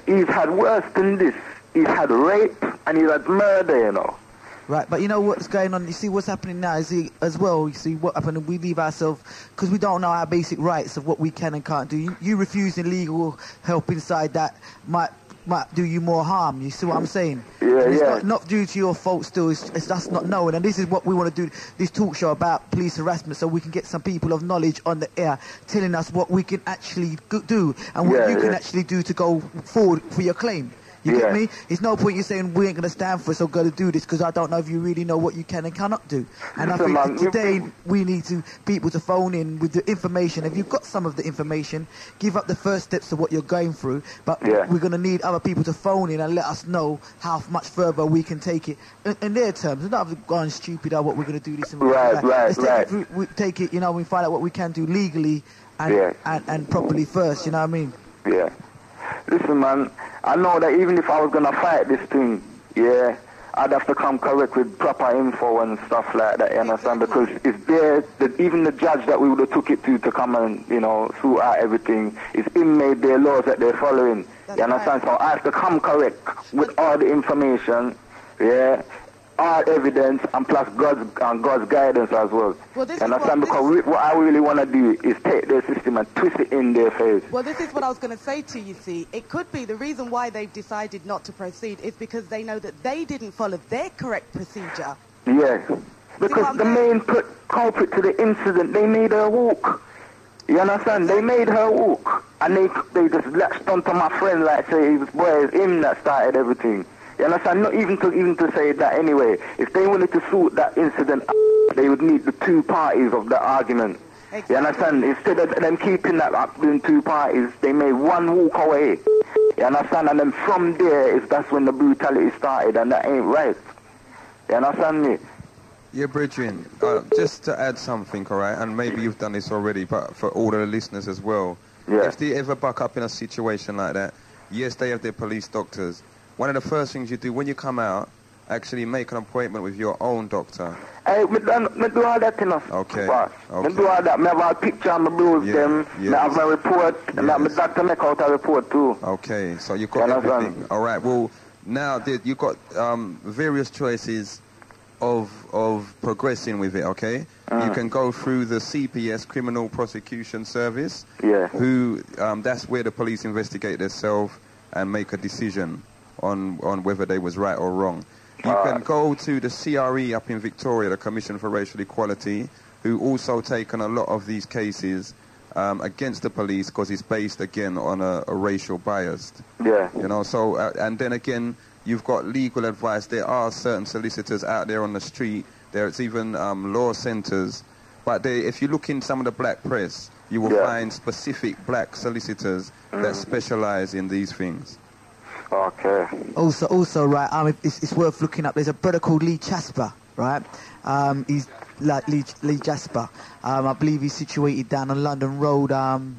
he's had worse than this. He's had rape and he's had murder, you know. Right, but you know what's going on? You see what's happening now is as well. You see what happened, and we leave ourselves because we don't know our basic rights of what we can and can't do. You refusing legal help inside that might might do you more harm. You see what I'm saying? Yeah, and it's yeah. not due to your fault still, it's just not knowing. And this is what we want to do, this talk show about police harassment, so we can get some people of knowledge on the air telling us what we can actually do and what you can actually do to go forward for your claim. You get me? It's no point you saying we ain't going to stand for it, so go to do this, because I don't know if you really know what you can and cannot do. And I think today we need people to phone in with the information. If you've got some of the information, give up the first steps of what you're going through. But we're going to need other people to phone in and let us know how much further we can take it in their terms. We're not going stupid about what we're going to do this and that. Let's take it, you know, we find out what we can do legally and properly first, you know what I mean? Yeah. Listen, man, I know that even if I was going to fight this thing, I'd have to come correct with proper info and stuff like that, you understand? Because it's there, even the judge that we would have took it to come and, you know, sort out everything, it's made their laws that they're following, you understand? So I have to come correct with all the information, all evidence, and plus God's guidance as well. You understand? Because what I really want to do is take their system and twist it in their face. Well, this is what I was going to say to you, see. It could be the reason why they've decided not to proceed is because they know that they didn't follow their correct procedure. Yeah. Because the main culprit to the incident, they made her walk. You understand? They made her walk. And they just latched onto my friend like say it was him that started everything. You understand? Not even to say that anyway. If they wanted to sort that incident out, they would need the two parties of the argument. Exactly. You understand? Instead of them keeping that up in two parties, they made one walk away. You understand? And then from there, that's when the brutality started, and that ain't right. You understand me? Yeah, brethren, just to add something, all right, and maybe you've done this already, but for all the listeners as well, if they ever buck up in a situation like that, yes, they have their police doctors. One of the first things you do when you come out, actually make an appointment with your own doctor. Hey, me do all that enough. Okay. Me do all that. Me have a picture and me bruise them. Me have my report. And my doctor make out a report too. Okay, so you got everything. All right, well, now you got various choices of progressing with it, okay? You can go through the CPS, Criminal Prosecution Service, who that's where the police investigate themselves and make a decision on whether they was right or wrong. You can go to the CRE up in Victoria, the Commission for Racial Equality, who also taken a lot of these cases against the police because it's based again on a racial bias. You know, so and then again, you've got legal advice. There are certain solicitors out there on the street. There's even law centers. But if you look in some of the black press, you will find specific black solicitors that specialize in these things. Okay. Also, right, it's worth looking up. There's a brother called Lee Jasper, right? He's like Lee Jasper. I believe he's situated down on London Road. I'm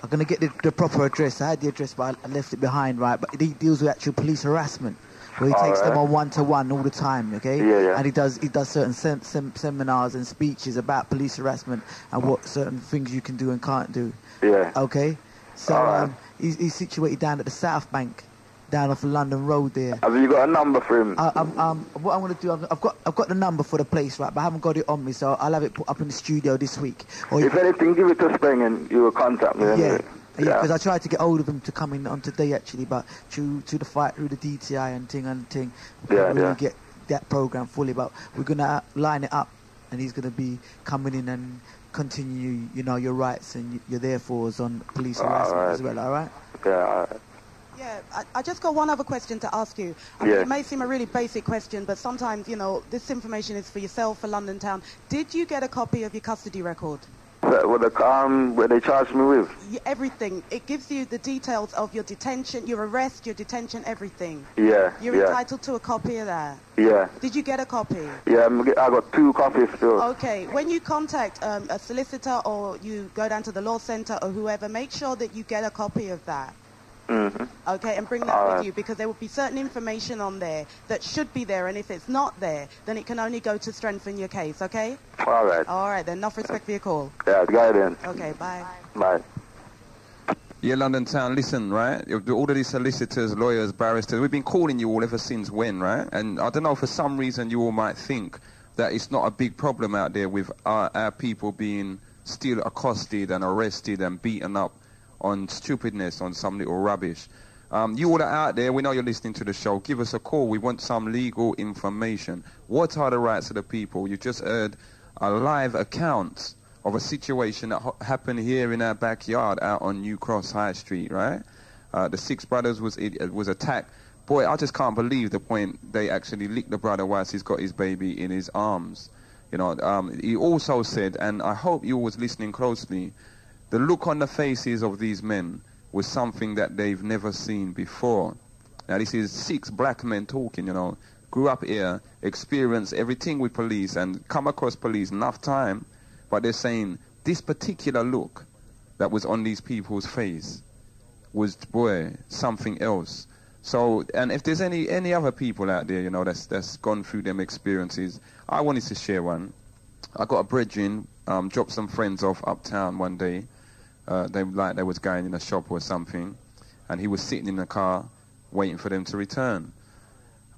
going to get the proper address. I had the address, but I left it behind, right? But he deals with actual police harassment, where he takes them on one-to-one all the time, okay? And he does certain seminars and speeches about police harassment and what certain things you can do and can't do. Okay? So he's situated down at the South Bank, down off London Road there. Have you got a number for him? What I'm going to do, I've got the number for the place, right, but I haven't got it on me, so I'll have it put up in the studio this week. Or if anything, give it to Spring and you will contact me. Yeah, because I tried to get hold of him to come in on today, actually, but to the fight through the DTI and thing, we can't get that program fully, but we're going to line it up, and he's going to be coming in and continue, you know, your rights and your therefores on police harassment as well, all right? Yeah, all right. Yeah, I just got one other question to ask you. I mean, it may seem a really basic question, but sometimes, you know, this information is for yourself, for London Town. Did you get a copy of your custody record? Where they charged me with? Everything. It gives you the details of your detention, your arrest, your detention, everything. You're entitled to a copy of that. Did you get a copy? Yeah, I got 2 copies still. Okay. When you contact a solicitor or you go down to the law centre or whoever, make sure that you get a copy of that. Okay, and bring that with you, because there will be certain information on there that should be there, and if it's not there, then it can only go to strengthen your case, okay? All right, then. Enough respect for your call. Yeah, go then. Okay, bye. Bye. Yeah, London Town, listen, right? All of these solicitors, lawyers, barristers, we've been calling you all ever since when, right? And I don't know, for some reason you all might think that it's not a big problem out there with our people being still accosted and arrested and beaten up on stupidness, on some little rubbish. You all are out there, we know you're listening to the show. Give us a call. We want some legal information. What are the rights of the people? You just heard a live account of a situation that happened here in our backyard out on New Cross High Street, right? The 6 brothers was attacked. Boy, I just can't believe the point they actually licked the brother whilst he's got his baby in his arms. You know, he also said, and I hope you was listening closely, the look on the faces of these men was something that they've never seen before. Now, this is 6 black men talking, you know, grew up here, experienced everything with police and come across police enough time, but they're saying this particular look that was on these people's face was, boy, something else. So, and if there's any other people out there, you know, that's gone through them experiences, I wanted to share one. I got a brethren, dropped some friends off uptown one day. They was going in a shop or something, and he was sitting in the car waiting for them to return.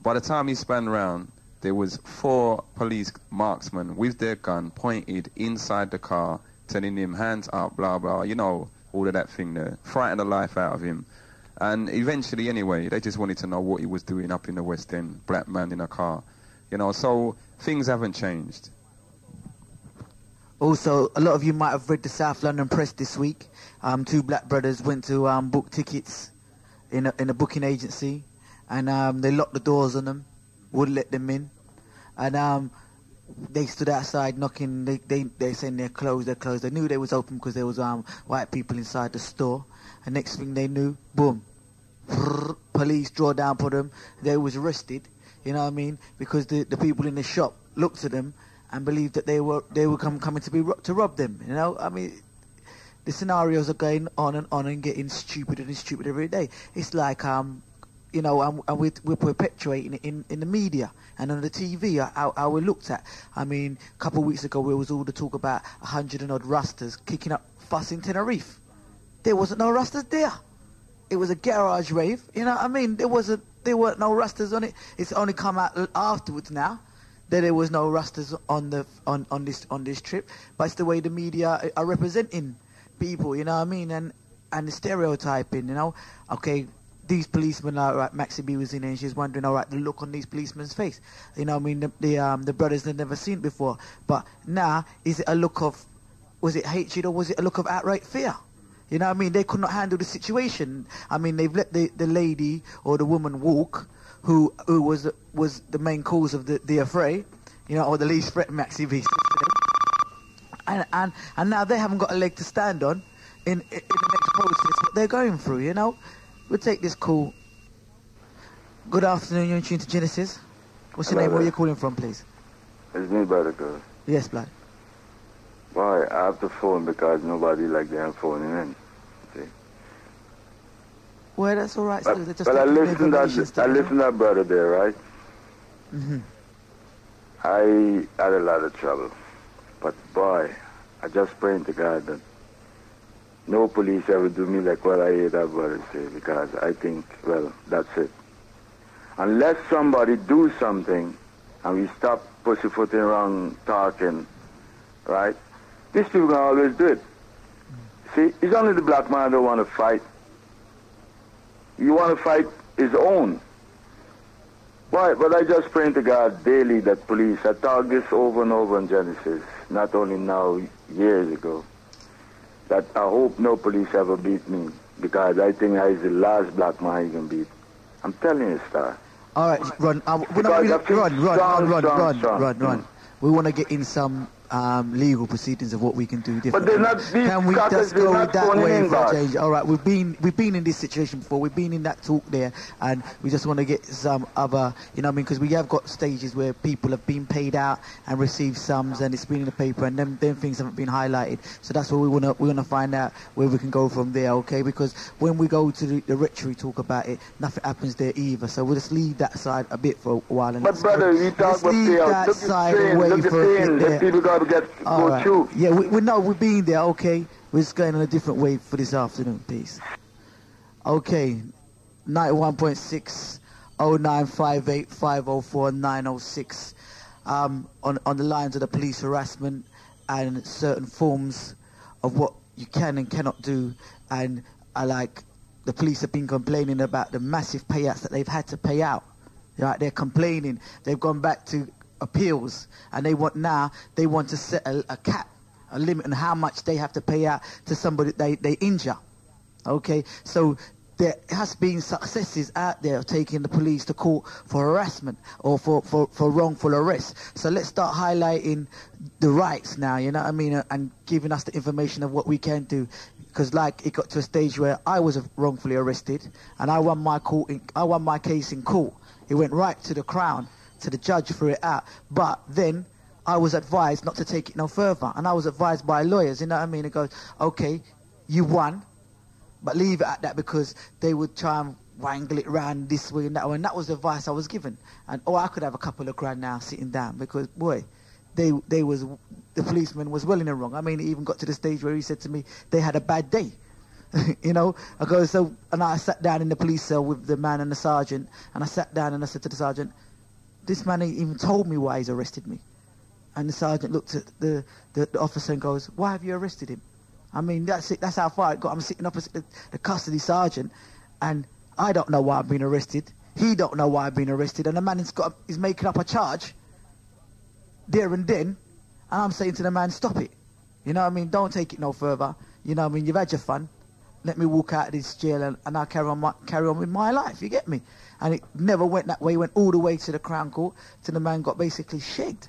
By the time he spun round, there was 4 police marksmen with their gun pointed inside the car, telling him hands up, blah blah, you know, all of that thing there, frightened the life out of him. And eventually, anyway, they just wanted to know what he was doing up in the West End, black man in a car, you know. So things haven't changed. Also, a lot of you might have read the South London Press this week. 2 black brothers went to book tickets in a booking agency, and they locked the doors on them, wouldn't let them in, and they stood outside knocking. They saying they're closed. They knew they was open because there was white people inside the store. And next thing they knew, boom, police draw down for them. They was arrested. You know what I mean? Because the people in the shop looked at them and believed that they were coming to rob them. You know, I mean, the scenarios are going on and getting stupider and stupider every day. It's like you know, and we're perpetuating it in the media and on the TV how we're looked at. I mean, a couple of weeks ago there was all the talk about 100 and odd Rastas kicking up fuss in Tenerife. There wasn't no Rastas there. It was a garage rave. You know what I mean? There weren't no Rastas on it. It's only come out afterwards now that there was no Rastas on this trip. But it's the way the media are representing people. You know what I mean? And the stereotyping. You know, okay. These policemen, right, Maxie B was in there and she was wondering, all right, the look on these policemen's face. You know what I mean? The brothers had never seen it before. But now, is it a look of, was it hatred or was it a look of outright fear? You know what I mean? They could not handle the situation. I mean, they've let the lady or the woman walk who was the main cause of the affray, you know, or the least threat, Maxie B. And now they haven't got a leg to stand on in the next process, what they're going through, you know? We'll take this call. Good afternoon, you're in tune to Genesis. What's your name? Where are you calling from, please? It's me, brother, girl. Yes, blood. Boy, I have to phone because nobody like them phoning in. See? Well, that's all right. But I listen to that brother there, right? Mm-hmm. I had a lot of trouble. But, boy, I just praying to God that no police ever do me like what I hear that brother say, because I think, well, that's it. Unless somebody do something and we stop pussyfooting around talking, right? These people can always do it. See, it's only the black man that want to fight. You want to fight his own. Why? But I just pray to God daily that police, I talk this over and over in Genesis, not only now, years ago, that I hope no police ever beat me, because I think I is the last black man you can beat. I'm telling you, Star. All right, Ron. Run. We want to get in some legal proceedings of what we can do differently. But they're not. Can we just go that way for change? All right, we've been in this situation before. We've been in that talk there, and we just want to get some other, you know what I mean? Because we have got stages where people have been paid out and received sums, and it's been in the paper, and them things haven't been highlighted. So that's what we want to find out where we can go from there, okay? Because when we go to the rectory talk about it, nothing happens there either. So we'll just leave that side a bit for a while. And but brother, you talk about payout. Look at the train. The people got to go through. Yeah, we know we've been there, okay? We're just going on a different way for this afternoon. Peace. Okay, 91.6 0958 504 906 on the lines of the police harassment and certain forms of what you can and cannot do. And I like the police have been complaining about the massive payouts that they've had to pay out. Right? They're complaining. They've gone back to appeals, and they want to set a cap, a limit on how much they have to pay out to somebody they injure. Okay, so there has been successes out there of taking the police to court for harassment or for wrongful arrest. So let's start highlighting the rights now, you know what I mean, and giving us the information of what we can do. Because like it got to a stage where I was wrongfully arrested, and I won my case in court. It went right to the Crown, to the judge, threw it out. But then I was advised not to take it no further, and I was advised by lawyers, you know what I mean. It goes, okay, you won, but leave it at that, because they would try and wangle it around this way and that way. And that was the advice I was given. And I could have a couple of grand now sitting down, because boy, the policeman was well in the wrong. I mean, it even got to the stage where he said to me, they had a bad day. You know, and I sat down in the police cell with the man and the sergeant, and I sat down and I said to the sergeant, this man ain't even told me why he's arrested me. And the sergeant looked at the officer and goes, why have you arrested him? I mean, that's it. That's how far it got. I'm sitting opposite the custody sergeant, and I don't know why I've been arrested. He don't know why I've been arrested, and the man is making up a charge there and then, and I'm saying to the man, stop it. You know what I mean? Don't take it no further. You know what I mean? You've had your fun. Let me walk out of this jail and I'll carry on with my life. You get me? And it never went that way. It went all the way to the Crown Court, till the man got basically shagged,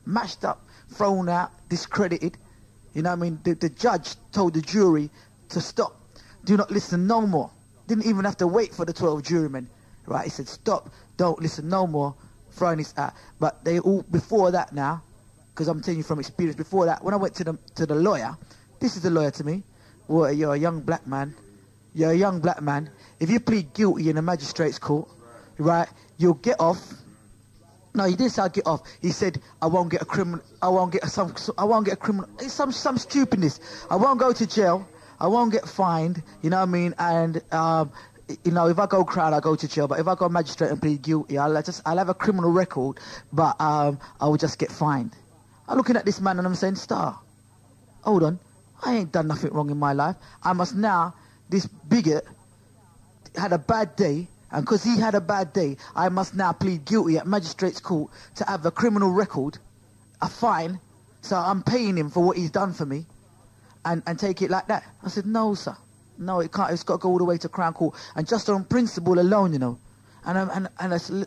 mashed up, thrown out, discredited. You know what I mean? The judge told the jury to stop. Do not listen no more. Didn't even have to wait for the 12 jurymen. Right? He said, stop. Don't listen no more. Throwing this out. But they all, before that now, because I'm telling you from experience, before that, when I went to the lawyer, this is the lawyer to me. Well, you're a young black man. You're a young black man. If you plead guilty in a magistrate's court, right, you'll get off. No, he didn't say I'll get off. He said I won't get a criminal. I won't get a criminal. It's some stupidness. I won't go to jail. I won't get fined. You know what I mean? And you know, if I go Crown, I go to jail. But if I go magistrate and plead guilty, I'll have a criminal record, but I will just get fined. I'm looking at this man and I'm saying, Star, hold on. I ain't done nothing wrong in my life. I must now, this bigot had a bad day, and because he had a bad day, I must now plead guilty at magistrate's court to have a criminal record, a fine, so I'm paying him for what he's done for me, and take it like that. I said, no, sir. No, it can't. It's got to go all the way to Crown Court. And just on principle alone, you know. And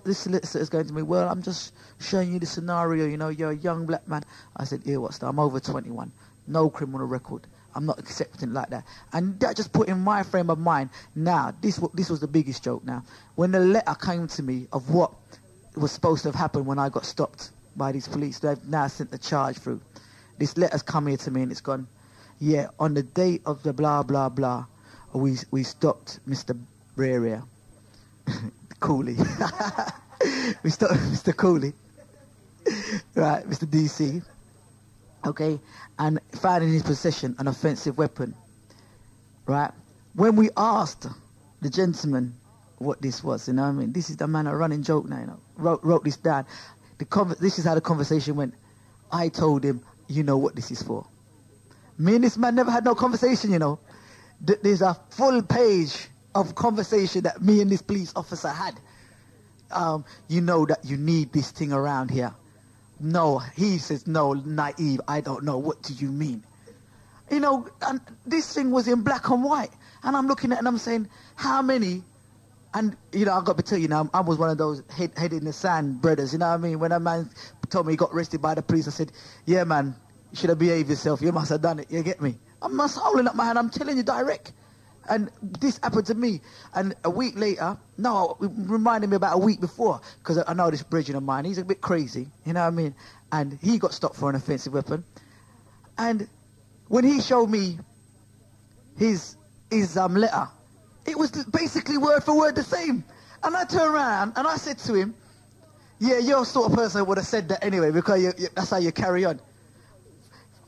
this solicitor's going to me, well, I'm just showing you the scenario, you know, you're a young black man. I said, yeah, what's that? I'm over 21. No criminal record. I'm not accepting like that. And that just put in my frame of mind. Now, this was the biggest joke now. When the letter came to me of what was supposed to have happened when I got stopped by these police, they've now sent the charge through. This letter's come here to me and it's gone, yeah, on the date of the blah, blah, blah, we stopped Mr. Breria. Coolie. We stopped Mr. Coolie. Right, Mr. DC. Okay, and found in his possession an offensive weapon. Right? When we asked the gentleman what this was, you know what I mean? This is the man, a running joke now, you know. Wrote this down. This is how the conversation went. I told him, you know what this is for. Me and this man never had no conversation, you know. There's a full page of conversation that me and this police officer had. You know that you need this thing around here. No, he says, no, naive, I don't know, what do you mean? You know, and this thing was in black and white. And I'm looking at it and I'm saying, how many? And, you know, I've got to tell you now, I was one of those head in the sand brothers, you know what I mean? When a man told me he got arrested by the police, I said, yeah, man, you should have behaved yourself. You must have done it, you get me? I'm just holding up my hand, I'm telling you direct. And this happened to me. And a week later, no, it reminded me about a week before, because I know this bridging of mine, he's a bit crazy, you know what I mean? And he got stopped for an offensive weapon. And when he showed me his letter, it was basically word for word the same. And I turned around and I said to him, yeah, you're the sort of person who would have said that anyway, because that's how you carry on.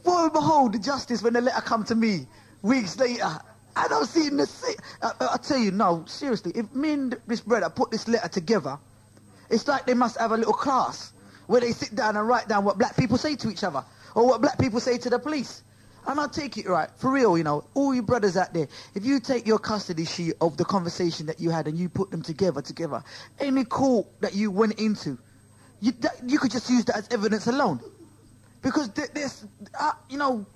Lo and behold, the justice, when the letter come to me weeks later, I don't see in the same. I tell you, no, seriously, if me and this brother put this letter together, it's like they must have a little class where they sit down and write down what black people say to each other or what black people say to the police. And I'll take it right, for real, you know, all you brothers out there, if you take your custody sheet of the conversation that you had and you put them together, any court that you went into, you could just use that as evidence alone. Because there's, you know,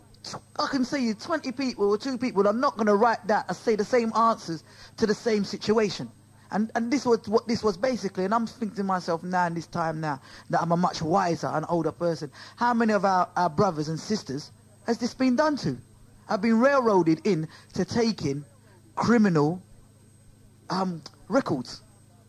I can say you 20 people or 2 people are not going to write that and say the same answers to the same situation. And this was what this was basically. And I'm thinking to myself now in this time now that I'm a much wiser and older person. How many of our brothers and sisters has this been done to? I've been railroaded in to taking criminal records.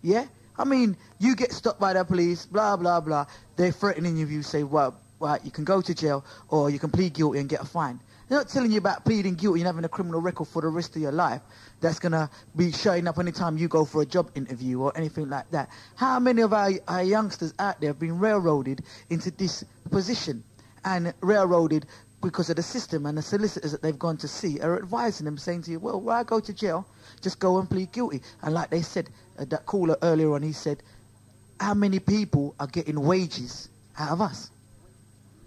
Yeah? I mean, you get stopped by the police, blah, blah, blah. They're threatening you, say, well, you can go to jail or you can plead guilty and get a fine. They're not telling you about pleading guilty and having a criminal record for the rest of your life that's going to be showing up anytime you go for a job interview or anything like that. How many of our youngsters out there have been railroaded into this position and railroaded because of the system, and the solicitors that they've gone to see are advising them, saying to you, well, why go to jail? Just go and plead guilty. And like they said, that caller earlier on, he said, how many people are getting wages out of us?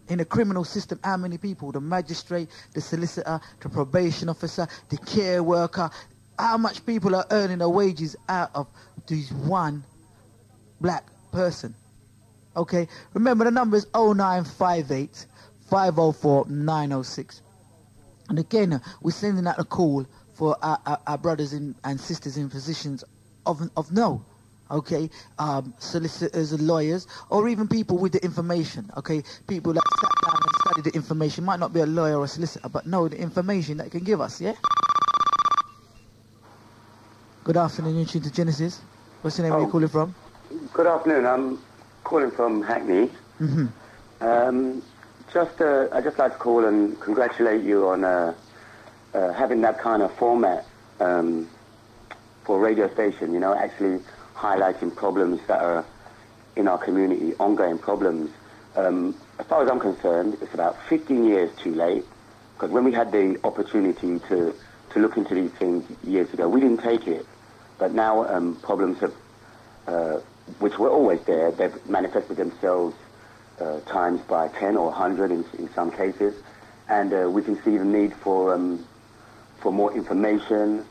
In the criminal system, how many people? The magistrate, the solicitor, the probation officer, the care worker. How much people are earning their wages out of this one black person? Okay, remember the number is 0958 504 906. And again, we're sending out a call for our brothers and sisters in positions of no. Okay, solicitors and lawyers, or even people with the information, okay, people that sat down and studied the information, might not be a lawyer or a solicitor, but know the information that can give us, yeah? Good afternoon, you're tuned to Genesis. What's your name, where are you calling from? Good afternoon, I'm calling from Hackney. Mm-hmm. I'd just like to call and congratulate you on having that kind of format for a radio station, you know, actually highlighting problems that are in our community, ongoing problems. As far as I'm concerned, it's about 15 years too late, because when we had the opportunity to look into these things years ago, we didn't take it. But now problems have, which were always there, they've manifested themselves times by 10 or 100 in some cases, and we can see the need for more information,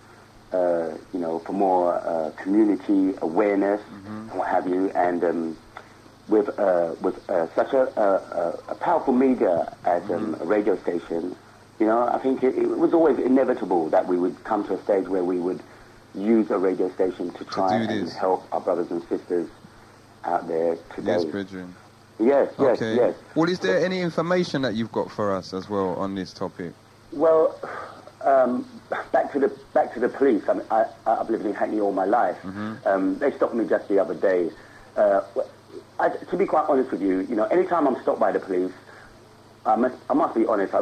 you know, for more community awareness and what have you, and with such a powerful media as a radio station, you know, I think it was always inevitable that we would come to a stage where we would use a radio station to try and help our brothers and sisters out there today. Yes, brethren. Yes, yes, okay. Yes. Well, is there any information that you've got for us as well on this topic? Well, back to the police. I mean, I've lived in Hackney all my life. They stopped me just the other day. To be quite honest with you, you know, anytime I'm stopped by the police, I must be honest.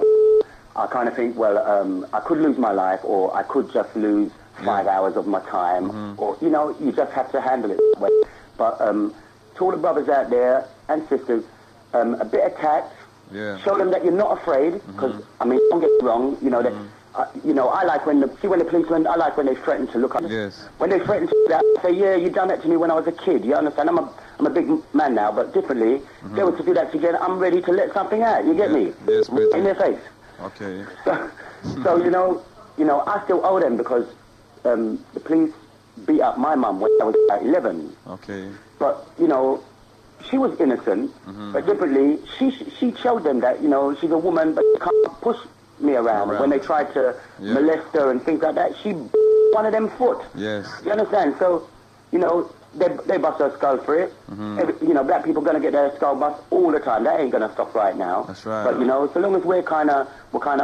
I kind of think, well, I could lose my life, or I could just lose 5 hours of my time, or you know, you just have to handle it that way. But to all the brothers out there and sisters, a bit of tact. Yeah. Show them that you're not afraid, because I mean, don't get me wrong. You know that. You know, I like when the policemen. I like when they threaten to look up. Yes. When they threaten to do that, I say, yeah, you done that to me when I was a kid. You understand? I'm a big man now, but differently. If they were to do that again, I'm ready to let something out. You get me? Yes, in their face. Okay. So you know, I still owe them, because the police beat up my mum when I was about 11. Okay. But you know, she was innocent, but differently, she showed them that, you know, she's a woman, but you can't push me around. When they tried to molest her and things like that, she one of them foot. Yes. You understand? So, you know, they bust her skull for it. You know, black people gonna get their skull bust all the time. That ain't gonna stop right now. That's right. But you know, so long as we're kind of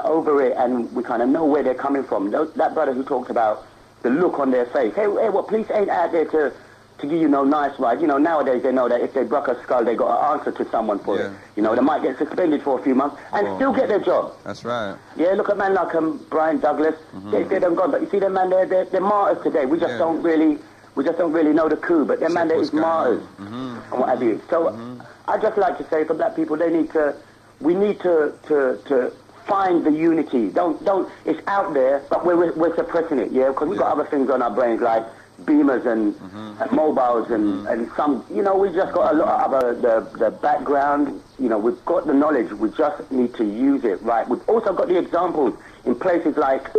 over it and we kind of know where they're coming from. That brother who talked about the look on their face. Hey, what police ain't out there to give you no nice ride. You know, nowadays they know that if they broke a skull, they got to answer to someone for it. You know, they might get suspended for a few months and still get their job. That's right. Yeah, look at man like Brian Douglas. They done gone, but you see them man, they're martyrs today. We just don't really know the coup, but them man, they're martyrs and what have you. So I just like to say for black people, we need to find the unity. Don't. It's out there, but we're suppressing it. Yeah, because we've got other things on our brains like Beamers and mobiles and some, you know, we just got a lot of the background, you know, we've got the knowledge, we just need to use it right. We've also got the examples in places like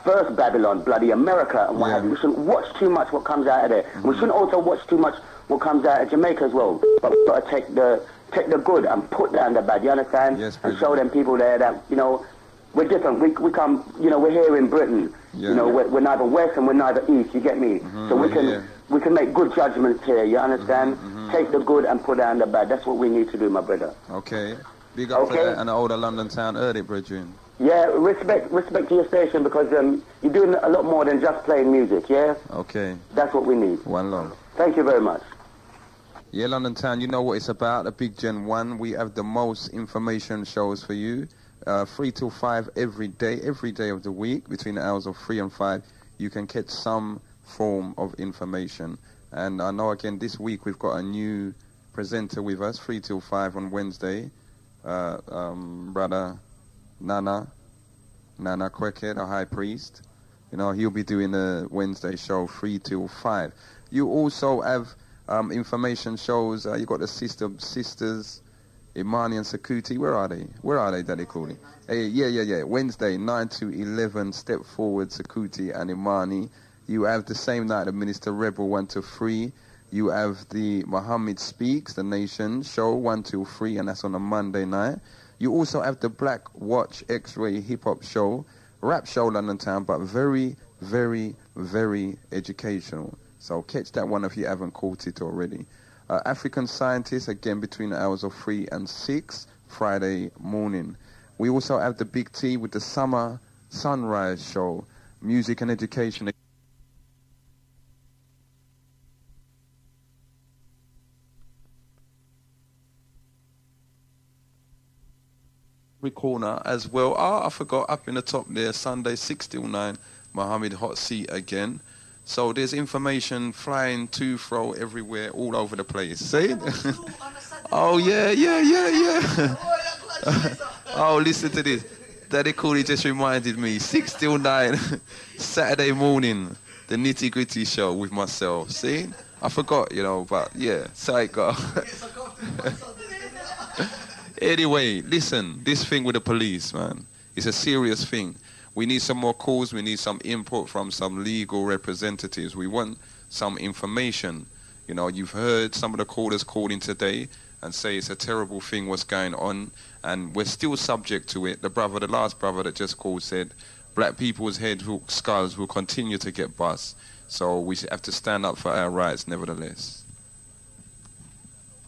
First Babylon, bloody America and what have you. We shouldn't watch too much what comes out of there. We shouldn't also watch too much what comes out of Jamaica as well. But we've got to take the good and put down the bad, you understand? Yes, and show them people there that, you know, we're different. We come, you know, we're here in Britain. Yeah. You know, we're neither West and we're neither East, you get me? So we can make good judgments here, you understand? Take the good and put down the bad. That's what we need to do, my brother. Okay. Big up for an older London town early, brethren. Yeah, respect to your station because you're doing a lot more than just playing music, yeah? Okay. That's what we need. One love. Thank you very much. Yeah, London Town, you know what it's about, a Big Gen 1. We have the most information shows for you. 3 till 5 every day of the week, between the hours of 3 and 5, you can catch some form of information. And I know, again, this week we've got a new presenter with us, 3 till 5 on Wednesday. Brother Nana Kweke, the High Priest. You know, he'll be doing the Wednesday show, 3 till 5. You also have information shows. You got the sisters, Imani and Sakuti. Where are they, Daddy Coolie? Hey, yeah. Wednesday, 9 to 11, Step Forward, Sakuti and Imani. You have the same night the Minister Rebel, 1 to 3. You have the Muhammad Speaks, the Nation show, 1 till 3, and that's on a Monday night. You also have the Black Watch X-Ray Hip Hop show, rap show, London Town, but very, very, very educational. So catch that one if you haven't caught it already. African Scientists, again, between the hours of 3 and 6, Friday morning. We also have the Big T with the Summer Sunrise show, music and education. Every corner as well. I forgot, up in the top there, Sunday 6 till 9, Mohammed Hot Seat again. So there's information flying to, fro, everywhere, all over the place. See? Oh, yeah. Oh, listen to this. Daddy Coolie just reminded me, 6 till 9, Saturday morning, the Nitty Gritty show with myself. See? I forgot, you know, but yeah, psycho. Anyway, listen, this thing with the police, man, it's a serious thing. We need some more calls. We need some input from some legal representatives. We want some information. You know, you've heard some of the callers call in today and say it's a terrible thing what's going on, and we're still subject to it. The last brother that just called said black people's skulls will continue to get bust. So we have to stand up for our rights nevertheless.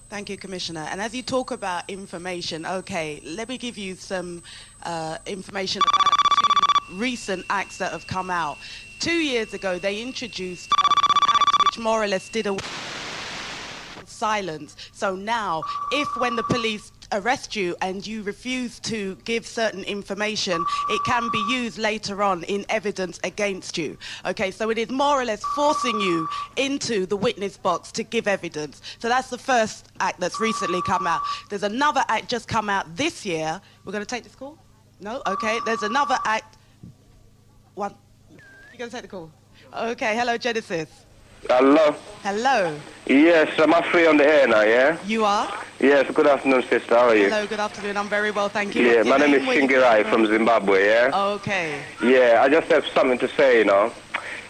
Thank you, Commissioner. And as you talk about information, okay, let me give you some information about two recent acts that have come out. 2 years ago, they introduced an act which more or less did away with silence. So now, if when the police arrest you and you refuse to give certain information, it can be used later on in evidence against you. Okay, so it is more or less forcing you into the witness box to give evidence. So that's the first act that's recently come out. There's another act just come out this year. We're going to take this call? No? Okay, there's another act. One. You're going to take the call? Okay, hello, Genesis. Hello. Hello. Yes, am I free on the air now, yeah? You are? Yes, good afternoon, sister. How are you? Hello, good afternoon. I'm very well, thank you. Yeah, my name is Shingirai from Zimbabwe, yeah? Okay. Yeah, I just have something to say, you know.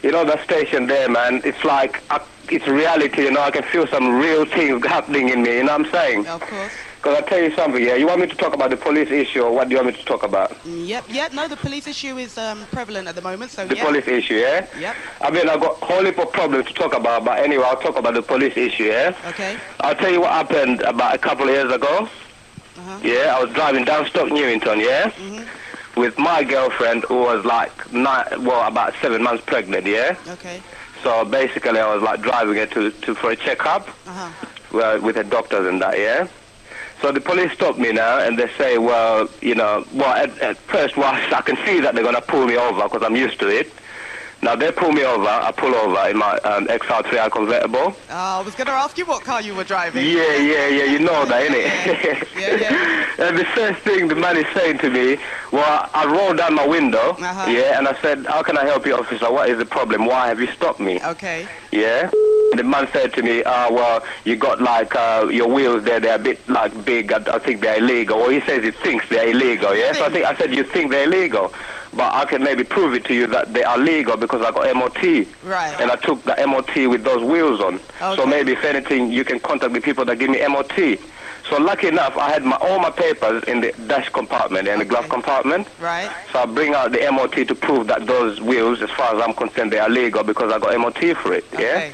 You know, that station there, man, it's like, it's reality, you know. I can feel some real things happening in me, you know what I'm saying? Of course. Because I tell you something, yeah? You want me to talk about the police issue, or what do you want me to talk about? Yep, no, the police issue is prevalent at the moment, so The police issue, yeah? Yep. I mean, I've got a whole heap of problems to talk about, but anyway, I'll talk about the police issue, yeah? Okay. I'll tell you what happened about a couple of years ago. Yeah, I was driving down Stoke Newington, yeah? With my girlfriend, who was like, about 7 months pregnant, yeah? Okay. So basically, I was like driving her for a checkup with the doctors and that, yeah? So the police stop me now, and they say, at first, I can see that they're going to pull me over because I'm used to it. Now they pull me over. I pull over in my XR3i convertible. I was going to ask you what car you were driving. Yeah. You know that, innit? Yeah. And the first thing the man is saying to me, well, I rolled down my window. Yeah, and I said, how can I help you, officer? What is the problem? Why have you stopped me? Okay. Yeah. The man said to me, well, you got like your wheels there, they're a bit like big. I think they're illegal. Well, he says he thinks they're illegal. Yeah. So I said, you think they're illegal? But I can maybe prove it to you that they are legal because I got MOT. Right. And I took the MOT with those wheels on. Okay. So maybe if anything, you can contact the people that give me MOT. So lucky enough, I had all my papers in the dash compartment and the glove compartment. Right. So I bring out the MOT to prove that those wheels, as far as I'm concerned, they are legal because I got MOT for it. Yeah.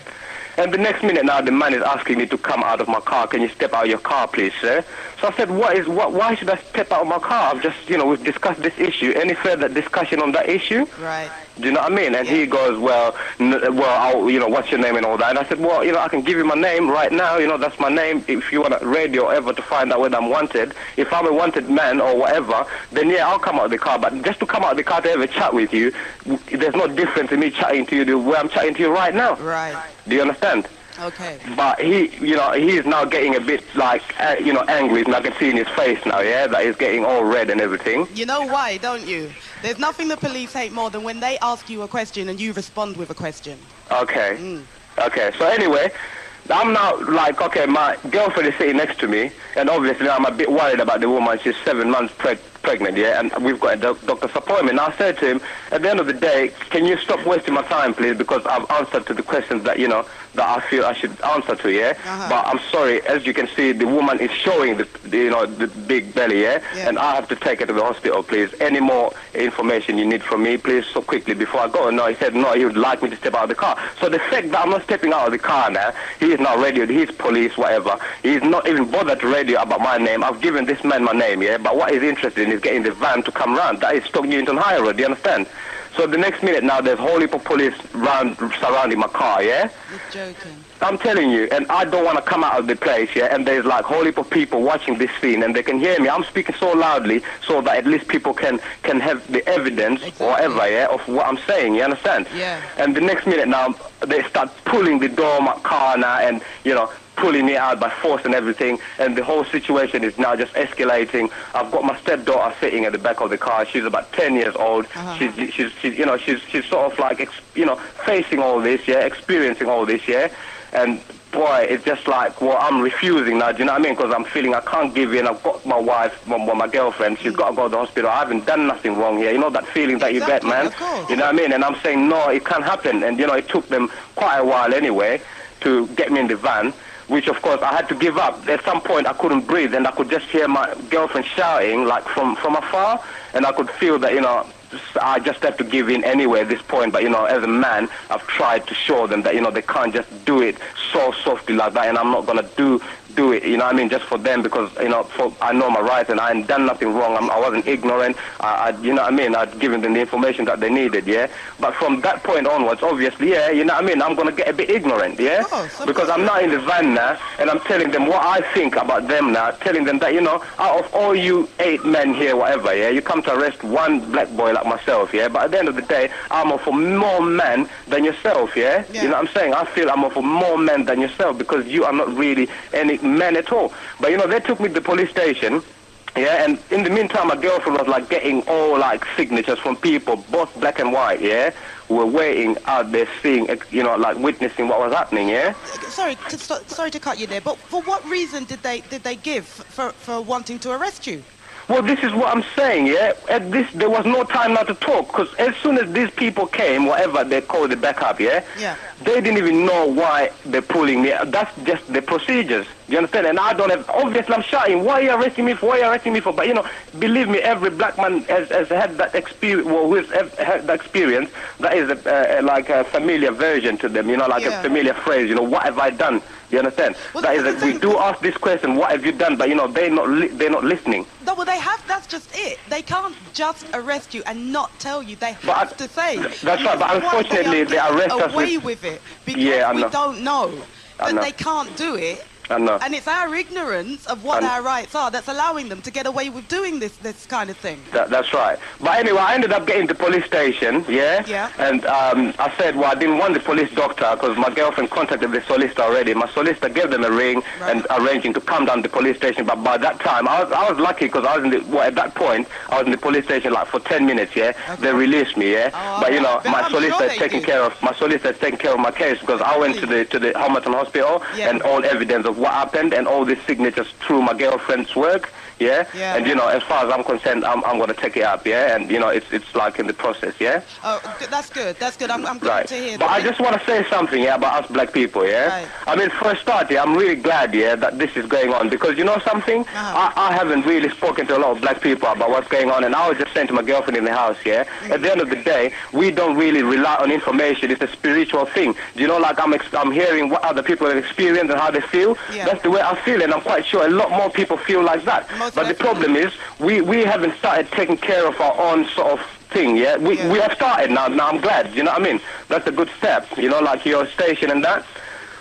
And the next minute now, the man is asking me to come out of my car. Can you step out of your car, please, sir? So I said, why should I step out of my car? I've just, we've discussed this issue. Any further discussion on that issue? Right. Do you know what I mean? And he goes, well, what's your name and all that? And I said, well, I can give you my name right now. That's my name. If you want to radio or ever to find out whether I'm wanted, if I'm a wanted man or whatever, then yeah, I'll come out of the car. But just to come out of the car to ever chat with you, there's no difference in me chatting to you the way I'm chatting to you right now. Right. Do you understand? Okay. But he's now getting a bit like, angry. And I can see in his face now, yeah, that he's getting all red and everything. You know why, don't you? There's nothing the police hate more than when they ask you a question and you respond with a question. Okay. Okay. So anyway, I'm now like, okay, my girlfriend is sitting next to me, and obviously I'm a bit worried about the woman. She's 7 months pregnant, yeah, and we've got a doctor's appointment. I said to him, at the end of the day, can you stop wasting my time, please, because I've answered to the questions that, that I feel I should answer to, yeah? But I'm sorry, as you can see, the woman is showing the big belly, yeah? And I have to take her to the hospital, please. Any more information you need from me, please, so quickly before I go? No, he said, no, he would like me to step out of the car. So the fact that I'm not stepping out of the car now, he is now radioed, he's police, whatever. He's not even bothered to radio about my name. I've given this man my name, yeah? But what he's interested in is getting the van to come round. That is Stoke Newington High Road, do you understand? So the next minute now, there's a whole heap of police surrounding my car, yeah? You're joking. I'm telling you, and I don't want to come out of the place, yeah? And there's like a whole heap of people watching this scene, and they can hear me. I'm speaking so loudly so that at least people can have the evidence, or whatever, yeah, of what I'm saying, you understand? Yeah. And the next minute now, they start pulling the door of my car now, and, pulling me out by force and everything, and the whole situation is now just escalating. I've got my stepdaughter sitting at the back of the car. She's about 10 years old. She's sort of like, facing all this, yeah, experiencing all this, yeah, and boy, it's just like, well, I'm refusing now, do you know what I mean? Because I'm feeling I can't give in. I've got my wife, my girlfriend, she's got to go to the hospital. I haven't done nothing wrong here. You know that feeling that you get, man? You know what I mean? And I'm saying, no, it can't happen. And, it took them quite a while anyway to get me in the van, which, of course, I had to give up. At some point, I couldn't breathe, and I could just hear my girlfriend shouting, like, from afar, and I could feel that, I just have to give in anyway at this point. But, as a man, I've tried to show them that, they can't just do it so softly like that, and I'm not going to do it, you know what I mean, just for them, because, I know my rights, and I ain't done nothing wrong. I wasn't ignorant. You know what I mean, I'd given them the information that they needed, yeah? But from that point onwards, obviously, yeah, you know what I mean, I'm going to get a bit ignorant, yeah? Because I'm not in the van now, and I'm telling them what I think about them now, telling them that, out of all you 8 men here, whatever, yeah, you come to arrest one black boy like myself, yeah? But at the end of the day, I'm of more men than yourself, yeah? You know what I'm saying? I feel I'm of more men than yourself, because you are not really any men at all. But they took me to the police station, yeah, and in the meantime my girlfriend was like getting all like signatures from people, both black and white, yeah, who were waiting out there seeing, like witnessing what was happening, yeah. Sorry to cut you there, but for what reason did they give for wanting to arrest you? Well, this is what I'm saying, yeah? There was no time now to talk, because as soon as these people came, whatever they called the backup, yeah? They didn't even know why they're pulling me. That's just the procedures. Do you understand? And I don't have, obviously I'm shouting, why are you arresting me for? Why are you arresting me for? But, believe me, every black man has had that experience, well, who's had that experience, that is like a familiar version to them, like a familiar phrase, what have I done? You understand? Well, that is, we do ask this question, what have you done? But, they're not listening. No, well, that's just it. They can't just arrest you and not tell you. They have to say. That's right, but unfortunately, they arrest us with it because we don't know. But they can't do it. I know. And it's our ignorance of what our rights are that's allowing them to get away with doing this kind of thing. That's right. But anyway, I ended up getting to the police station, yeah? And I said, well, I didn't want the police doctor because my girlfriend contacted the solicitor already. My solicitor gave them a ring and arranging to come down to the police station. But by that time, I was lucky because I was at that point, I was in the police station like for 10 minutes, yeah? Okay. They released me, yeah? But, you know, my solicitor is taking care of my case because I went to the Homerton Hospital and all evidence of what happened and all these signatures through my girlfriend's work, and you know, as far as I'm concerned, I'm going to take it up, and you know, it's like in the process, Oh, that's good. I'm glad to hear that. But I just want to say something, about us black people, I mean, for a start, I'm really glad, that this is going on because you know something, I haven't really spoken to a lot of black people about what's going on, and I was just saying to my girlfriend in the house, at the end of the day, we don't really rely on information. It's a spiritual thing. Do you know, like I'm hearing what other people have experienced and how they feel. That's the way I feel, and I'm quite sure a lot more people feel like that. But the problem is, we haven't started taking care of our own sort of thing, we have started now. Now I'm glad, you know what I mean? That's a good step, you know, like your station and that.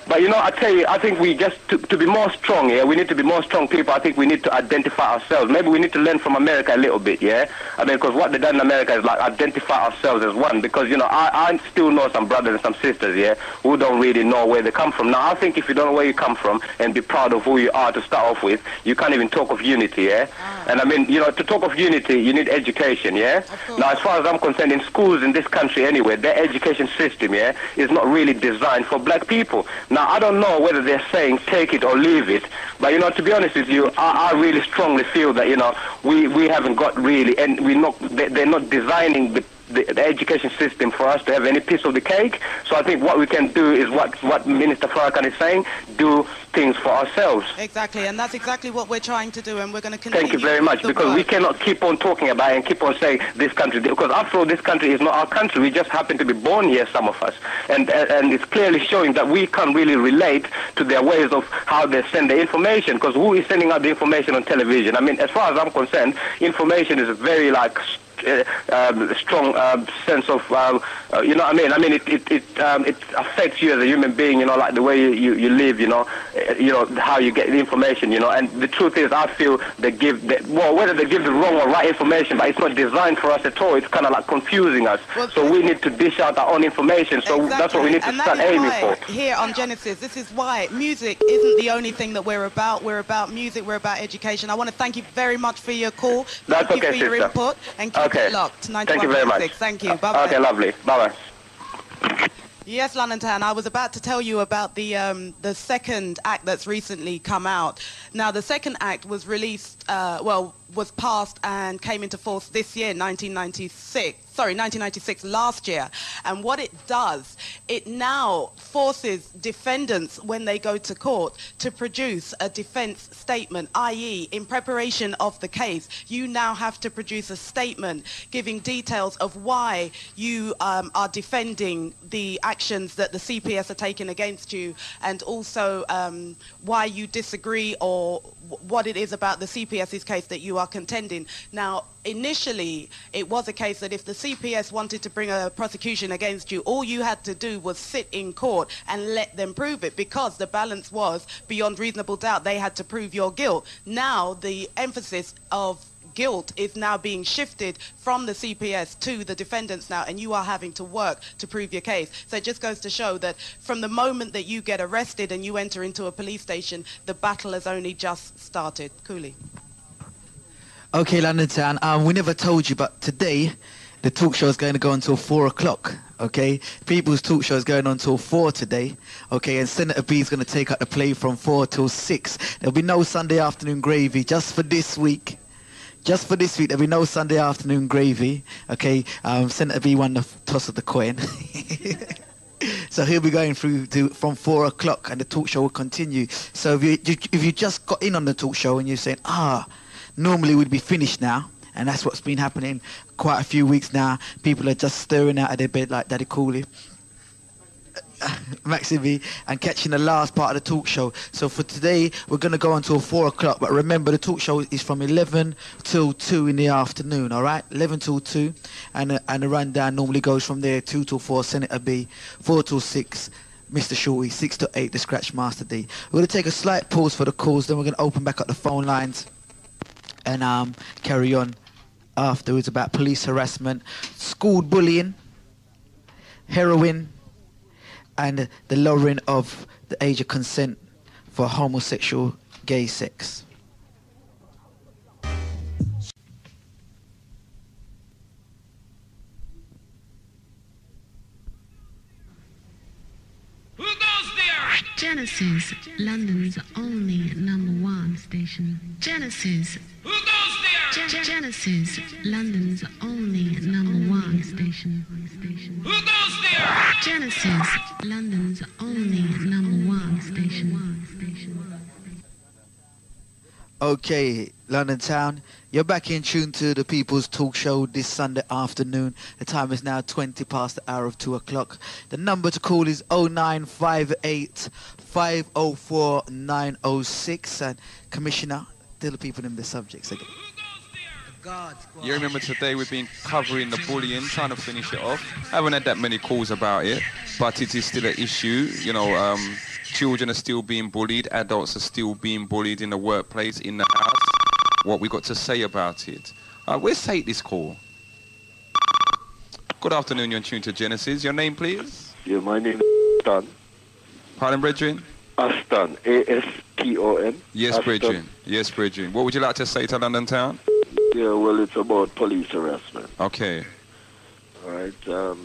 But, you know, I tell you, I think we just, to be more strong, we need to be more strong people. I think we need to identify ourselves. Maybe we need to learn from America a little bit, I mean, because what they done in America is, like, identify ourselves as one. Because, you know, I still know some brothers and some sisters, who don't really know where they come from. Now, I think if you don't know where you come from and be proud of who you are to start off with, you can't even talk of unity, And, I mean, you know, to talk of unity, you need education, Now, as far as I'm concerned, in schools in this country anyway, their education system, is not really designed for black people. Now, I don't know whether they're saying take it or leave it, but, you know, to be honest with you, I really strongly feel that, you know, we haven't got really, and they're not designing the education system for us to have any piece of the cake. So I think what we can do is what Minister Farrakhan is saying, do things for ourselves. Exactly, and that's exactly what we're trying to do, and we're going to continue. Thank you very much, because we cannot keep on talking about it and keep on saying this country, because after all, this country is not our country. We just happen to be born here, some of us, and it's clearly showing that we can't really relate to their ways of how they send the information, because who is sending out the information on television? I mean, as far as I'm concerned, information is very, like, strong sense of, you know what I mean? I mean, it affects you as a human being, you know, like the way you live, you know, how you get the information, you know. And the truth is, I feel they give, whether they give the wrong or right information, but it's not designed for us at all. It's kind of like confusing us. Well, so we need to dish out our own information. So that's what we need to start aiming for. Here on Genesis, this is why music isn't the only thing that we're about. We're about music. We're about education. I want to thank you very much for your call. That's thank okay, you for your input. And keep it locked. Thank you very much. Thank you. Bye-bye. Okay, lovely. Bye-bye. Yes, London Town, I was about to tell you about the second act that's recently come out. Now, the second act was released, was passed and came into force this year, 1996, last year. And what it does, it now forces defendants, when they go to court, to produce a defense statement, i.e., in preparation of the case, you now have to produce a statement giving details of why you are defending the actions that the CPS are taking against you, and also why you disagree or what it is about the CPS's case that you are contending. Now, initially, it was a case that if the CPS wanted to bring a prosecution against you, all you had to do was sit in court and let them prove it, because the balance was beyond reasonable doubt. They had to prove your guilt. Now, the emphasis of guilt is now being shifted from the CPS to the defendants now, and you are having to work to prove your case. So it just goes to show that from the moment that you get arrested and you enter into a police station, the battle has only just started. Coolie. Okay, London Town, we never told you, but today the talk show is going to go until 4 o'clock. Okay, People's Talk Show is going on until 4 today. Okay, and Senator B is going to take up the play from 4 till 6. There'll be no Sunday afternoon gravy just for this week. Just for this week, there'll be no Sunday afternoon gravy. Okay, Senator B won the toss of the coin. So he'll be going through from 4 o'clock, and the talk show will continue. So if you just got in on the talk show and you're saying, normally we'd be finished now, and that's what's been happening quite a few weeks now. People are just stirring out of their bed like Daddy Coolie, Maxi B, and catching the last part of the talk show. So for today, we're going to go until 4 o'clock. But remember, the talk show is from 11 till 2 in the afternoon, all right? 11 till 2. And the rundown normally goes from there, 2 till 4, Senator B, 4 till 6, Mr. Shorty, 6 to 8, the Scratch Master D. We're going to take a slight pause for the calls, then we're going to open back up the phone lines and carry on afterwards about police harassment, school bullying, heroin, and the lowering of the age of consent for homosexual gay sex. Genesis, London's only #1 station. Genesis. Who goes there? Genesis, London's only #1 station. Who goes there? Genesis, London's only #1 station. Okay, London Town, you're back in tune to the People's Talk Show this Sunday afternoon. The time is now 20 past the hour of 2 o'clock. The number to call is 0958 504 906. And Commissioner, tell the people in the subjects again. You remember today we've been covering the bullying, trying to finish it off. I haven't had that many calls about it, but it is still an issue. You know, children are still being bullied, adults are still being bullied in the workplace, in the house. What we got to say about it? Let's take this call. Good afternoon, you're in tune to Genesis. Your name, please? Yeah, my name is Aston. Pardon, brethren? Aston, A-S-T-O-N. Yes, Aston. brethren. Yes, brethren. What would you like to say to London Town? Yeah, well, it's about police harassment. Okay. All right.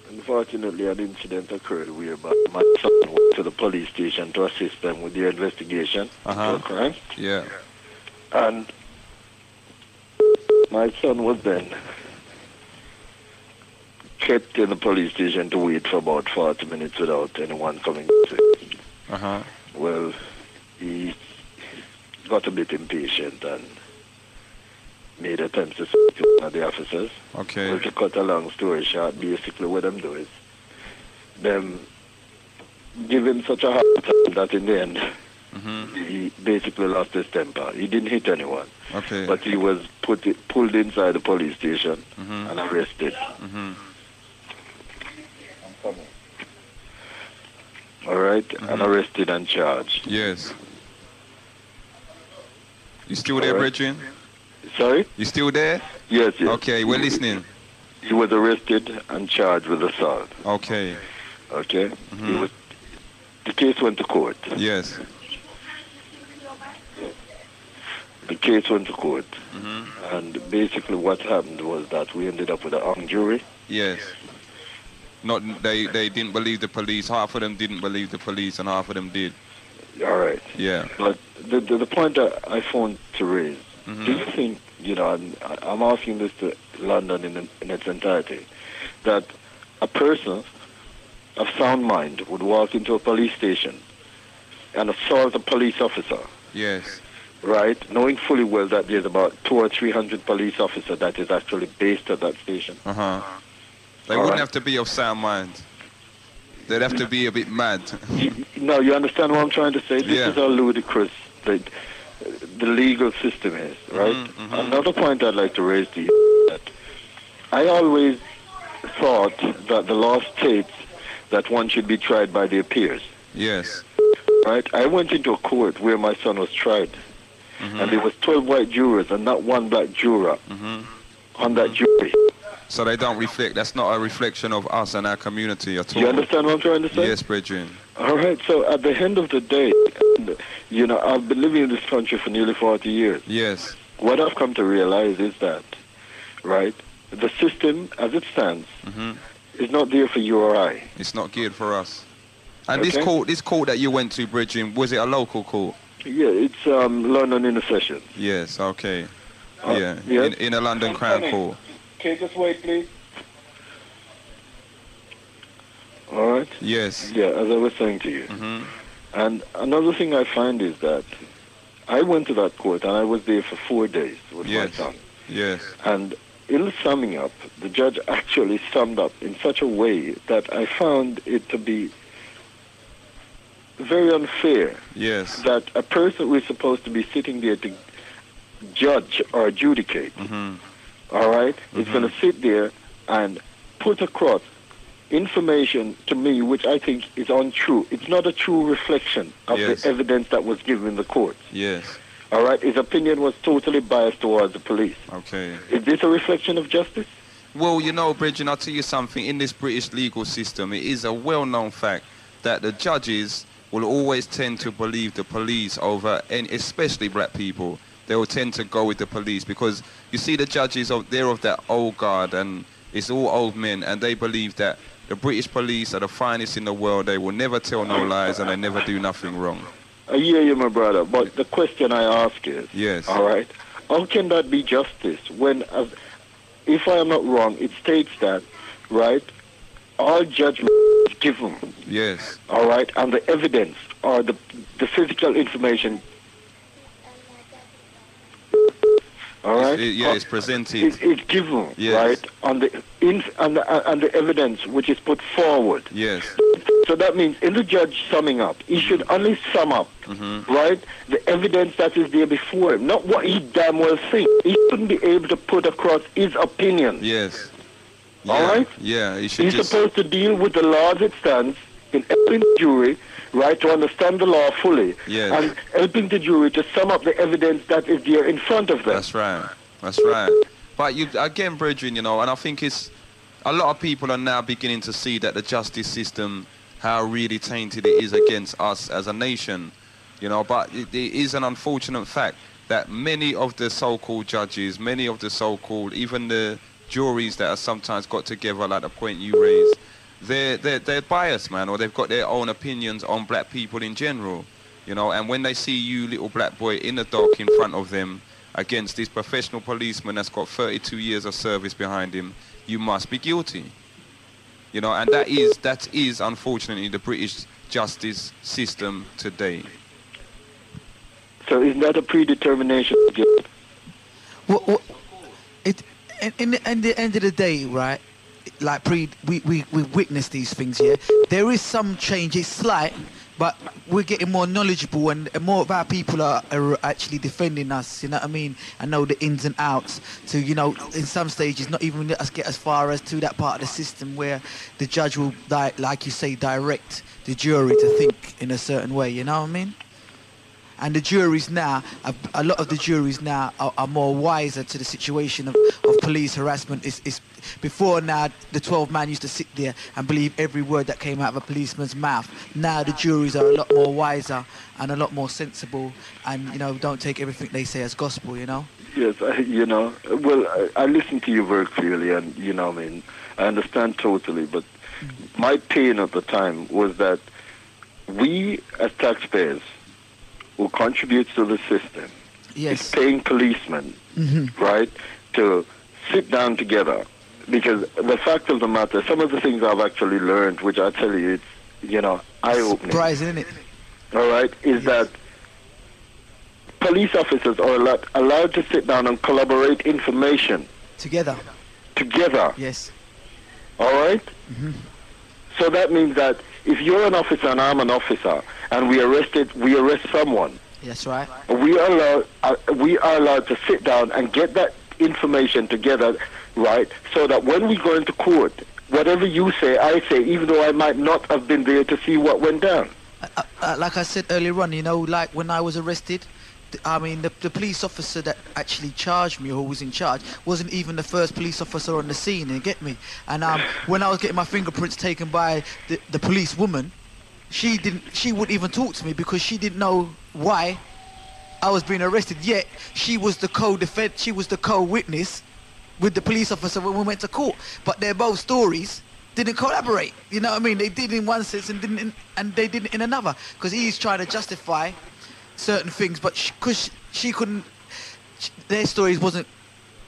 Unfortunately, an incident occurred whereby my son went to the police station to assist them with their investigation of a crime. Yeah. And my son was then kept in the police station to wait for about 40 minutes without anyone coming to him. Well, he got a bit impatient and made attempts to speak to one of the officers. Okay. Well, to cut a long story short, basically what them do is them give him such a hard time that in the end he basically lost his temper. He didn't hit anyone. Okay. But he was pulled inside the police station and arrested. All right, and arrested and charged. Yes. You still there, brethren? Sorry? You still there? Yes, yes. Okay, we're listening. He was arrested and charged with assault. Okay. Okay? The case went to court. Yes. The case went to court. And basically what happened was that we ended up with a hung jury. Yes. Not they didn't believe the police. Half of them didn't believe the police and half of them did. All right. Yeah. But the point that I found to raise, do you think, you know, I'm asking this to London in its entirety, that a person of sound mind would walk into a police station and assault a police officer? Yes. Right? Knowing fully well that there's about 200 or 300 police officers that is actually based at that station. They wouldn't have to be of sound mind. They'd have to be a bit mad. No, you understand what I'm trying to say? This Yeah. is how ludicrous the legal system is, right? Another point I'd like to raise to you is that I always thought that the law states that one should be tried by their peers. Yes. Right? I went into a court where my son was tried, and there was 12 white jurors and not one black juror on that jury. So they don't reflect. That's not a reflection of us and our community at all. You understand what I'm trying to say? Yes, brethren. All right, so at the end of the day, you know, I've been living in this country for nearly 40 years. Yes. What I've come to realize is that, right, the system as it stands is not there for you or I. It's not geared for us. And Okay. this court that you went to, brethren, was it a local court? Yeah, it's London Intercession. Yes, okay. Yes. In a London Crown Court. Can you just wait, please? All right? Yes. Yeah, as I was saying to you. And another thing I find is that I went to that court and I was there for 4 days with my son. Yes. And in summing up, the judge actually summed up in such a way that I found it to be very unfair. Yes. That a person who is supposed to be sitting there to judge or adjudicate, all right, is going to sit there and put across information to me which I think is untrue. It's not a true reflection of the evidence that was given in the courts. Yes. All right? His opinion was totally biased towards the police. Okay. Is this a reflection of justice? Well, you know, Bridget, I'll tell you something. In this British legal system, it is a well-known fact that the judges will always tend to believe the police over, and especially black people. They will tend to go with the police because you see the judges, they're of that old guard, and it's all old men, and they believe that the British police are the finest in the world. They will never tell no lies, and they never do nothing wrong. I hear you, my brother, but the question I ask is, yes, all right, how can that be justice when, if I am not wrong, it states that, right, all judgment is given. Yes. All right, and the evidence or the physical information. All right. It's presented. It's given, yes, right, on the evidence which is put forward. Yes. So that means, in the judge summing up, he should only sum up, right, the evidence that is there before him, not what he damn well thinks. He shouldn't be able to put across his opinion. Yes. All right. Yeah. He's supposed to deal with the law as it stands in helping the jury, right, to understand the law fully, and helping the jury to sum up the evidence that is there in front of them. That's right. That's right. But you again, brethren, you know, and I think it's a lot of people are now beginning to see that the justice system, how really tainted it is against us as a nation, you know. But it is an unfortunate fact that many of the so-called judges, many of the so-called, even the juries that are sometimes got together, like the point you raised, they're biased, man, or they've got their own opinions on black people in general, you know. And when they see you, little black boy, in the dock in front of them against this professional policeman that's got 32 years of service behind him, you must be guilty, you know. And that is unfortunately the British justice system today. So isn't that a predetermination of guilt? Well, in the end of the day, right? Like we witness these things here. There is some change. It's slight, but we're getting more knowledgeable, and more of our people are actually defending us. You know what I mean? I know the ins and outs. So, you know, in some stages, not even let us get as far as to that part of the system where the judge will, like you say, direct the jury to think in a certain way. You know what I mean? And the juries now, a lot of the juries now are more wiser to the situation of police harassment. It's before now, the 12 man used to sit there and believe every word that came out of a policeman's mouth. Now the juries are a lot more wiser and a lot more sensible, and, you know, don't take everything they say as gospel, you know? Yes, you know, well, I listen to you very clearly, and, you know, I mean, I understand totally, but my pain at the time was that we as taxpayers who contributes to the system is paying policemen, right, to sit down together. Because the fact of the matter, some of the things I've actually learned, which I tell you, it's, you know, eye-opening. Surprising, isn't it? All right, is that police officers are allowed to sit down and collaborate information. Together. Yes. All right? So that means that if you're an officer and I'm an officer, and we arrest someone. That's right. We are allowed to sit down and get that information together, right? So that when we go into court, whatever you say, I say, even though I might not have been there to see what went down. Like I said earlier on, you know, like when I was arrested, I mean, the police officer that actually charged me, or who was in charge, wasn't even the first police officer on the scene, you get me? And when I was getting my fingerprints taken by the police woman, she wouldn't even talk to me because she didn't know why I was being arrested. Yet she was the co-witness with the police officer when we went to court. But their both stories didn't collaborate. You know what I mean? They did in one sense and they didn't in another, because he's trying to justify certain things, but because she couldn't, their stories wasn't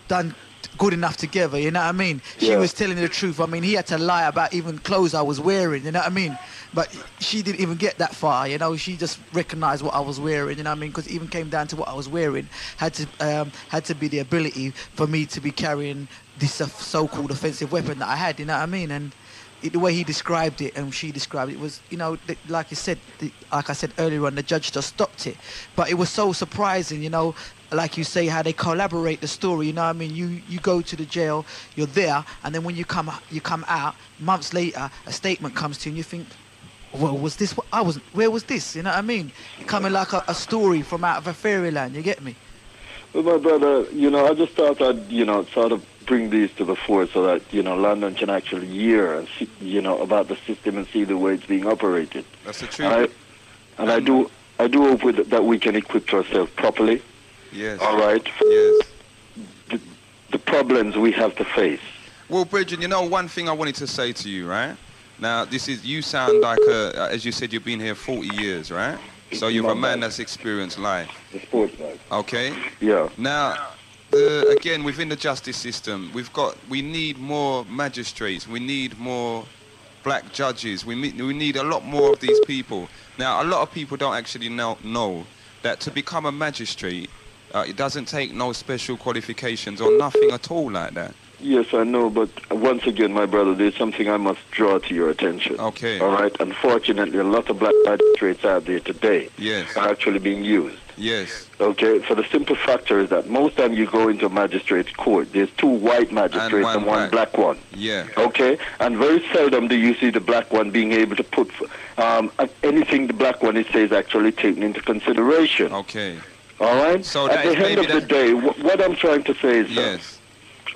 done good enough together, you know what I mean? She was telling the truth. I mean, he had to lie about even clothes I was wearing, you know what I mean? But she didn't even get that far, you know? She just recognized what I was wearing, you know what I mean? Because it even came down to what I was wearing had to be the ability for me to be carrying this so-called offensive weapon that I had, you know what I mean? And the way he described it and she described it was, you know, like I said earlier on, the judge just stopped it. But it was so surprising, you know, like you say, how they collaborate the story. You know what I mean? You go to the jail, you're there, and then when you come out months later, a statement comes to you, and you think, well, was this what I wasn't? Where was this? You know what I mean? It coming like a story from out of a fairyland. You get me? Well, my brother, you know, I just thought I'd, you know, sort of bring these to the fore so that, you know, London can actually hear and see, you know, about the system and see the way it's being operated. That's the truth. And I do hope that we can equip ourselves properly. Yes. All right. Yes. The problems we have to face. Well, Bridget, you know, one thing I wanted to say to you, right? Now, you sound like, as you said, you've been here 40 years, right? So you're a man that's experienced life. The sports life. Okay? Yeah. Now, again, within the justice system, we need more magistrates. We need more black judges. We need a lot more of these people. Now, a lot of people don't actually know that to become a magistrate, it doesn't take no special qualifications or nothing at all like that. Yes, I know, but once again, my brother, there's something I must draw to your attention. Okay. All right? Unfortunately, a lot of black magistrates out there today are actually being used. Yes. Okay, for the simple factor is that most time you go into a magistrate's court, there's 2 white magistrates and one black one. Yeah. Okay, and very seldom do you see the black one being able to put anything the black one says actually taken into consideration. Okay. All right? So at the end of the day, what I'm trying to say is yes.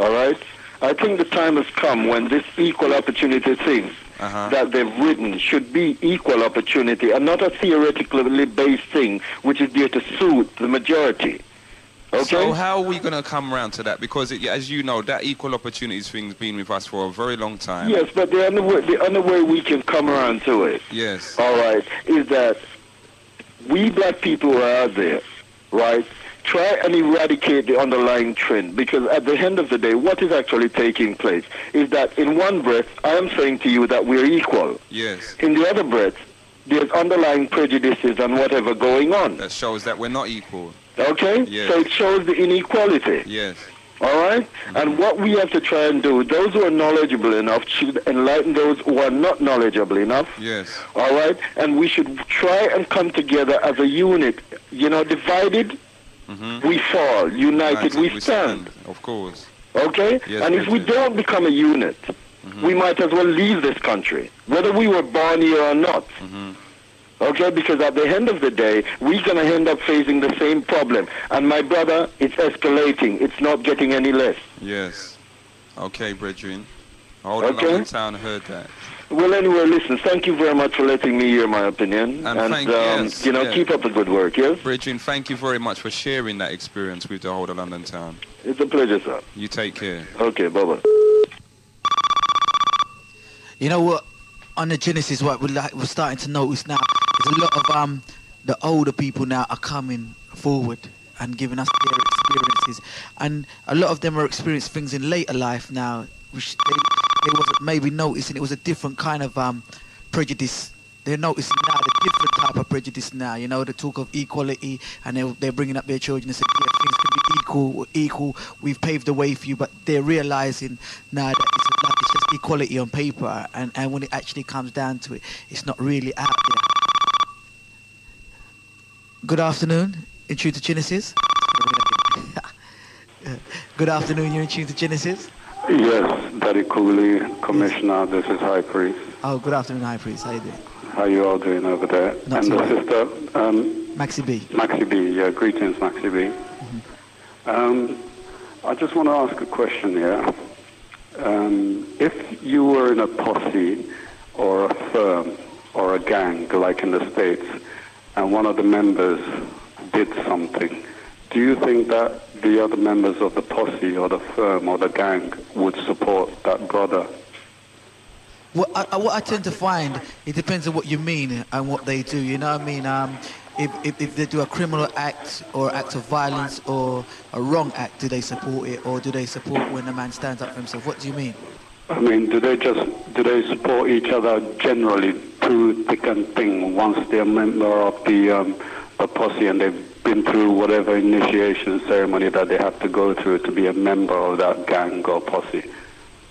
All right? I think the time has come when this equal opportunity thing that they've written should be equal opportunity and not a theoretically based thing which is there to suit the majority. Okay? So how are we going to come around to that? Because, as you know, that equal opportunities thing's been with us for a very long time. Yes, but the only way we can come around to it, yes, all right, is that we black people who are out there, right, try and eradicate the underlying trend, because at the end of the day, what is actually taking place is that in one breath, I am saying to you that we're equal. Yes. In the other breath, there's underlying prejudices and whatever going on. That shows that we're not equal. Okay? Yes. So it shows the inequality. Yes. All right? And what we have to try and do, those who are knowledgeable enough should enlighten those who are not knowledgeable enough. Yes. All right? And we should try and come together as a unit. You know, divided, we fall. United, we stand. Of course. Okay? Yes, and if we don't become a unit, we might as well leave this country, whether we were born here or not. Okay? Because at the end of the day, we're going to end up facing the same problem. And my brother, it's escalating. It's not getting any less. Yes. Okay, brethren. Hold on, London Town heard that. Well, anyway, listen, thank you very much for letting me hear my opinion. And keep up the good work, yes? Bridget, thank you very much for sharing that experience with the whole of London Town. It's a pleasure, sir. You take care. Okay, bye-bye. You know what? On the Genesis, what we're starting to notice now is a lot of the older people now are coming forward and giving us their experiences. And a lot of them are experiencing things in later life now, which they wasn't maybe noticing. It was a different kind of prejudice. They're noticing now the different type of prejudice now. You know, the talk of equality, and they're bringing up their children and saying, yeah, things can be equal. We've paved the way for you, but they're realizing now that it's just equality on paper, and when it actually comes down to it, it's not really out there. Good afternoon, in tune to Genesis. Good afternoon, you're in tune to Genesis. Yes, Daddy Coolie, Commissioner, this is High Priest. Oh, good afternoon, High Priest. How you doing? How you all doing over there? Not and so the bad. sister, Maxi B. Maxi B, yeah, greetings, Maxi B. I just want to ask a question here. If you were in a posse or a firm or a gang, like in the States, and one of the members did something, do you think that the other members of the posse or the firm or the gang would support that brother? What I tend to find, it depends on what you mean and what they do. You know what I mean? If they do a criminal act or act of violence or a wrong act, do they support it, or do they support when the man stands up for himself? What do you mean? I mean, do they support each other generally through thick and thin once they're a member of the posse and they've been through whatever initiation ceremony that they have to go through to be a member of that gang or posse?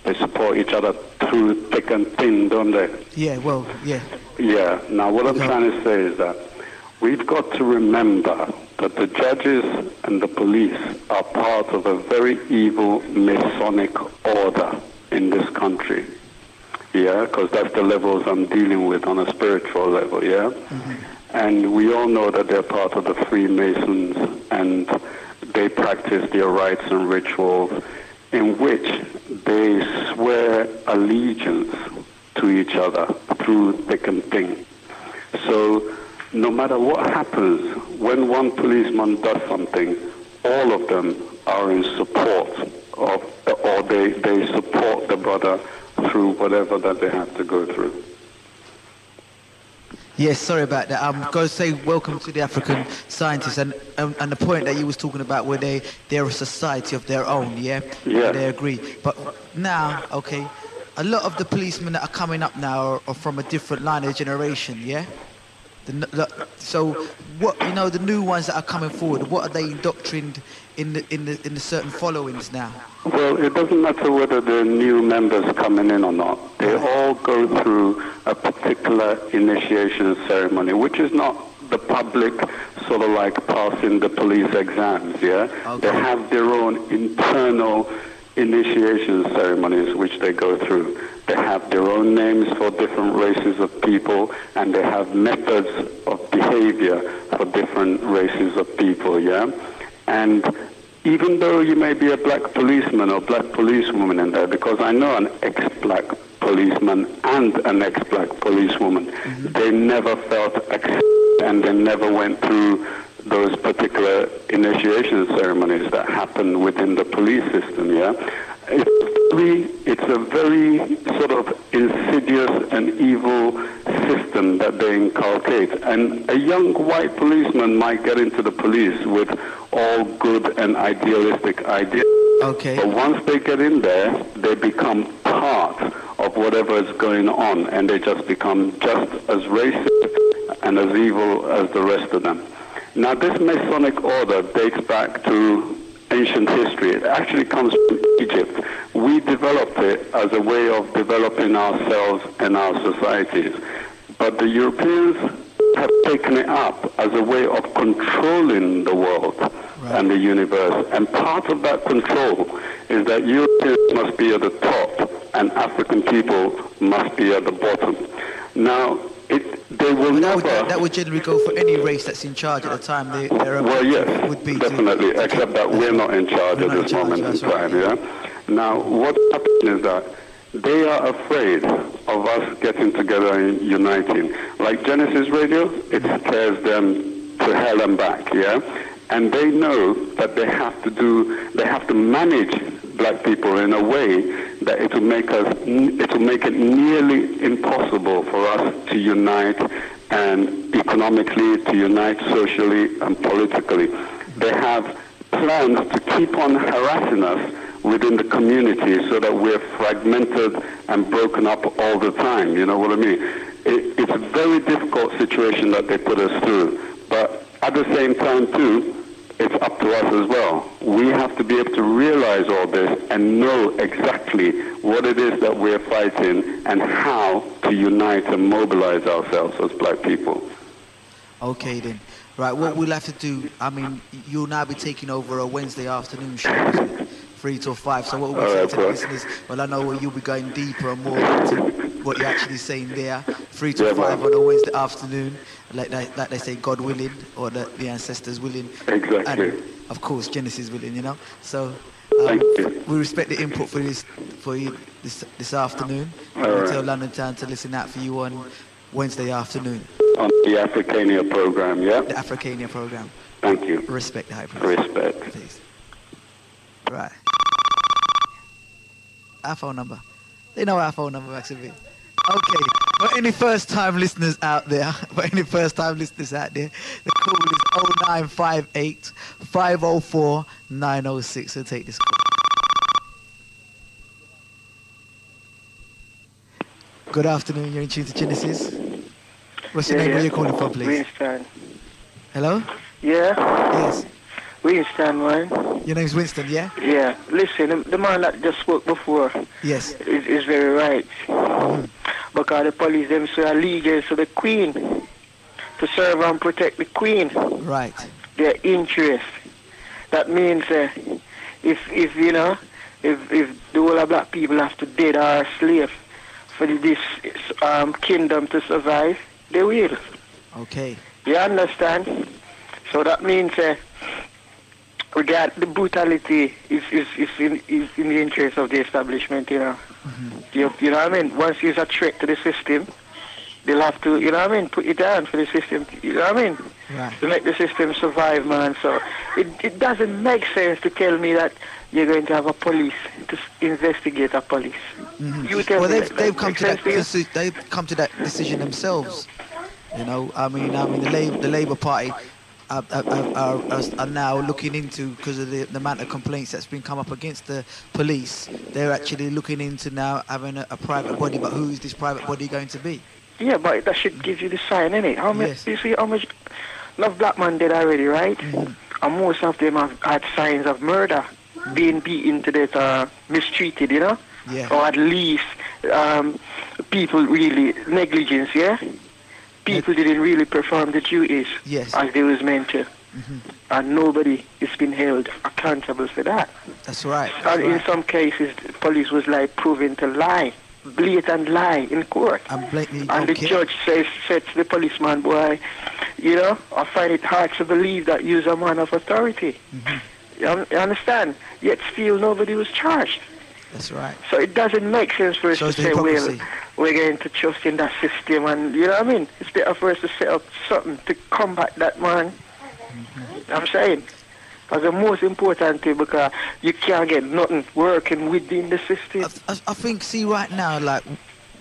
They support each other through thick and thin, don't they? Yeah, well, yeah. Yeah. Now, what I'm trying to say is that we've got to remember that the judges and the police are part of a very evil Masonic order in this country. Yeah, because that's the levels I'm dealing with on a spiritual level, yeah? And we all know that they're part of the Freemasons, and they practice their rites and rituals in which they swear allegiance to each other through thick and thin. So no matter what happens, when one policeman does something, all of them are in support of, or they support the brother through whatever that they have to go through. Yes, sorry about that. I'm going to say welcome to the African scientists, and the point that you was talking about where they're a society of their own, yeah? Yeah. They agree. But now, okay, a lot of the policemen that are coming up now are from a different line of generation, yeah? So what, you know, the new ones that are coming forward, what are they indoctrined in the certain followings now? Well, it doesn't matter whether the new members coming in or not. They all go through a particular initiation ceremony, which is not the public sort of like passing the police exams, yeah? Okay. They have their own internal initiation ceremonies which they go through. They have their own names for different races of people, and they have methods of behavior for different races of people, yeah? And even though you may be a black policeman or black policewoman in there, because I know an ex-black policeman and an ex-black policewoman, they never felt accepted, and they never went through those particular initiation ceremonies that happen within the police system, yeah? It's a very sort of insidious and evil system that they inculcate. And a young white policeman might get into the police with all good and idealistic ideas. Okay. But once they get in there, they become part of whatever is going on, and they just become just as racist and as evil as the rest of them. Now, this Masonic order dates back to ancient history. It actually comes from Egypt. We developed it as a way of developing ourselves and our societies. But the Europeans have taken it up as a way of controlling the world and the universe. And part of that control is that Europeans must be at the top and African people must be at the bottom. Now, they will never... That would generally go for any race that's in charge at the time. Well, yes, would be definitely, except that we're not in charge at this moment in time, yeah? Now, what happens is that they are afraid of us getting together and uniting. Like Genesis Radio, it scares them to hell and back, yeah? And they know that they have to manage black people in a way that it will make it nearly impossible for us to unite, and economically, to unite socially and politically. They have plans to keep on harassing us within the community so that we're fragmented and broken up all the time, you know what I mean? It's a very difficult situation that they put us through, but at the same time too, it's up to us as well. We have to be able to realize all this and know exactly what it is that we're fighting and how to unite and mobilize ourselves as black people. Okay then. Right, what we'll have to do, I mean, you'll now be taking over a Wednesday afternoon show, isn't it? 3 till 5. So what we'll say to the listeners, well, I know you'll be going deeper and more into what you're actually saying there. 3 till 5 on a Wednesday afternoon, like they say, God willing, or the ancestors willing. Exactly. And of course, Genesis willing, you know. So we respect the input for you this afternoon. We'll tell London Town to listen out for you on Wednesday afternoon. On the Africania program, yeah? The Africania program. Thank you. Respect the high priest. Respect. Please. Right. Our phone number. They know our phone number, actually. Okay. For any first-time listeners out there, the call is 0958 504 906. So take this call. Good afternoon. You're in tune to Genesis. What's your name? Where are you calling from, please? Winston. Hello? Yeah? Yes. Winston, man. Your name's Winston, yeah? Yeah. Listen, the man that just spoke before yes, is very right. Because the police, them say, are legal to the Queen, to serve and protect the Queen. Right. their interest. That means if you know, if the whole of black people have to dead or slave for this kingdom to survive, they will. Okay. You understand? So that means regard the brutality is in the interest of the establishment, you know. You know what I mean? Once it's a threat to the system, they'll have to, you know what I mean, put it down for the system, you know what I mean? Right. To make the system survive, man. So it doesn't make sense to tell me that you're going to have a police to investigate a police. You tell Well, me they've come to that. They've come to that decision themselves. You know, I mean, the Labour Party are now looking into, because of the amount of complaints that's been come up against the police. They're actually looking into now having a private body. But who is this private body going to be? Yeah, but that should give you the sign, innit? How much? You see how much? Enough black man dead already, right? And most of them have had signs of murder, being beaten to death, mistreated, you know? Yeah. Or at least people really negligence, yeah? People didn't really perform the duties as they was meant to. And nobody is being held accountable for that. That's right. And in some cases, the police was like proven to lie, blatant lie in court. And the judge said to the policeman, boy, you know, I find it hard to believe that you're a man of authority. You understand? Yet still nobody was charged. That's right. So it doesn't make sense for us to say, well, we're going to trust in that system, and you know what I mean? It's better for us to set up something to combat that, man. I'm saying that's the most important thing, because you can't get nothing working within the system. I think, see, right now, like,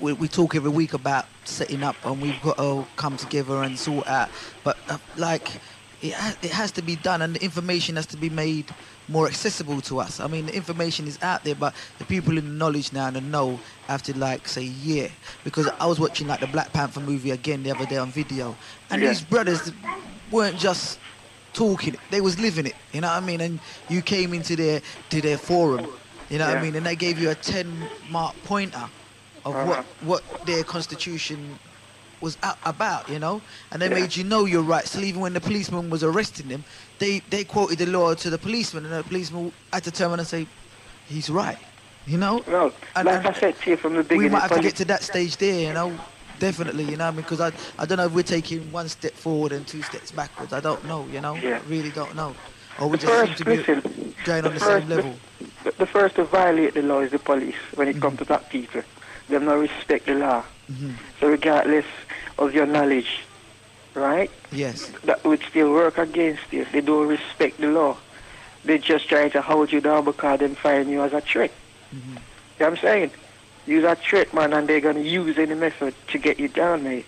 we talk every week about setting up, and we've got to come together and sort out. But, like, it has to be done, and the information has to be made more accessible to us. I mean, the information is out there, but the people in the knowledge now and the know have to, like, say, yeah. Because I was watching, like, the Black Panther movie again the other day on video, and these brothers weren't just talking, they was living it, you know what I mean? And you came into their forum, you know what I mean? And they gave you a 10-mark pointer of what their constitution was about, you know? And they made you know your rights. So even when the policeman was arresting them, they quoted the law to the policeman, and the policeman had to turn around and say, he's right, you know? No, like I said to you from the beginning, we might have to get to that stage there, you know? Definitely, you know, because I don't know if we're taking one step forward and 2 steps backwards. I don't know, you know? I really don't know. Or we just seem to be going on the same level. The first to violate the law is the police when it comes to black people. They don't respect the law. So regardless of your knowledge, right? Yes. That would still work against you. They don't respect the law. They're just trying to hold you down because they find you as a threat. You know what I'm saying? Use a threat, man, and they're going to use any method to get you down, mate. You know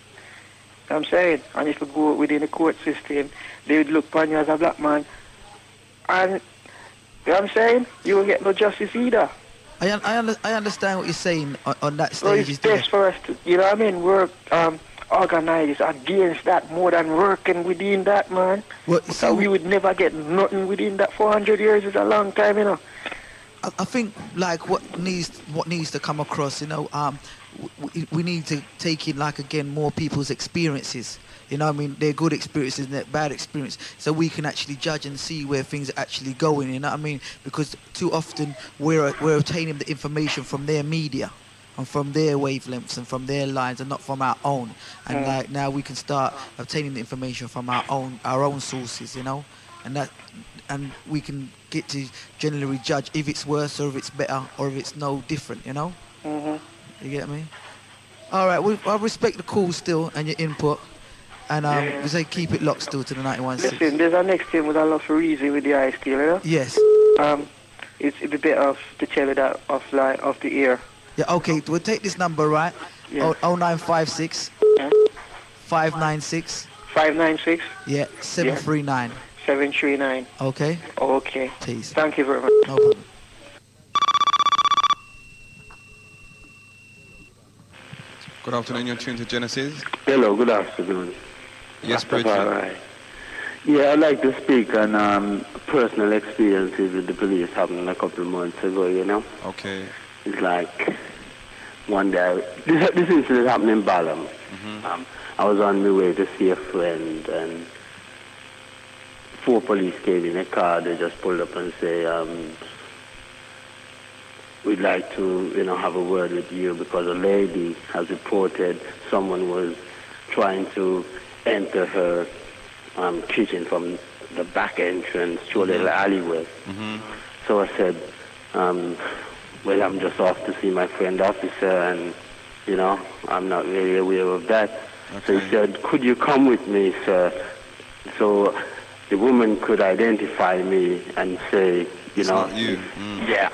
what I'm saying? And if you go within the court system, they would look upon you as a black man. And, you know what I'm saying? You won't get no justice either. I understand what you're saying on that So stage. it's best for us to, you know what I mean, work, organize against that more than working within that, man. Well, so we would never get nothing within that. 400 years is a long time, you know. I think, like, what needs to come across, you know, we need to take in, like, again, more people's experiences. You know what I mean? They're good experiences and they're bad experiences. So we can actually judge and see where things are actually going, you know what I mean? Because too often we're obtaining the information from their media and from their wavelengths and from their lines and not from our own. And like now we can start obtaining the information from our own sources, you know? And we can get to generally judge if it's worse or if it's better or if it's no different, you know? You get me? All right, I respect the call still and your input. And we say keep it locked still to the 91.6. Listen, there's a next thing with a lot of easy with the eye still, you know? Yes. It'd be better to tell you that off the ear. Yeah, okay, we'll take this number, right? Yeah. 0956 596 596? Yeah, 739. 739. Okay? Okay. Peace. Thank you very much. No problem. Good afternoon, you're tuned to Genesis. Hello, good afternoon. Yes, Bridget. Right. Yeah, I'd like to speak on personal experiences with the police happening a couple of months ago, you know? Okay. It's like one day, this incident happened in Balham. I was on my way to see a friend, and 4 police came in a car. They just pulled up and say, we'd like to, have a word with you because a lady has reported someone was trying to enter her kitchen from the back entrance through a little alleyway. So I said, well, I'm just off to see my friend officer, and, I'm not really aware of that. So he said, could you come with me, sir? So the woman could identify me and say, It's not you. Yeah.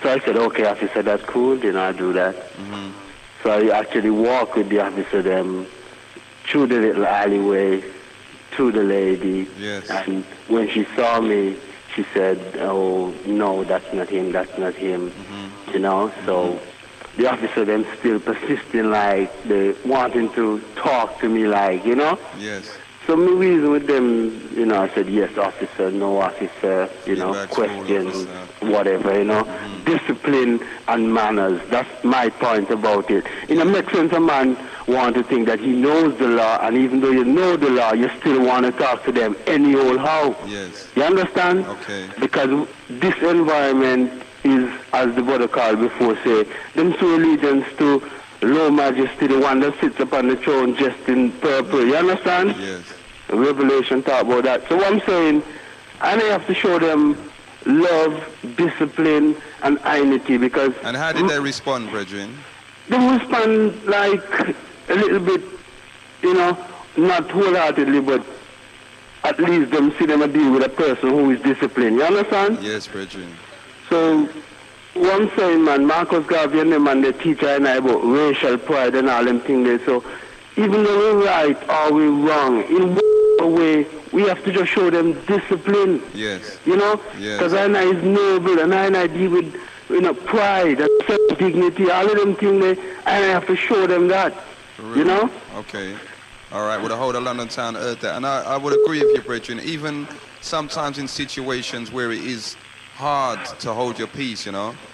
So I said, okay, officer, that's cool, I'll do that. So I actually walked with the officer them through the little alleyway to the lady. Yes. And when she saw me, she said, oh, no, that's not him, So the officer them still persisting like they wanting to talk to me like, Yes. So my reason with them, I said, yes, officer, no, officer, questions, whatever, Discipline and manners, that's my point about it. It makes sense a man want to think that he knows the law, and even though you know the law, you still want to talk to them any old how. Yes. You understand? Okay. Because this environment is, as the brother called before, say, them show allegiance to Low Majesty, the one that sits upon the throne just in purple. You understand? Yes. Revelation talk about that. So what I'm saying, I have to show them love, discipline, and unity because... And how did they respond, brethren? They respond like a little bit, not wholeheartedly, but at least them see them deal with a person who is disciplined. You understand? Yes, brethren. So, what I'm saying, man, Marcus Garvey and them and the teacher and I about racial pride and all them things there. So, even though we're right or we're wrong, in a way, we have to just show them discipline. Yes. Yes. Because I know is noble and I deal with pride and self-dignity, all of them things there, and I have to show them that. Okay. All right. Well, the whole of London town heard that. And I would agree with you, brethren. Even sometimes in situations where it is hard to hold your peace,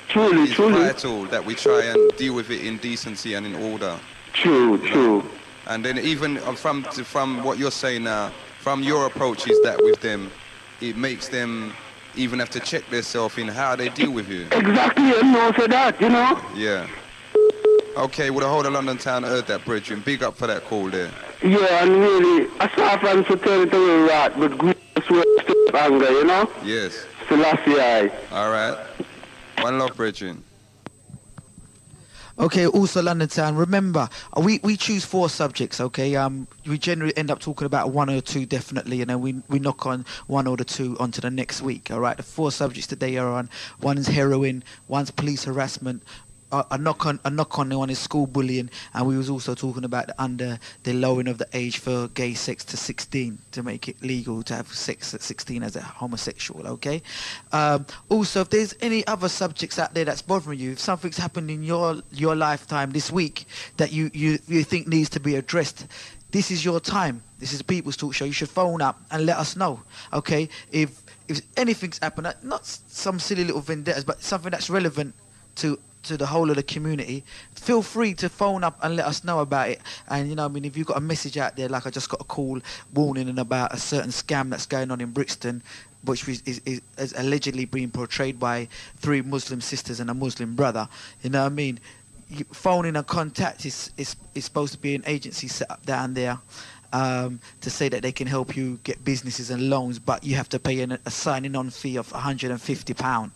Truly. It's vital that we try and deal with it in decency and in order. True. And then even from what you're saying now, from your approaches that with them, it makes them even have to check themselves in how they deal with you. Exactly, and also that, Yeah. Okay, well, the whole of London town heard that, brethren. Big up for that call there. Yeah, and really, I saw friends to turn it away right, but greatness was still anger, Yes. Selassie. All right. One love, brethren. Okay, also London Town, remember, we choose 4 subjects, okay? We generally end up talking about 1 or 2 definitely, and then we knock on 1 or 2 onto the next week, all right? The 4 subjects today are on, one is heroin, one's police harassment, a knock on one is school bullying, and we was also talking about the lowering of the age for gay sex to 16 to make it legal to have sex at 16 as a homosexual. Okay. Also, if there's any other subjects out there that's bothering you, if something's happened in your lifetime this week that you think needs to be addressed, this is your time. This is a People's Talk Show. You should phone up and let us know. Okay. If anything's happened, not some silly little vendettas, but something that's relevant to the whole of the community, feel free to phone up and let us know about it. And if you've got a message out there, like I just got a call warning about a certain scam that's going on in Brixton, which is allegedly being portrayed by 3 Muslim sisters and a Muslim brother. Phoning a contact is supposed to be an agency set up down there to say that they can help you get businesses and loans, but you have to pay a signing on fee of £150.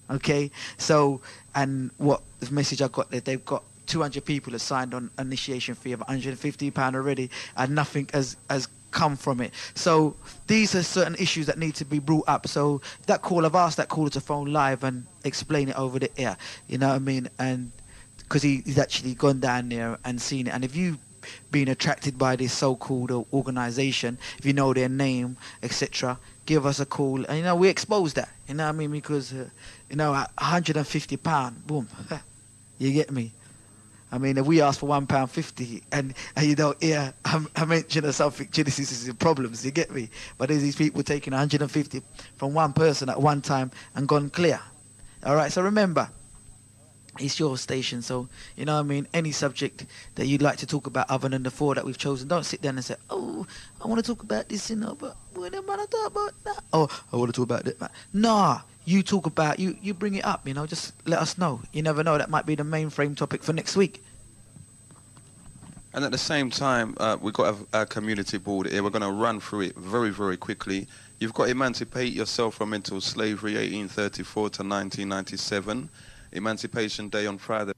Okay, so, and what the message I got, that they've got 200 people that signed on initiation fee of £150 already, and nothing has come from it. So these are certain issues that need to be brought up. So that call, I've asked that caller to phone live and explain it over the air, and because he's actually gone down there and seen it. And if you've been attracted by this so-called organisation, if you know their name, etc., give us a call, and we expose that, because £150, boom, you get me. If we ask for £1.50 and you don't hear I mention something, Genesis is in problems, you get me. But there's these people taking 150 from one person at one time and gone clear. All right, so remember, it's your station, so any subject that you'd like to talk about other than the 4 that we've chosen, don't sit down and say, oh, I want to talk about this, but what am I to talk about that. Oh, I want to talk about that. Nah, you talk about, you bring it up, you know, just let us know. You never know, that might be the mainframe topic for next week. And at the same time, we've got a community board here. We're going to run through it very, very quickly. You've got Emancipate Yourself from Mental Slavery, 1834 to 1997. Emancipation Day on Friday.